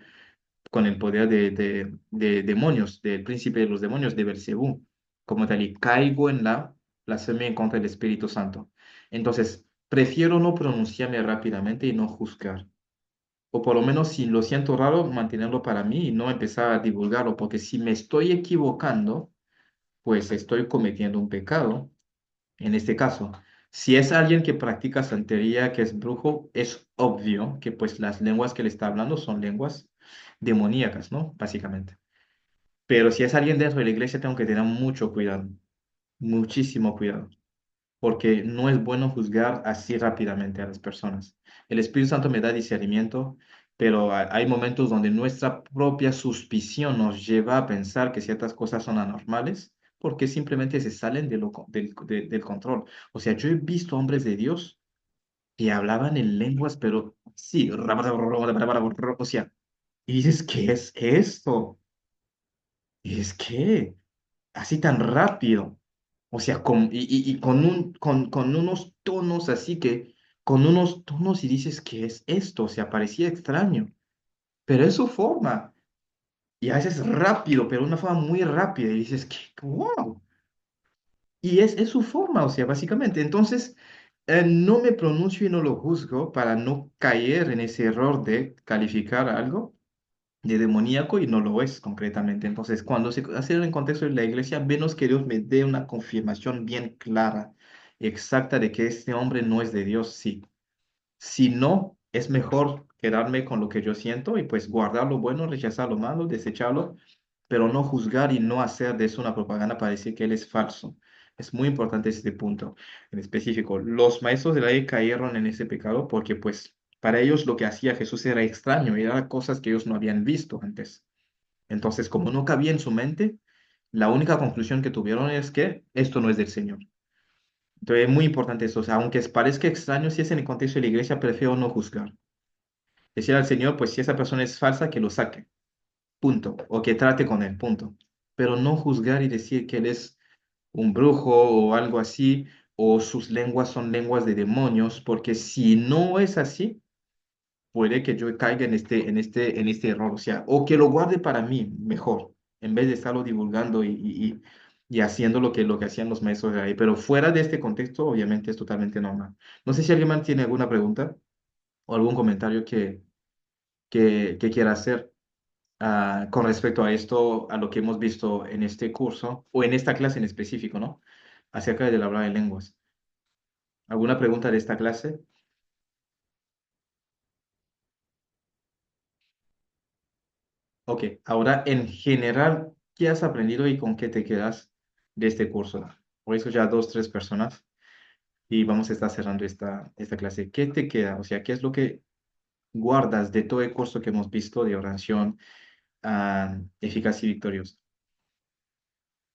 con el poder de demonios, del príncipe de los demonios, de Belcebú, como tal, y caigo en la blasfemia en contra del Espíritu Santo. Entonces, prefiero no pronunciarme rápidamente y no juzgar. O por lo menos si lo siento raro, mantenerlo para mí y no empezar a divulgarlo, porque si me estoy equivocando, pues estoy cometiendo un pecado. En este caso, si es alguien que practica santería, que es brujo, es obvio que pues las lenguas que le está hablando son lenguas demoníacas, ¿no? Básicamente. Pero si es alguien dentro de la iglesia, tengo que tener mucho cuidado, muchísimo cuidado, porque no es bueno juzgar así rápidamente a las personas. El Espíritu Santo me da discernimiento, pero hay momentos donde nuestra propia suspición nos lleva a pensar que ciertas cosas son anormales, porque simplemente se salen del control. O sea, yo he visto hombres de Dios que hablaban en lenguas, pero sí, o sea, y dices, ¿qué es esto? Y es que así tan rápido, o sea, y con unos tonos así que, con unos tonos y dices, ¿qué es esto? O sea, parecía extraño, pero es su forma, y a veces rápido, pero una forma muy rápida, y dices, ¿qué? ¡Wow! Y es su forma, o sea, básicamente. Entonces, no me pronuncio y no lo juzgo para no caer en ese error de calificar algo de demoníaco y no lo es concretamente. Entonces, cuando se hace en el contexto de la iglesia, menos que Dios me dé una confirmación bien clara, exacta de que este hombre no es de Dios, sí. Si no, es mejor quedarme con lo que yo siento y pues guardar lo bueno, rechazar lo malo, desecharlo, pero no juzgar y no hacer de eso una propaganda para decir que él es falso. Es muy importante este punto en específico. Los maestros de la ley cayeron en ese pecado porque pues para ellos lo que hacía Jesús era extraño y eran cosas que ellos no habían visto antes. Entonces, como no cabía en su mente, la única conclusión que tuvieron es que esto no es del Señor. Entonces, es muy importante eso. O sea, aunque parezca extraño, si es en el contexto de la iglesia, prefiero no juzgar. Decir al Señor, pues si esa persona es falsa, que lo saque, punto. O que trate con él, punto. Pero no juzgar y decir que él es un brujo o algo así, o sus lenguas son lenguas de demonios, porque si no es así, puede que yo caiga en este error, o sea, o que lo guarde para mí mejor, en vez de estarlo divulgando y haciendo lo que hacían los maestros de ahí. Pero fuera de este contexto, obviamente es totalmente normal. No sé si alguien más tiene alguna pregunta o algún comentario que quiera hacer con respecto a esto, a lo que hemos visto en este curso o en esta clase en específico, ¿no? Acerca del hablar en lenguas. ¿Alguna pregunta de esta clase? Ok, ahora en general, ¿qué has aprendido y con qué te quedas de este curso? Por eso ya dos, tres personas y vamos a estar cerrando esta clase. ¿Qué te queda? O sea, ¿qué es lo que guardas de todo el curso que hemos visto de oración eficaz y victoriosa?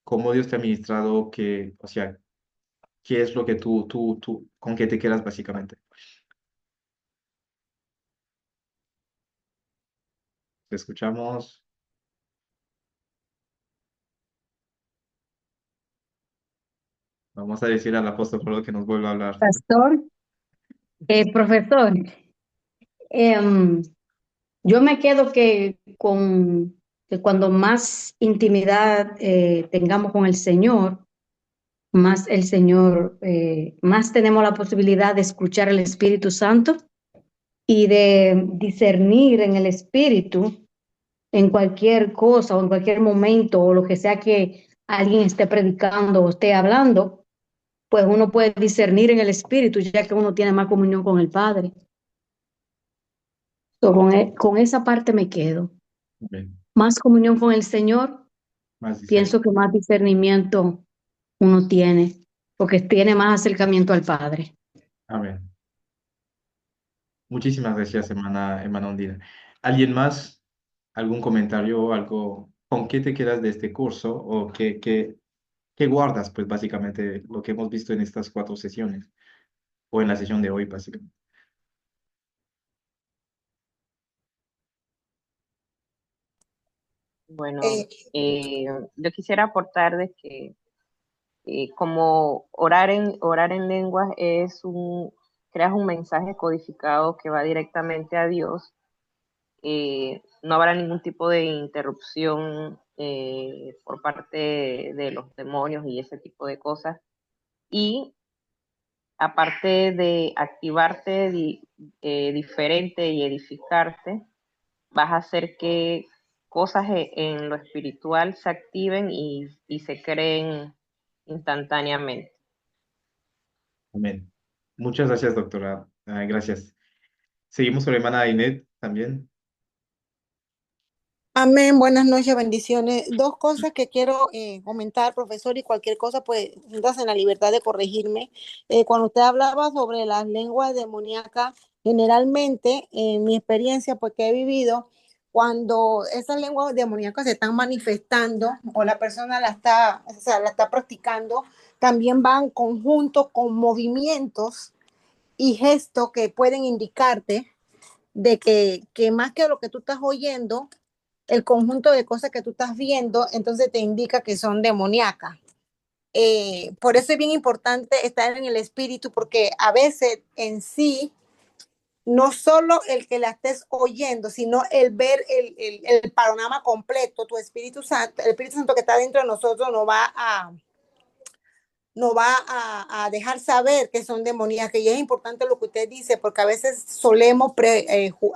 ¿Cómo Dios te ha ministrado? O sea, ¿qué es lo que con qué te quedas básicamente? Te escuchamos. Vamos a decir al apóstol Pablo que nos vuelva a hablar. Pastor, profesor, em, yo me quedo que cuando más intimidad tengamos con el Señor, más tenemos la posibilidad de escuchar el Espíritu Santo y de discernir en el Espíritu en cualquier cosa o en cualquier momento o lo que sea que alguien esté predicando o esté hablando, pues uno puede discernir en el espíritu, ya que uno tiene más comunión con el Padre. So, con esa parte me quedo. Amén. Más comunión con el Señor, Más pienso que más discernimiento uno tiene, porque tiene más acercamiento al Padre. Amén. Muchísimas gracias, hermana Ondina. ¿Alguien más? ¿Algún comentario o algo? ¿Con qué te quedas de este curso? ¿O qué guardas, pues, básicamente, lo que hemos visto en estas 4 sesiones? O en la sesión de hoy, básicamente. Bueno, Eh, yo quisiera aportar de que como orar en lenguas creas un mensaje codificado que va directamente a Dios. No habrá ningún tipo de interrupción por parte de los demonios y ese tipo de cosas. Y aparte de activarte diferente y edificarte, vas a hacer que cosas en lo espiritual se activen y se creen instantáneamente. Amén. Muchas gracias, doctora. Gracias. Seguimos con la hermana Inet también. Amén, buenas noches, bendiciones. Dos cosas que quiero comentar, profesor, y cualquier cosa, pues, sientas en la libertad de corregirme. Cuando usted hablaba sobre las lenguas demoníacas, generalmente, en mi experiencia, pues, que he vivido, cuando esas lenguas demoníacas se están manifestando o la persona o sea, la está practicando, también van conjunto con movimientos y gestos que pueden indicarte de que más que lo que tú estás oyendo, el conjunto de cosas que tú estás viendo, entonces te indica que son demoníacas. Por eso es bien importante estar en el espíritu, porque a veces en sí, no solo el que la estés oyendo, sino el ver el panorama completo, tu Espíritu Santo, el Espíritu Santo que está dentro de nosotros nos va a dejar saber que son demoníacas. Y es importante lo que usted dice, porque a veces solemos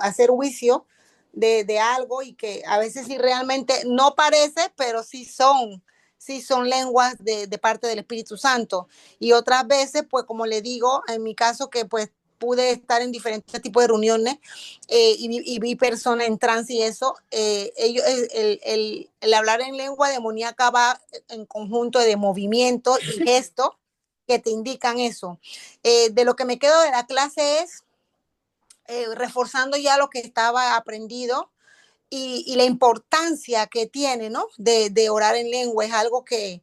hacer juicio de algo y que a veces sí realmente no parece, pero sí son lenguas de parte del Espíritu Santo. Y otras veces, pues como le digo, en mi caso que pues pude estar en diferentes tipos de reuniones y vi personas en trance y eso, el hablar en lengua demoníaca va en conjunto de movimientos y gestos que te indican eso. De lo que me quedo de la clase es reforzando ya lo que estaba aprendido y la importancia que tiene, ¿no? De orar en lengua. Es algo que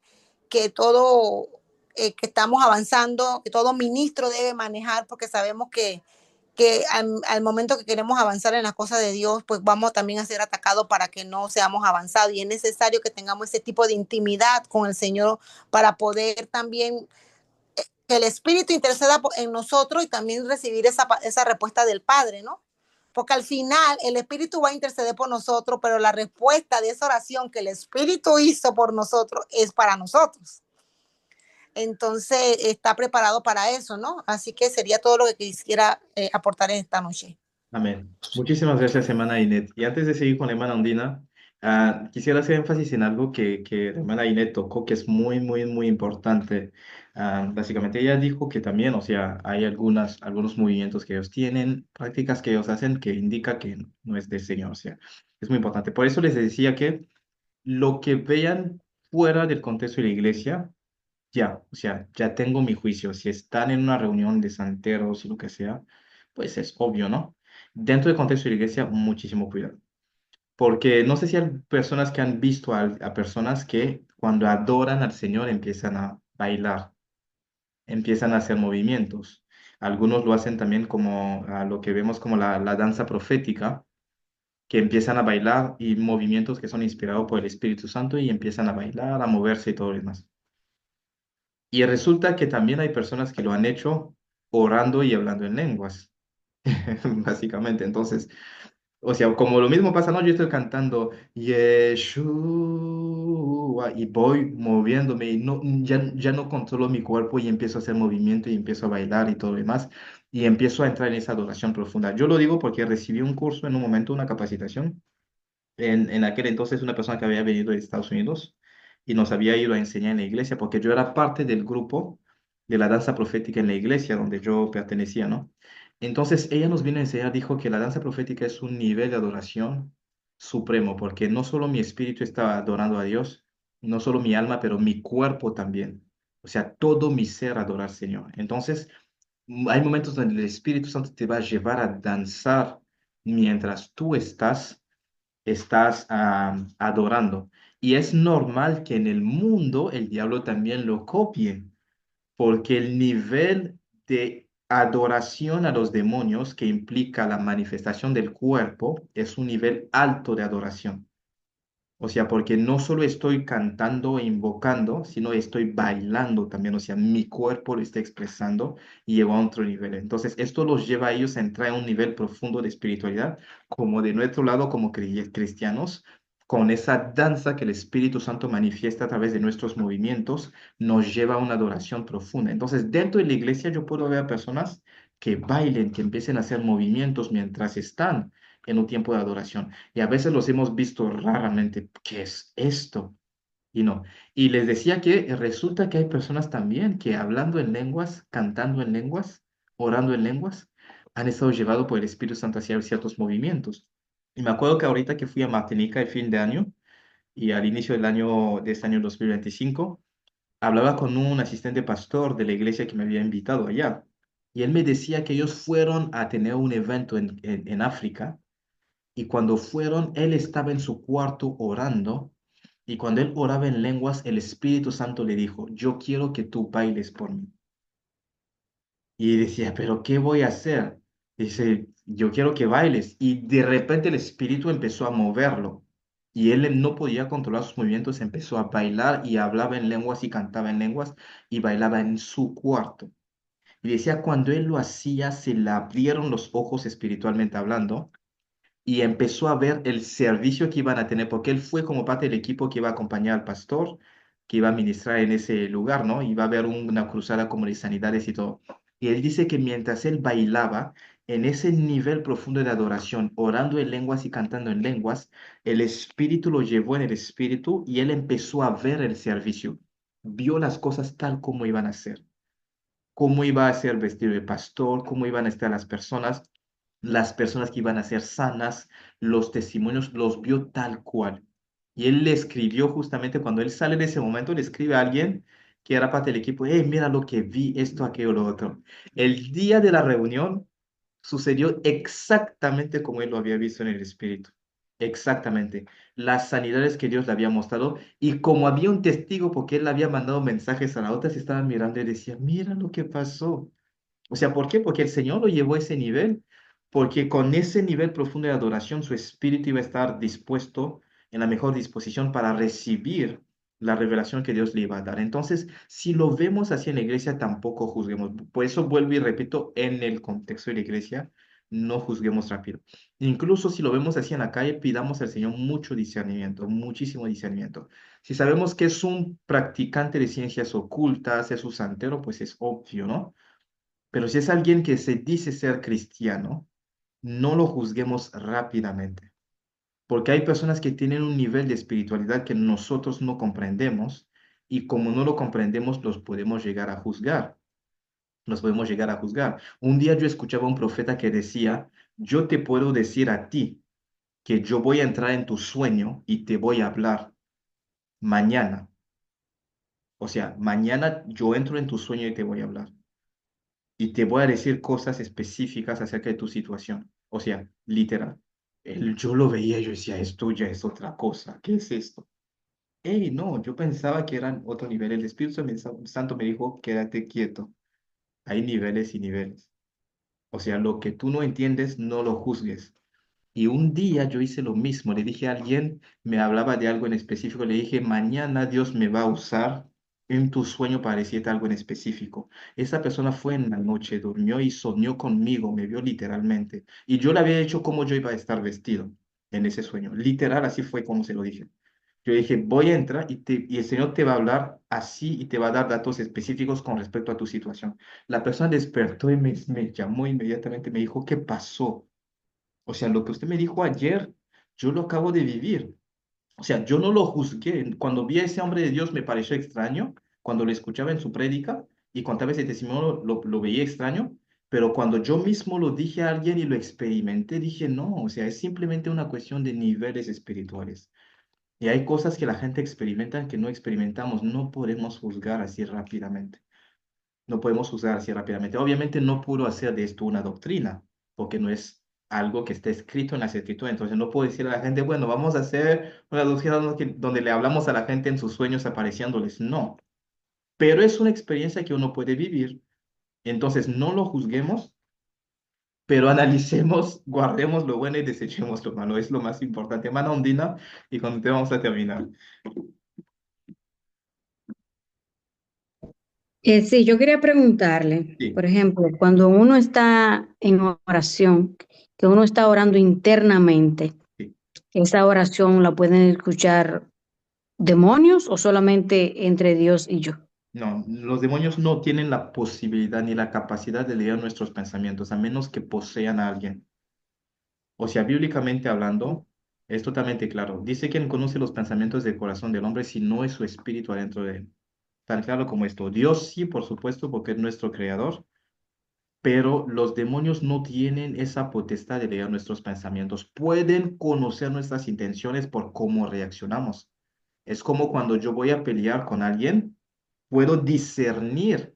todo, que estamos avanzando, que todo ministro debe manejar, porque sabemos que al momento que queremos avanzar en las cosas de Dios, pues vamos también a ser atacados para que no seamos avanzados. Y es necesario que tengamos ese tipo de intimidad con el Señor para poder también que el Espíritu interceda en nosotros y también recibir esa respuesta del Padre, ¿no? Porque al final el Espíritu va a interceder por nosotros, pero la respuesta de esa oración que el Espíritu hizo por nosotros es para nosotros. Entonces está preparado para eso, ¿no? Así que sería todo lo que quisiera aportar en esta noche. Amén. Muchísimas gracias, hermana Inet. Y antes de seguir con la hermana Ondina, quisiera hacer énfasis en algo que la hermana Inet tocó, que es muy, muy, muy importante. Básicamente, ella dijo que también, o sea, hay algunos movimientos que ellos tienen, prácticas que ellos hacen que indica que no es del Señor, o sea, es muy importante. Por eso les decía que lo que vean fuera del contexto de la iglesia, ya, o sea, ya tengo mi juicio. Si están en una reunión de santeros y lo que sea, pues es obvio, ¿no? Dentro del contexto de la iglesia, muchísimo cuidado. Porque no sé si hay personas que han visto a personas que cuando adoran al Señor empiezan a bailar, empiezan a hacer movimientos. Algunos lo hacen también como lo que vemos como la danza profética, que empiezan a bailar y movimientos que son inspirados por el Espíritu Santo y empiezan a bailar, a moverse y todo lo demás. Y resulta que también hay personas que lo han hecho orando y hablando en lenguas, básicamente. Entonces, o sea, como lo mismo pasa, ¿no? Yo estoy cantando Yeshua y voy moviéndome y no, ya no controlo mi cuerpo y empiezo a hacer movimiento y empiezo a bailar y todo lo demás y empiezo a entrar en esa adoración profunda. Yo lo digo porque recibí un curso en un momento, una capacitación en aquel entonces una persona que había venido de Estados Unidos y nos había ido a enseñar en la iglesia, porque yo era parte del grupo de la danza profética en la iglesia donde yo pertenecía, ¿no? Entonces ella nos vino a enseñar, dijo que la danza profética es un nivel de adoración supremo, porque no solo mi espíritu estaba adorando a Dios, no solo mi alma, pero mi cuerpo también. O sea, todo mi ser adorar al Señor. Entonces, hay momentos donde el Espíritu Santo te va a llevar a danzar mientras tú estás adorando. Y es normal que en el mundo el diablo también lo copie, porque el nivel de adoración a los demonios que implica la manifestación del cuerpo es un nivel alto de adoración. O sea, porque no solo estoy cantando e invocando, sino estoy bailando también. O sea, mi cuerpo lo está expresando y lleva a otro nivel. Entonces, esto los lleva a ellos a entrar a un nivel profundo de espiritualidad, como de nuestro lado, como cristianos, con esa danza que el Espíritu Santo manifiesta a través de nuestros movimientos, nos lleva a una adoración profunda. Entonces, dentro de la iglesia yo puedo ver personas que bailen, que empiecen a hacer movimientos mientras están en un tiempo de adoración. Y a veces los hemos visto raramente. ¿Qué es esto? Y no. Y les decía que resulta que hay personas también que hablando en lenguas, cantando en lenguas, orando en lenguas, han estado llevados por el Espíritu Santo a hacer ciertos movimientos. Y me acuerdo que ahorita que fui a Martinica el fin de año y al inicio del año, de este año 2025, hablaba con un asistente pastor de la iglesia que me había invitado allá. Y él me decía que ellos fueron a tener un evento en África y cuando fueron, él estaba en su cuarto orando. Y cuando él oraba en lenguas, el Espíritu Santo le dijo, yo quiero que tú bailes por mí. Y decía, pero ¿qué voy a hacer? Dice, yo quiero que bailes. Y de repente el Espíritu empezó a moverlo. Y él no podía controlar sus movimientos, empezó a bailar y hablaba en lenguas y cantaba en lenguas y bailaba en su cuarto. Y decía, cuando él lo hacía, se le abrieron los ojos espiritualmente hablando y empezó a ver el servicio que iban a tener, porque él fue como parte del equipo que iba a acompañar al pastor, que iba a ministrar en ese lugar, ¿no? Iba a haber una cruzada como de sanidades y todo. Y él dice que mientras él bailaba, en ese nivel profundo de adoración, orando en lenguas y cantando en lenguas, el Espíritu lo llevó en el Espíritu y él empezó a ver el servicio. Vio las cosas tal como iban a ser, cómo iba a ser vestido de pastor, cómo iban a estar las personas que iban a ser sanas, los testimonios, los vio tal cual. Y él le escribió justamente cuando él sale de ese momento, le escribe a alguien que era parte del equipo, hey, mira lo que vi, esto, aquello, lo otro. El día de la reunión sucedió exactamente como él lo había visto en el espíritu. Exactamente. Las sanidades que Dios le había mostrado y como había un testigo porque él le había mandado mensajes a la otra, se estaban mirando y decía, mira lo que pasó. O sea, ¿por qué? Porque el Señor lo llevó a ese nivel, porque con ese nivel profundo de adoración, su espíritu iba a estar dispuesto, en la mejor disposición para recibir la revelación que Dios le iba a dar. Entonces, si lo vemos así en la iglesia, tampoco juzguemos. Por eso vuelvo y repito, en el contexto de la iglesia, no juzguemos rápido. Incluso si lo vemos así en la calle, pidamos al Señor mucho discernimiento, muchísimo discernimiento. Si sabemos que es un practicante de ciencias ocultas, es un santero, pues es obvio, ¿no? Pero si es alguien que se dice ser cristiano, no lo juzguemos rápidamente, porque hay personas que tienen un nivel de espiritualidad que nosotros no comprendemos y como no lo comprendemos, los podemos llegar a juzgar. Los podemos llegar a juzgar. Un día yo escuchaba a un profeta que decía, yo te puedo decir a ti que yo voy a entrar en tu sueño y te voy a hablar mañana. O sea, mañana yo entro en tu sueño y te voy a hablar. Y te voy a decir cosas específicas acerca de tu situación. O sea, literal. Yo lo veía, yo decía, esto ya es otra cosa. ¿Qué es esto? Hey, no, yo pensaba que eran otro nivel. El Santo me dijo, quédate quieto. Hay niveles y niveles. O sea, lo que tú no entiendes, no lo juzgues. Y un día yo hice lo mismo, le dije a alguien, me hablaba de algo en específico, le dije, mañana Dios me va a usar en tu sueño para decirte algo en específico. Esa persona fue en la noche, durmió y soñó conmigo, me vio literalmente. Y yo le había dicho cómo yo iba a estar vestido en ese sueño. Literal, así fue como se lo dije. Yo dije, voy a entrar y el Señor te va a hablar así y te va a dar datos específicos con respecto a tu situación. La persona despertó y me llamó inmediatamente, me dijo, ¿qué pasó? O sea, lo que usted me dijo ayer, yo lo acabo de vivir. O sea, yo no lo juzgué. Cuando vi a ese hombre de Dios me pareció extraño, cuando lo escuchaba en su prédica y contaba ese testimonio lo veía extraño, pero cuando yo mismo lo dije a alguien y lo experimenté, dije, no, o sea, es simplemente una cuestión de niveles espirituales. Y hay cosas que la gente experimenta que no experimentamos. No podemos juzgar así rápidamente. No podemos juzgar así rápidamente. Obviamente no puedo hacer de esto una doctrina, porque no es algo que esté escrito en las escrituras. Entonces no puedo decir a la gente, bueno, vamos a hacer una doctrina donde le hablamos a la gente en sus sueños apareciéndoles. No, pero es una experiencia que uno puede vivir. Entonces no lo juzguemos, pero analicemos, guardemos lo bueno y desechemos lo malo. Es lo más importante. Hermana Ondina, y con te vamos a terminar. Sí, yo quería preguntarle, Sí, por ejemplo, cuando uno está en oración, que uno está orando internamente, sí. ¿esa oración la pueden escuchar demonios o solamente entre Dios y yo? No, los demonios no tienen la posibilidad ni la capacidad de leer nuestros pensamientos, a menos que posean a alguien. O sea, bíblicamente hablando, es totalmente claro. Dice que conoce los pensamientos del corazón del hombre si no es su espíritu adentro de él. Tan claro como esto. Dios sí, por supuesto, porque es nuestro creador, pero los demonios no tienen esa potestad de leer nuestros pensamientos. Pueden conocer nuestras intenciones por cómo reaccionamos. Es como cuando yo voy a pelear con alguien, puedo discernir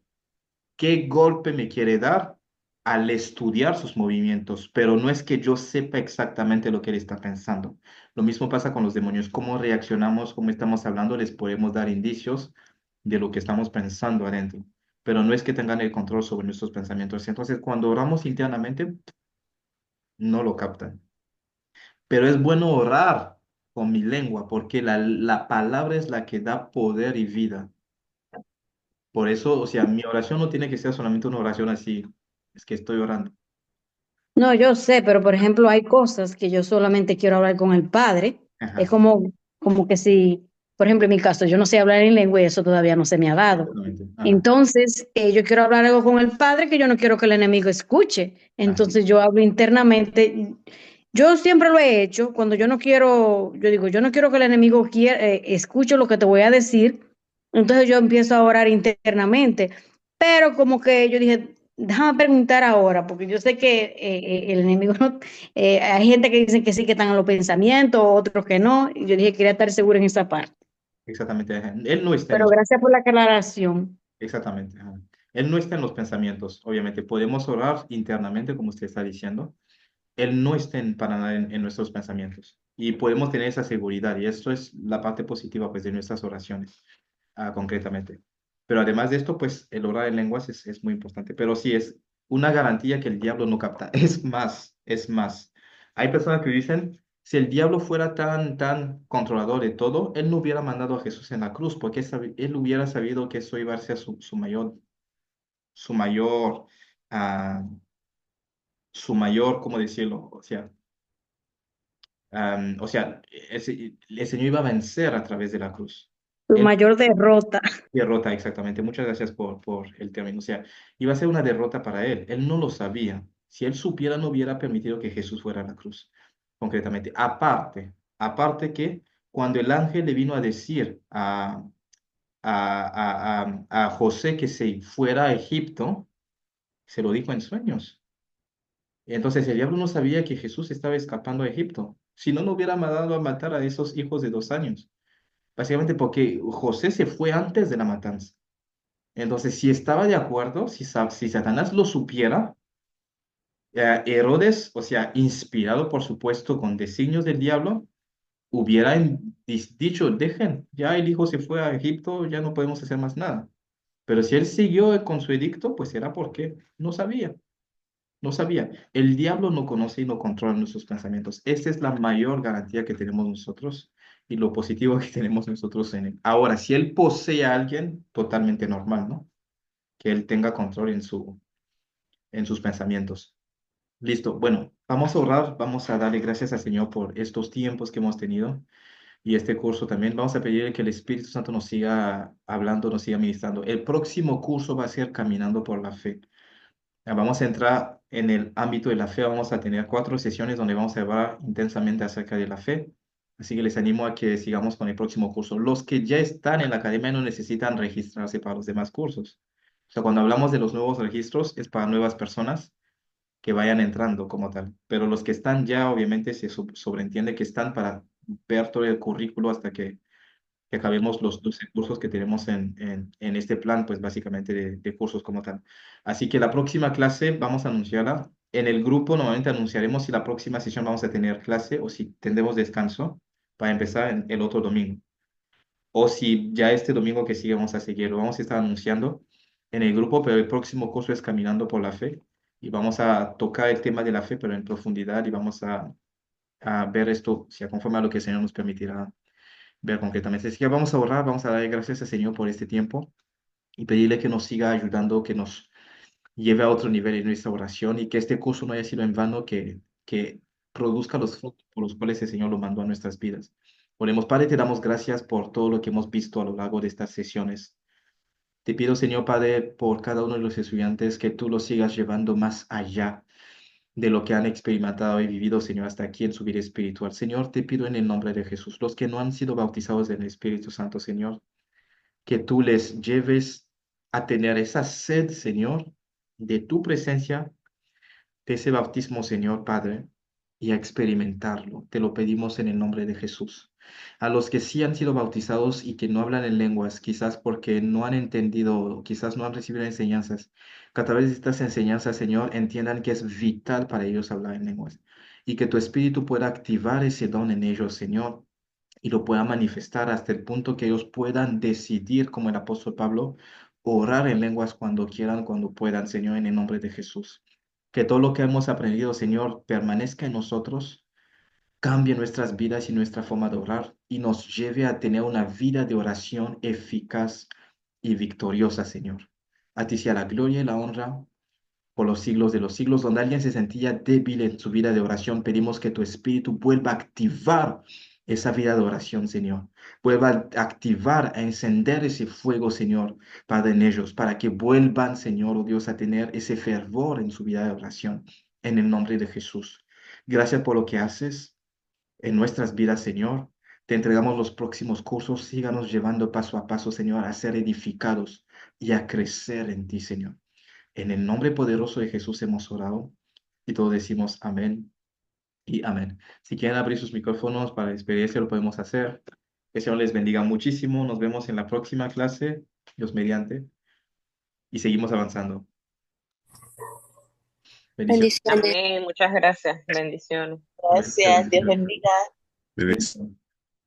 qué golpe me quiere dar al estudiar sus movimientos, pero no es que yo sepa exactamente lo que él está pensando. Lo mismo pasa con los demonios. Cómo reaccionamos, cómo estamos hablando, les podemos dar indicios de lo que estamos pensando adentro, pero no es que tengan el control sobre nuestros pensamientos. Entonces, cuando oramos internamente, no lo captan. Pero es bueno orar con mi lengua, porque la palabra es la que da poder y vida. Por eso, o sea, mi oración no tiene que ser solamente una oración así, es que estoy orando. No, yo sé, pero por ejemplo, hay cosas que yo solamente quiero hablar con el Padre. Es Ajá, como que si, por ejemplo, en mi caso, yo no sé hablar en lengua y eso todavía no se me ha dado. exactamente. Ajá, Entonces, yo quiero hablar algo con el Padre que yo no quiero que el enemigo escuche. ajá, Entonces, yo hablo internamente. Yo siempre lo he hecho. Cuando yo no quiero, yo digo, yo no quiero que el enemigo escuche lo que te voy a decir. Entonces, yo empiezo a orar internamente. Pero como que yo dije, déjame preguntar ahora, porque yo sé que el enemigo no, hay gente que dice que sí, que están en los pensamientos, otros que no. Y yo dije, quería estar seguro en esa parte. exactamente. Ajá. Él no está en Pero los, gracias por la aclaración. exactamente. Ajá. Él no está en los pensamientos. Obviamente, podemos orar internamente, como usted está diciendo. Él no está para nada en nuestros pensamientos. Y podemos tener esa seguridad. Y esto es la parte positiva, pues, de nuestras oraciones, concretamente. Pero además de esto, pues, el orar en lenguas es muy importante. Pero sí es una garantía que el diablo no capta. Es más, es más. Hay personas que dicen, si el diablo fuera tan controlador de todo, él no hubiera mandado a Jesús en la cruz, porque él hubiera sabido que eso iba a ser su mayor, ah, ¿cómo decirlo? O sea, el Señor iba a vencer a través de la cruz. Tu Él mayor derrota. derrota, exactamente. Muchas gracias por el término. O sea, iba a ser una derrota para él. Él no lo sabía. Si él supiera, no hubiera permitido que Jesús fuera a la cruz, concretamente. Aparte que cuando el ángel le vino a decir a José que se fuera a Egipto, se lo dijo en sueños. Entonces el diablo no sabía que Jesús estaba escapando a Egipto. Si no, no hubiera mandado a matar a esos hijos de 2 años. Básicamente porque José se fue antes de la matanza. Entonces, si estaba de acuerdo, si Satanás lo supiera, Herodes, o sea, inspirado por supuesto con designios del diablo, hubiera dicho, dejen, ya el hijo se fue a Egipto, ya no podemos hacer más nada. Pero si él siguió con su edicto, pues era porque no sabía. No sabía. El diablo no conoce y no controla nuestros pensamientos. Esa es la mayor garantía que tenemos nosotros y lo positivo que tenemos nosotros en él. Ahora, si él posee a alguien, totalmente normal, ¿no? Que él tenga control en sus pensamientos. Listo. Bueno, vamos a orar, vamos a darle gracias al Señor por estos tiempos que hemos tenido y este curso también. Vamos a pedir que el Espíritu Santo nos siga hablando, nos siga ministrando. El próximo curso va a ser Caminando por la Fe. Vamos a entrar en el ámbito de la fe. Vamos a tener 4 sesiones donde vamos a hablar intensamente acerca de la fe. Así que les animo a que sigamos con el próximo curso. Los que ya están en la academia no necesitan registrarse para los demás cursos. O sea, cuando hablamos de los nuevos registros, es para nuevas personas que vayan entrando como tal. Pero los que están ya, obviamente, se sobreentiende que están para ver todo el currículo hasta que acabemos los 12 cursos que tenemos en este plan, pues básicamente de cursos como tal. Así que la próxima clase vamos a anunciarla. En el grupo normalmente anunciaremos si la próxima sesión vamos a tener clase o si tendremos descanso para empezar el otro domingo. O si ya este domingo que sigue vamos a seguir, lo vamos a estar anunciando en el grupo, pero el próximo curso es Caminando por la Fe y vamos a tocar el tema de la fe, pero en profundidad y vamos a ver esto, si conforme a lo que el Señor nos permitirá ver concretamente. Así que vamos a orar, vamos a dar gracias al Señor por este tiempo y pedirle que nos siga ayudando, que nos lleve a otro nivel en nuestra oración y que este curso no haya sido en vano, que produzca los frutos por los cuales el Señor lo mandó a nuestras vidas. Oremos, Padre, te damos gracias por todo lo que hemos visto a lo largo de estas sesiones. Te pido, Señor Padre, por cada uno de los estudiantes, que tú los sigas llevando más allá de lo que han experimentado y vivido, Señor, hasta aquí en su vida espiritual. Señor, te pido en el nombre de Jesús, los que no han sido bautizados en el Espíritu Santo, Señor, que tú les lleves a tener esa sed, Señor, de tu presencia, de ese bautismo, Señor Padre, y a experimentarlo. Te lo pedimos en el nombre de Jesús. A los que sí han sido bautizados y que no hablan en lenguas, quizás porque no han entendido, o quizás no han recibido enseñanzas, que a través de estas enseñanzas, Señor, entiendan que es vital para ellos hablar en lenguas y que tu Espíritu pueda activar ese don en ellos, Señor, y lo pueda manifestar hasta el punto que ellos puedan decidir, como el apóstol Pablo, orar en lenguas cuando quieran, cuando puedan, Señor, en el nombre de Jesús. Que todo lo que hemos aprendido, Señor, permanezca en nosotros, cambie nuestras vidas y nuestra forma de orar y nos lleve a tener una vida de oración eficaz y victoriosa, Señor. A ti sea la gloria y la honra por los siglos de los siglos. Donde alguien se sentía débil en su vida de oración, pedimos que tu Espíritu vuelva a activar esa vida de oración, Señor. Vuelva a activar, a encender ese fuego, Señor, para en ellos, para que vuelvan, Señor, oh Dios, a tener ese fervor en su vida de oración, en el nombre de Jesús. Gracias por lo que haces en nuestras vidas, Señor. Te entregamos los próximos cursos. Síganos llevando paso a paso, Señor, a ser edificados y a crecer en ti, Señor. En el nombre poderoso de Jesús hemos orado y todos decimos amén y amén. Si quieren abrir sus micrófonos para la experiencia, lo podemos hacer. Que el Señor les bendiga muchísimo. Nos vemos en la próxima clase, Dios mediante, y seguimos avanzando. Bendiciones. Bendiciones. Amén, muchas gracias, bendiciones. Gracias, Dios bendiga.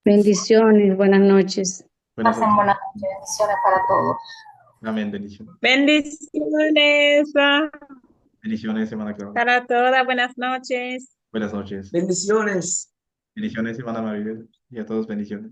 Bendiciones, buenas noches. Buenas Pasen noches. buenas noches, bendiciones para todos. Amén, bendiciones. Bendiciones Bendiciones, hermana Claudia. para todas. Buenas noches. Buenas noches. Bendiciones. Bendiciones, hermana Maribel. Y a todos bendiciones.